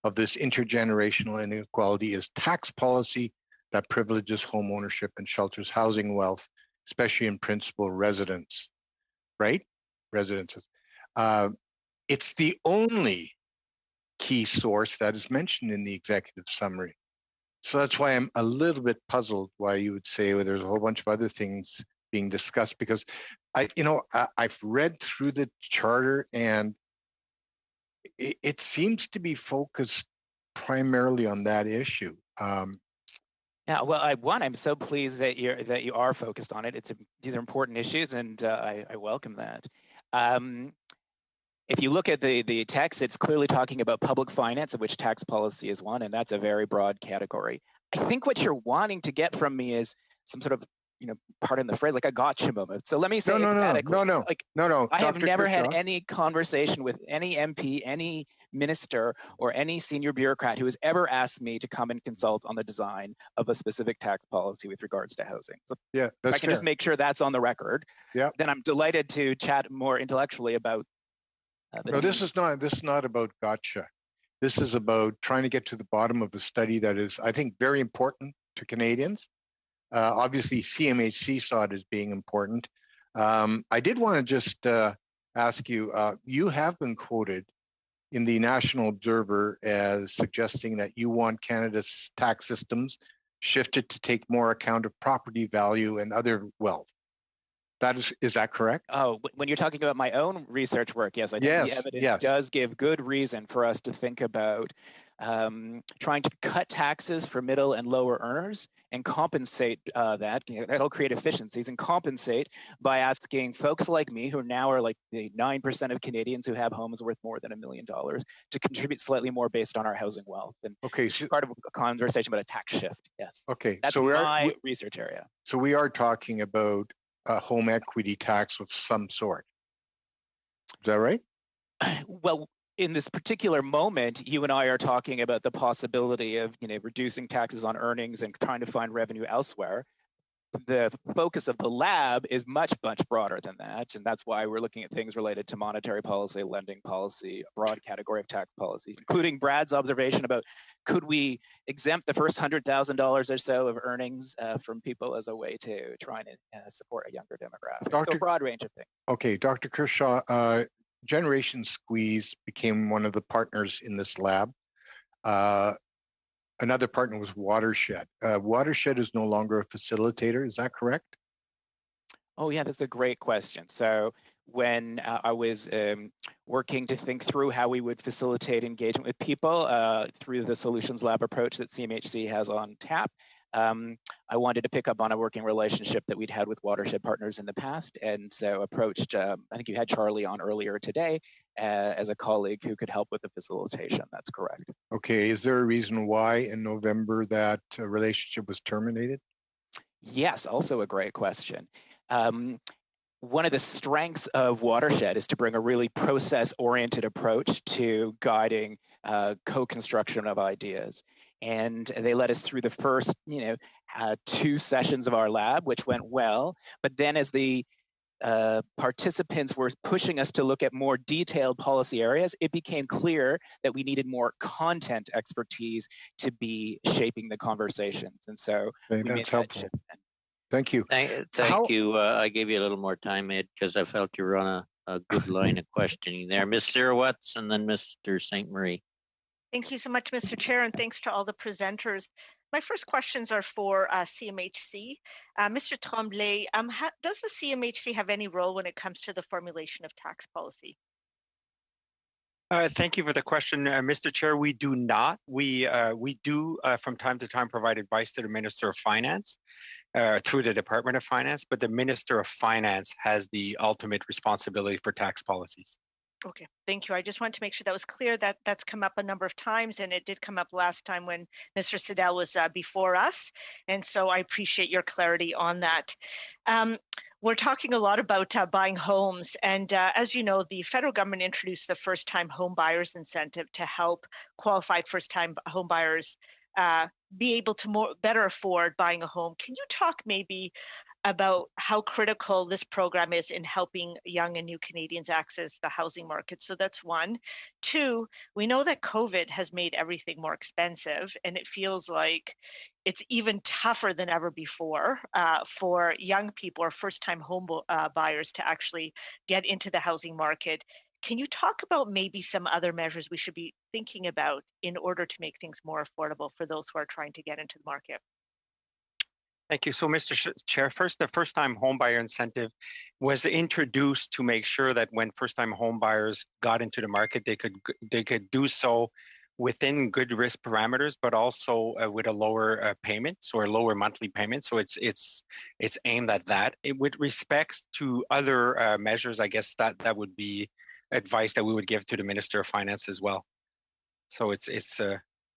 G: of this intergenerational inequality is tax policy that privileges home ownership and shelters housing wealth, especially in principal residence, right? Residences. It's the only key source that is mentioned in the executive summary. So that's why I'm a little bit puzzled why you would say, well, there's a whole bunch of other things being discussed, because I've read through the charter and it seems to be focused primarily on that issue.
R: Yeah, well, I'm so pleased that you are focused on it. These are important issues, and I welcome that. If you look at the text, it's clearly talking about public finance, of which tax policy is one, and that's a very broad category. I think what you're wanting to get from me is some sort of, pardon the phrase, like a gotcha moment. So let me say emphatically,
G: no.
R: I have
G: Dr.
R: never
G: Kershaw.
R: had any conversation with any MP, any minister, or any senior bureaucrat who has ever asked me to come and consult on the design of a specific tax policy with regards to housing. So
G: yeah,
R: if I can just make sure that's on the record,
G: yeah,
R: then I'm delighted to chat more intellectually about.
G: No, this is not about gotcha. This is about trying to get to the bottom of a study that is, I think, very important to Canadians. Obviously, CMHC saw it as being important. I did want to just ask you, you have been quoted in the National Observer as suggesting that you want Canada's tax systems shifted to take more account of property value and other wealth. Is that correct?
R: Oh, when you're talking about my own research work, yes, I think the evidence does give good reason for us to think about trying to cut taxes for middle and lower earners and compensate that. That'll create efficiencies and compensate by asking folks like me, who now are like the 9% of Canadians who have homes worth more than $1 million, to contribute slightly more based on our housing wealth. And
G: okay, so,
R: part of a conversation about a tax shift. Yes.
G: Okay,
R: that's
G: so
R: my research area.
G: So we are talking about a home equity tax of some sort. Is that right?
R: Well, in this particular moment, you and I are talking about the possibility of, reducing taxes on earnings and trying to find revenue elsewhere. The focus of the lab is much, much broader than that. And that's why we're looking at things related to monetary policy, lending policy, a broad category of tax policy, including Brad's observation about could we exempt the first $100,000 or so of earnings from people as a way to try and support a younger demographic. So a broad range of things.
G: Okay, Dr. Kershaw, Generation Squeeze became one of the partners in this lab. Another partner was Watershed. Watershed is no longer a facilitator, is that correct?
R: Oh yeah, that's a great question. So when I was working to think through how we would facilitate engagement with people through the Solutions Lab approach that CMHC has on tap, I wanted to pick up on a working relationship that we'd had with Watershed partners in the past, and so approached, I think you had Charlie on earlier today, as a colleague who could help with the facilitation. That's correct.
G: Okay, is there a reason why in November that relationship was terminated?
R: Yes, also a great question. One of the strengths of Watershed is to bring a really process-oriented approach to guiding co-construction of ideas. And they led us through the first, 2 sessions of our lab, which went well. But then as the participants were pushing us to look at more detailed policy areas, it became clear that we needed more content expertise to be shaping the conversations. And so we made that shift.
G: Thank you.
A: Thank you. I gave you a little more time, Ed, because I felt you were on a good line of questioning there. Ms. Sirowitz and then Mr. St. Marie.
L: Thank you so much, Mr. Chair, and thanks to all the presenters. My first questions are for CMHC. Mr. Tremblay, does the CMHC have any role when it comes to the formulation of tax policy?
O: Thank you for the question, Mr. Chair. We do not. We do from time to time provide advice to the Minister of Finance through the Department of Finance, but the Minister of Finance has the ultimate responsibility for tax policies.
L: Okay, thank you. I just wanted to make sure that was clear. That's come up a number of times, and it did come up last time when Mr. Siddell was before us, and so I appreciate your clarity on that. We're talking a lot about buying homes, and as you know, the federal government introduced the first-time home buyers incentive to help qualified first-time home buyers be able to better afford buying a home. Can you talk maybe about how critical this program is in helping young and new Canadians access the housing market? So that's one. Two, we know that COVID has made everything more expensive, and it feels like it's even tougher than ever before for young people or first-time home buyers to actually get into the housing market. Can you talk about maybe some other measures we should be thinking about in order to make things more affordable for those who are trying to get into the market?
O: Thank you. So, Mr. Chair, first, the first-time homebuyer incentive was introduced to make sure that when first-time homebuyers got into the market, they could do so within good risk parameters, but also with a lower payment, so a lower monthly payment. So it's aimed at that. With respects to other measures, I guess that would be advice that we would give to the Minister of Finance as well. So it's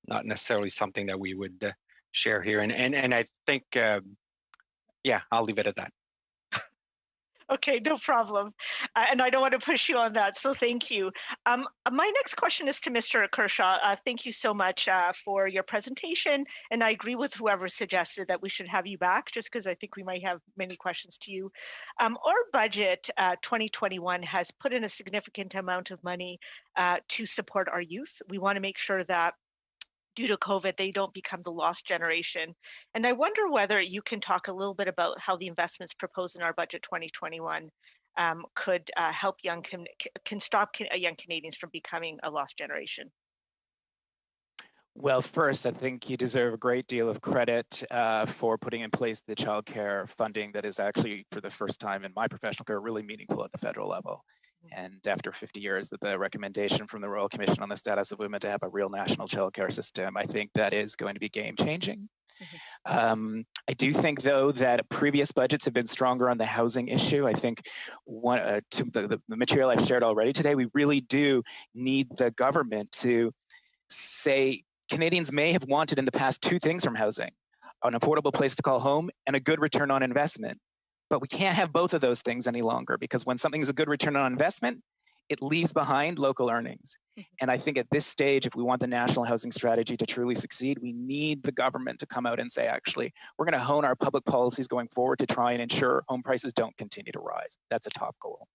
O: not necessarily something that we would share here, and I think yeah, I'll leave it at that.
L: Okay, no problem. And I don't want to push you on that, so thank you. My next question is to Mr. Kershaw. Thank you so much for your presentation, and I agree with whoever suggested that we should have you back, just because I think we might have many questions to you. Our budget 2021 has put in a significant amount of money to support our youth. We want to make sure that due to COVID, they don't become the lost generation. And I wonder whether you can talk a little bit about how the investments proposed in our budget 2021 could help can stop young Canadians from becoming a lost generation?
R: Well, first, I think you deserve a great deal of credit for putting in place the childcare funding that is actually, for the first time in my professional career, really meaningful at the federal level. And after 50 years, that the recommendation from the Royal Commission on the Status of Women to have a real national childcare system, I think that is going to be game-changing. I do think, though, that previous budgets have been stronger on the housing issue. I think the material I've shared already today, we really do need the government to say Canadians may have wanted in the past two things from housing: an affordable place to call home and a good return on investment. But we can't have both of those things any longer, because when something is a good return on investment, it leaves behind local earnings. And I think at this stage, if we want the national housing strategy to truly succeed, we need the government to come out and say, actually, we're going to hone our public policies going forward to try and ensure home prices don't continue to rise. That's a top goal.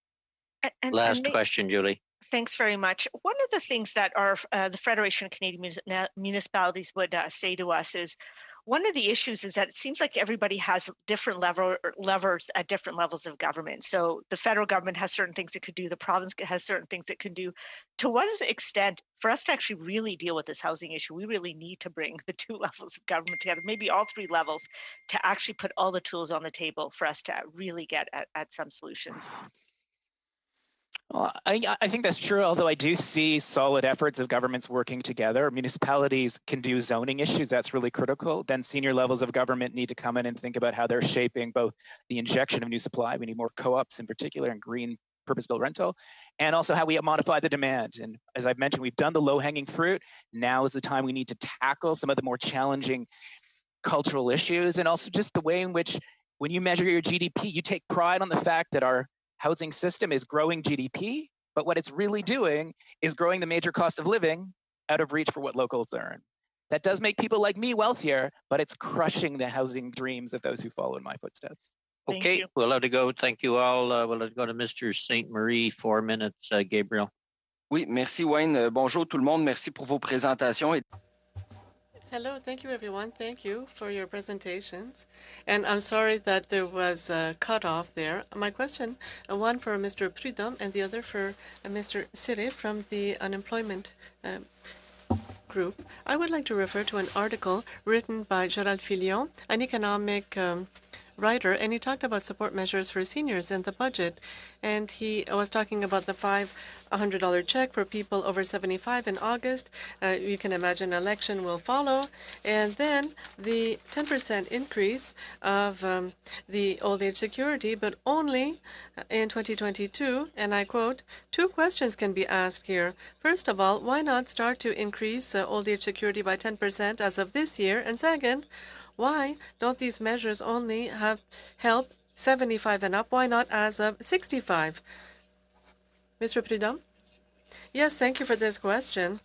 A: Last question, Julie.
L: Thanks very much. One of the things that the Federation of Canadian Municipalities would say to us is, one of the issues is that it seems like everybody has different levers at different levels of government. So the federal government has certain things it could do, the province has certain things it can do. To what extent, for us to actually really deal with this housing issue, we really need to bring the two levels of government together, maybe all three levels, to actually put all the tools on the table for us to really get at some solutions.
R: Well, I think that's true, although I do see solid efforts of governments working together. Municipalities can do zoning issues, that's really critical. Then senior levels of government need to come in and think about how they're shaping both the injection of new supply. We need more co-ops in particular, and green purpose-built rental, and also how we modify the demand. And as I've mentioned, we've done the low-hanging fruit. Now is the time we need to tackle some of the more challenging cultural issues, and also just the way in which, when you measure your GDP, you take pride on the fact that our housing system is growing GDP, but what it's really doing is growing the major cost of living out of reach for what locals earn. That does make people like me wealthier, but it's crushing the housing dreams of those who follow in my footsteps.
A: Okay, we'll have to go. Thank you all. We'll have to go to Mr. St. Marie, 4 minutes. Gabriel.
S: Oui, merci Wayne. Bonjour tout le monde. Merci pour vos présentations.
D: Hello, thank you everyone. Thank you for your presentations. And I'm sorry that there was a cutoff there. My question, one for Mr. Prudhomme and the other for Mr. Sire from the unemployment group. I would like to refer to an article written by Gérald Filion, an economic writer, and he talked about support measures for seniors in the budget. And he was talking about the $500 check for people over 75 in August. You can imagine an election will follow. And then the 10% increase of the old age security, but only in 2022. And I quote, two questions can be asked here. First of all, why not start to increase old age security by 10% as of this year? And second, why don't these measures only help 75 and up? Why not as of 65? Mr. Prudhomme? Yes, thank you for this question.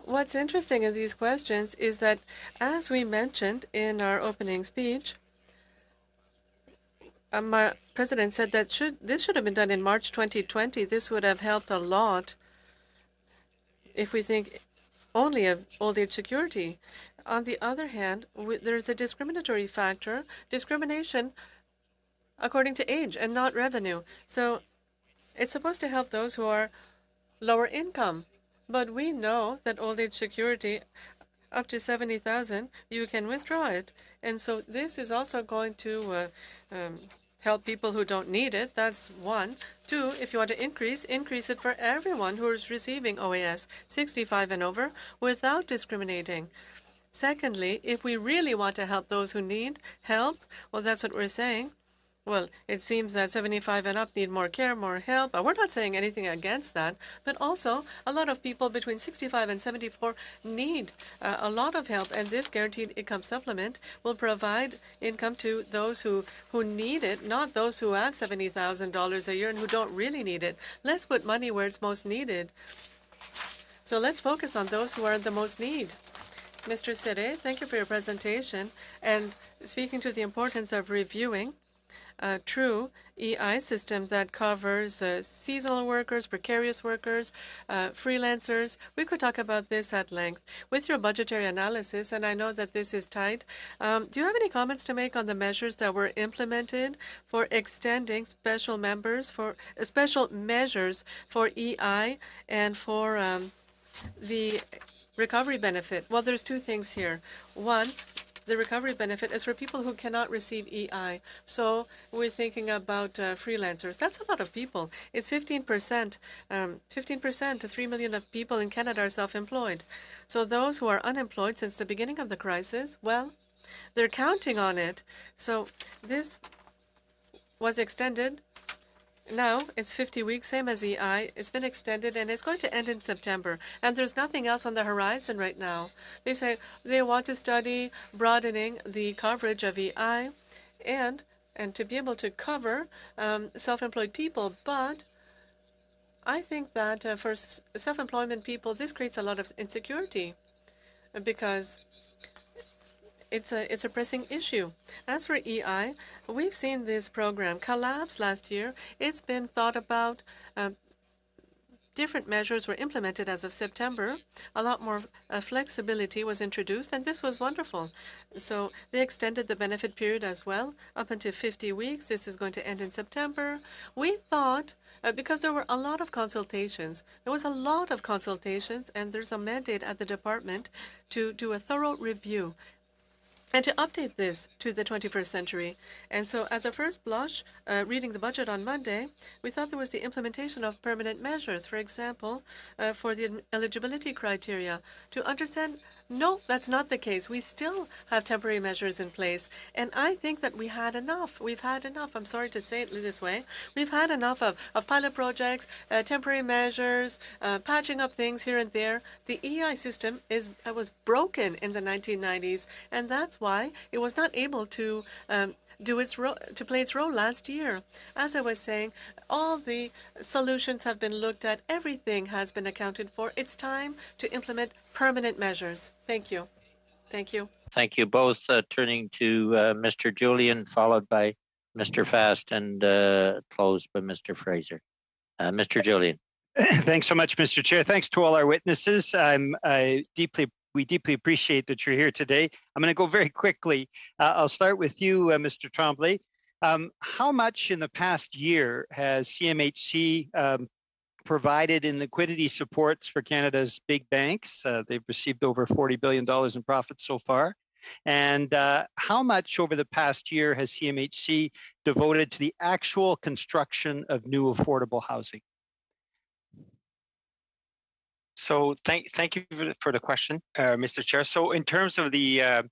D: What's interesting in these questions is that, as we mentioned in our opening speech, our president said that this should have been done in March 2020. This would have helped a lot if we think only of old age security. On the other hand, there's a discriminatory factor, discrimination according to age and not revenue. So it's supposed to help those who are lower income. But we know that old age security up to 70,000, you can withdraw it. And so this is also going to help people who don't need it. That's one. Two, if you want to increase it for everyone who is receiving OAS 65 and over without discriminating. Secondly, if we really want to help those who need help, well, that's what we're saying. Well, it seems that 75 and up need more care, more help. We're not saying anything against that, but also a lot of people between 65 and 74 need a lot of help, and this guaranteed income supplement will provide income to those who need it, not those who have $70,000 a year and who don't really need it. Let's put money where it's most needed. So let's focus on those who are in the most need. Mr. Sire, thank you for your presentation. And speaking to the importance of reviewing, true EI system that covers seasonal workers, precarious workers, freelancers. We could talk about this at length. With your budgetary analysis, and I know that this is tight, do you have any comments to make on the measures that were implemented for extending special measures for EI and for the recovery benefit? Well, there's two things here. One, the recovery benefit is for people who cannot receive EI. So we're thinking about freelancers. That's a lot of people. It's 15%. 15% to 3 million of people in Canada are self-employed. So those who are unemployed since the beginning of the crisis, well, they're counting on it. So this was extended. Now it's 50 weeks, same as EI. It's been extended and it's going to end in September. And there's nothing else on the horizon right now. They say they want to study broadening the coverage of EI and to be able to cover self-employed people. But I think that for self-employment people, this creates a lot of insecurity because it's a pressing issue. As for EI, we've seen this program collapse last year. It's been thought about. Different measures were implemented as of September. A lot more flexibility was introduced, and this was wonderful. So they extended the benefit period as well, up until 50 weeks. This is going to end in September. We thought, because there were a lot of consultations, and there's a mandate at the department to do a thorough review and to update this to the 21st century. And so at the first blush, reading the budget on Monday, we thought there was the implementation of permanent measures, for example, for the eligibility criteria, to understand, no, that's not the case. We still have temporary measures in place. And I think that we had enough. We've had enough. I'm sorry to say it this way. We've had enough of pilot projects, temporary measures, patching up things here and there. The EI system was broken in the 1990s, and that's why it was not able to play its role last year. As I was saying, all the solutions have been looked at. Everything has been accounted for. It's time to implement permanent measures. Thank you. Thank you.
A: Thank you both. Turning to Mr. Julian, followed by Mr. Fast, and closed by Mr. Fraser. Mr. Julian.
K: Thanks so much, Mr. Chair. Thanks to all our witnesses. We deeply appreciate that you're here today. I'm going to go very quickly. I'll start with you, Mr. Tremblay. How much in the past year has CMHC provided in liquidity supports for Canada's big banks? They've received over $40 billion in profits so far. And how much over the past year has CMHC devoted to the actual construction of new affordable housing?
O: So thank you for the question, Mr. Chair. So in terms of the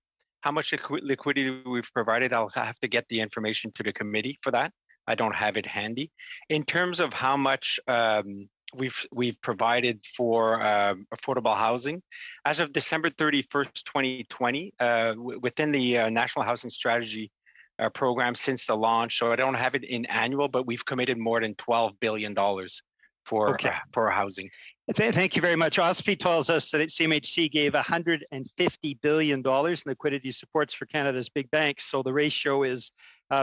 O: how much liquidity we've provided, I'll have to get the information to the committee for that. I don't have it handy. In terms of how much we've provided for affordable housing, as of December 31st, 2020, within the National Housing Strategy program since the launch, so I don't have it in annual, but we've committed more than $12 billion for housing.
K: Thank you very much. OSFI tells us that CMHC gave $150 billion in liquidity supports for Canada's big banks. So the ratio is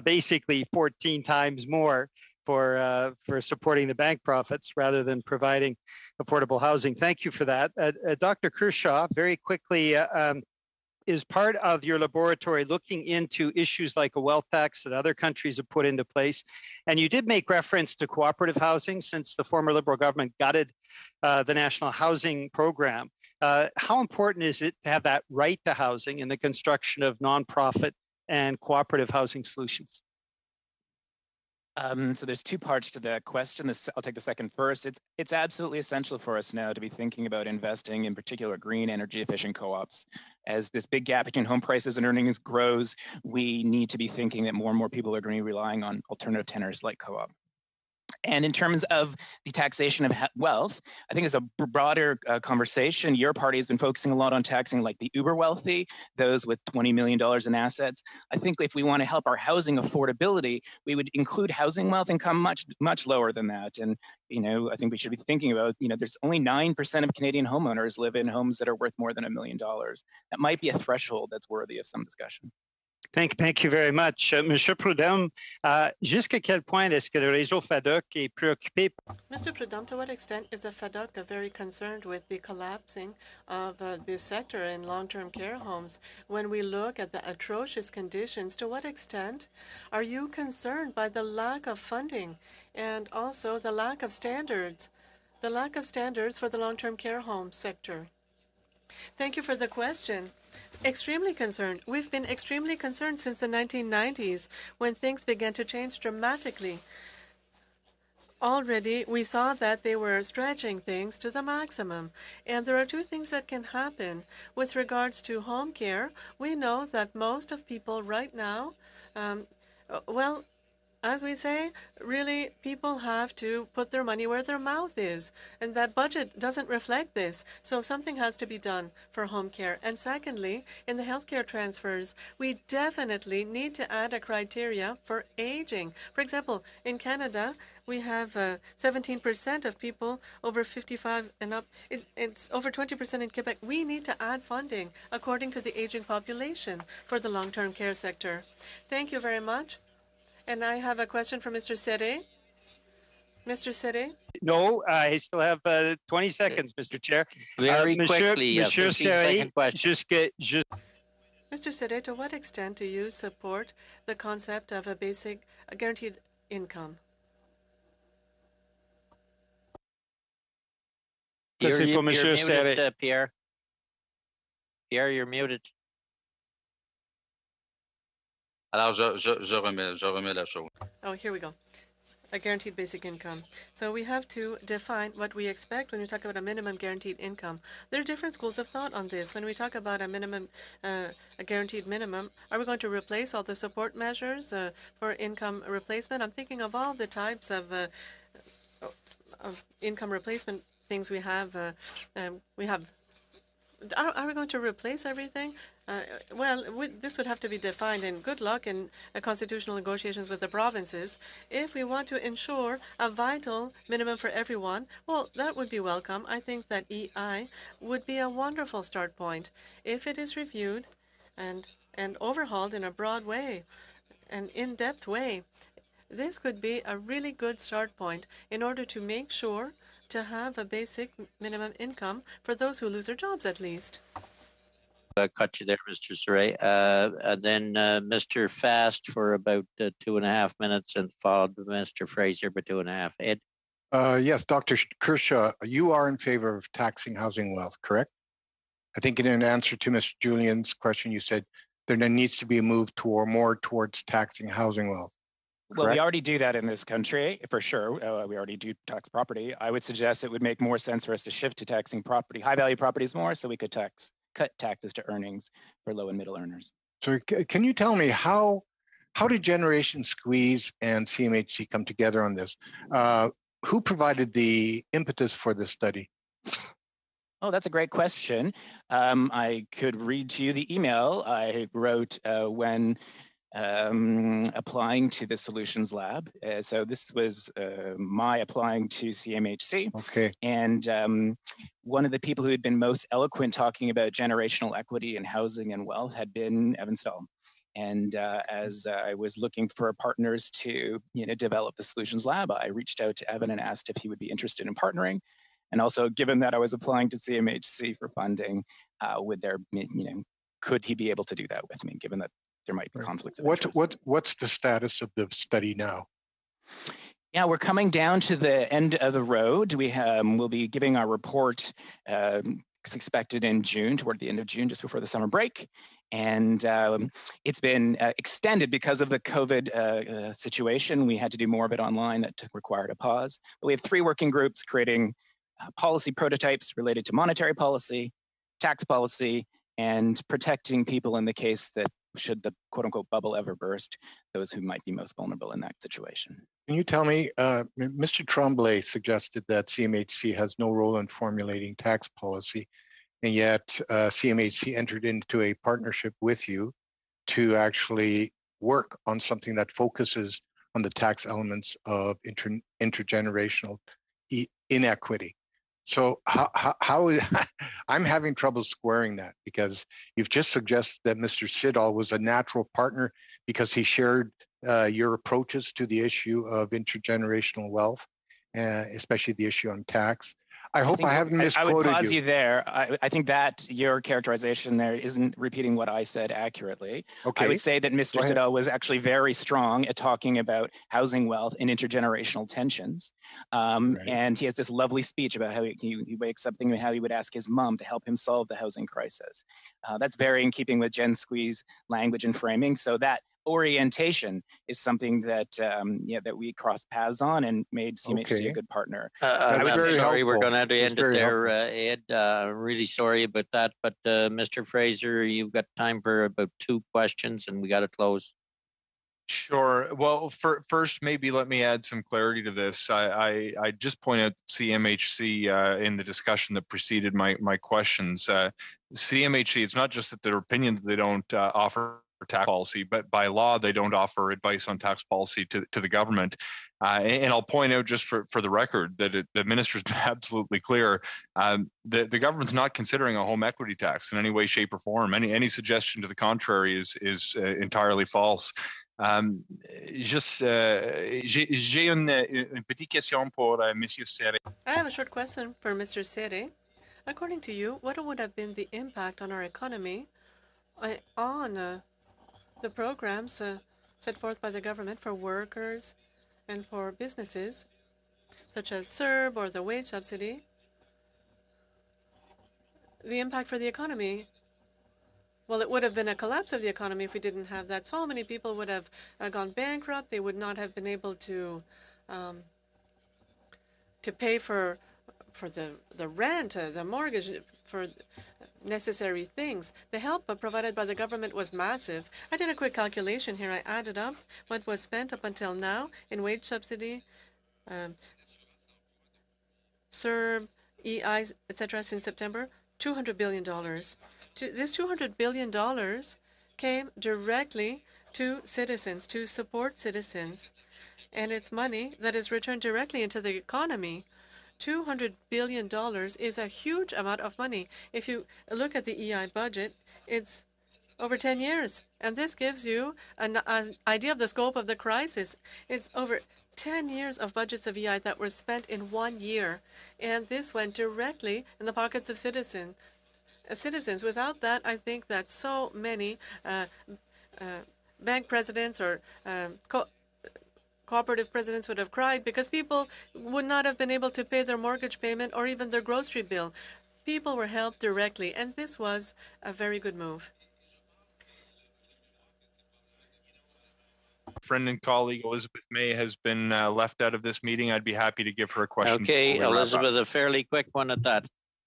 K: basically 14 times more for supporting the bank profits rather than providing affordable housing. Thank you for that. Dr. Kershaw, very quickly, is part of your laboratory looking into issues like a wealth tax that other countries have put into place. And you did make reference to cooperative housing since the former Liberal government gutted the National Housing Program. How important is it to have that right to housing in the construction of nonprofit and cooperative housing solutions?
R: So there's two parts to that question. I'll take the second first. It's absolutely essential for us now to be thinking about investing in particular green energy efficient co-ops. As this big gap between home prices and earnings grows, we need to be thinking that more and more people are going to be relying on alternative tenors like co-op. And in terms of the taxation of wealth, I think it's a broader conversation. Your party has been focusing a lot on taxing like the uber wealthy, those with $20 million in assets. I think if we want to help our housing affordability, we would include housing wealth income much lower than that. And, I think we should be thinking about, there's only 9% of Canadian homeowners live in homes that are worth more than $1 million. That might be a threshold that's worthy of some discussion.
K: Thank you very much. Monsieur Prudhomme, jusqu'à quel point est-ce que le réseau FADOC est préoccupé?
D: Mr. Prudhomme, to what extent is the FADOC very concerned with the collapsing of this sector in long-term care homes? When we look at the atrocious conditions, to what extent are you concerned by the lack of funding and also the lack of standards? The lack of standards for the long-term care home sector. Thank you for the question. Extremely concerned. We've been extremely concerned since the 1990s when things began to change dramatically. Already, we saw that they were stretching things to the maximum. And there are two things that can happen. With regards to home care, we know that most of people right now, well, as we say, really, people have to put their money where their mouth is. And that budget doesn't reflect this. So something has to be done for home care. And secondly, in the healthcare transfers, we definitely need to add a criteria for aging. For example, in Canada, we have 17% of people over 55 and up. It's over 20% in Quebec. We need to add funding according to the aging population for the long-term care sector. Thank you very much. And I have a question for Mr. Serre. Mr. Serre?
K: No, I still have 20 seconds, Mr. Chair.
A: Very quickly,
K: Monsieur
A: 15-second question.
D: Mr. Serre, to what extent do you support the concept of a basic guaranteed income?
A: You're muted, Pierre. Pierre, you're muted.
T: Alors, je remets la chose.
D: Oh, here we go. A guaranteed basic income. So we have to define what we expect when we talk about a minimum guaranteed income. There are different schools of thought on this. When we talk about a minimum, a guaranteed minimum, are we going to replace all the support measures for income replacement? I'm thinking of all the types of income replacement things we have. Are we going to replace everything? Well, this would have to be defined, and good luck in constitutional negotiations with the provinces. If we want to ensure a vital minimum for everyone, well, that would be welcome. I think that EI would be a wonderful start point if it is reviewed and overhauled in a broad way, an in-depth way. This could be a really good start point in order to make sure to have a basic minimum income for those who lose their jobs, at least.
A: Cut you there, Mr. Saray. And then Mr. Fast for about 2.5 minutes, and followed by Mr. Fraser for 2.5. Ed?
G: Yes, Dr. Kershaw, you are in favor of taxing housing wealth, correct? I think in an answer to Mr. Julian's question, you said there needs to be a move more towards taxing housing wealth.
R: Well, we already do that in this country, for sure. We already do tax property. I would suggest it would make more sense for us to shift to taxing property, high-value properties more, so we could cut taxes to earnings for low and middle earners.
G: So can you tell me how did Generation Squeeze and CMHC come together on this? Who provided the impetus for this study?
R: Oh, that's a great question. I could read to you the email I wrote when applying to the Solutions Lab. So this was my applying to CMHC.
G: Okay.
R: And one of the people who had been most eloquent talking about generational equity in housing and wealth had been Evan Stahl. And as I was looking for partners to develop the Solutions Lab, I reached out to Evan and asked if he would be interested in partnering. And also, given that I was applying to CMHC for funding, could he be able to do that with me, given that there might be conflicts of interest.
G: What's the status of the study now?
R: Yeah, we're coming down to the end of the road. We'll be giving our report expected in June, toward the end of June, just before the summer break. And it's been extended because of the COVID situation. We had to do more of it online. That required a pause. But we have 3 working groups creating policy prototypes related to monetary policy, tax policy, and protecting people in the case that should the quote-unquote bubble ever burst, those who might be most vulnerable in that situation.
G: Can you tell me, Mr. Tremblay suggested that CMHC has no role in formulating tax policy, and yet CMHC entered into a partnership with you to actually work on something that focuses on the tax elements of intergenerational inequity. So how I'm having trouble squaring that, because you've just suggested that Mr. Siddall was a natural partner because he shared your approaches to the issue of intergenerational wealth, especially the issue on tax. I hope I haven't misquoted you.
R: I would pause you there. I think that your characterization there isn't repeating what I said accurately.
G: Okay.
R: I would say that Mr. Siddall was actually very strong at talking about housing wealth and intergenerational tensions. And he has this lovely speech about how he wakes up thinking how he would ask his mom to help him solve the housing crisis. That's very in keeping with Jen Squee's language and framing. So that orientation is something that that we crossed paths on and made CMHC a good partner.
A: I'm sorry, we're going to have to end it there, Ed. Really sorry about that, but Mr. Fraser, you've got time for about 2 questions, and we got to close.
U: Sure. Well, first, maybe let me add some clarity to this. I just point out CMHC in the discussion that preceded my questions. CMHC, it's not just that their opinion that they don't offer tax policy, but by law, they don't offer advice on tax policy to the government. And I'll point out just for the record that the minister's been absolutely clear. The government's not considering a home equity tax in any way, shape, or form. Any suggestion to the contrary is entirely false. J'ai une petite question pour Monsieur Serre.
D: I have a short question for Mr. Serre. According to you, what would have been the impact on our economy on the programs set forth by the government for workers and for businesses, such as CERB or the wage subsidy? The impact for the economy, well, it would have been a collapse of the economy if we didn't have that. So many people would have gone bankrupt. They would not have been able to pay for the rent, the mortgage, for necessary things. The help provided by the government was massive. I did a quick calculation here. I added up what was spent up until now in wage subsidy, CERB, EI, etc. since September, $200 billion. This $200 billion came directly to citizens, to support citizens, and it's money that is returned directly into the economy. $200 billion is a huge amount of money. If you look at the EI budget, it's over 10 years. And this gives you an idea of the scope of the crisis. It's over 10 years of budgets of EI that were spent in 1 year. And this went directly in the pockets of citizens. Without that, I think that so many bank presidents or cooperative presidents would have cried, because people would not have been able to pay their mortgage payment or even their grocery bill. People were helped directly, and this was a very good move.
U: Friend and colleague Elizabeth May has been left out of this meeting. I'd be happy to give her a question.
A: Okay, Elizabeth, a fairly quick one at that.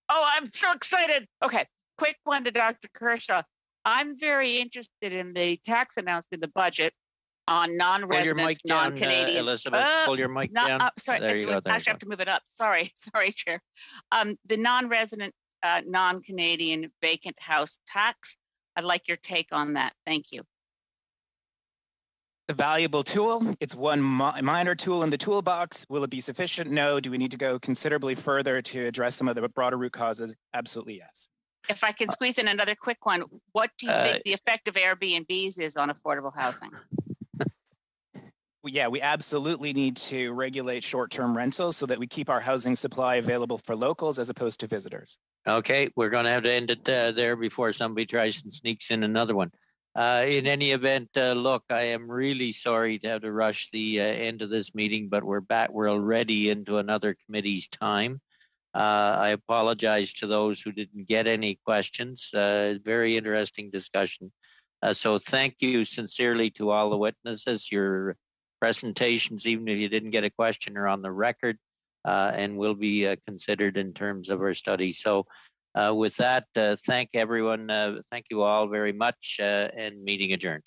V: Oh, I'm so excited. Okay, quick one to Dr. Kershaw. I'm very interested in the tax announced in the budget on non-resident, non-Canadian.
A: Elizabeth, pull your mic down.
V: Sorry,
A: there you go.
V: I actually have to move it up. Sorry, Chair. The non-resident, non-Canadian vacant house tax. I'd like your take on that. Thank you.
R: A valuable tool. It's one minor tool in the toolbox. Will it be sufficient? No. Do we need to go considerably further to address some of the broader root causes? Absolutely, yes.
V: If I can squeeze in another quick one, what do you think the effect of Airbnbs is on affordable housing?
R: Yeah, we absolutely need to regulate short-term rentals so that we keep our housing supply available for locals as opposed to visitors.
A: Okay, we're going to have to end it there before somebody tries and sneaks in another one. In any event, look, I am really sorry to have to rush the end of this meeting, but we're back. We're already into another committee's time. I apologize to those who didn't get any questions. Very interesting discussion. So thank you sincerely to all the witnesses. Your presentations, even if you didn't get a question, are on the record and will be considered in terms of our study. So with that, thank everyone. Thank you all very much, and meeting adjourned.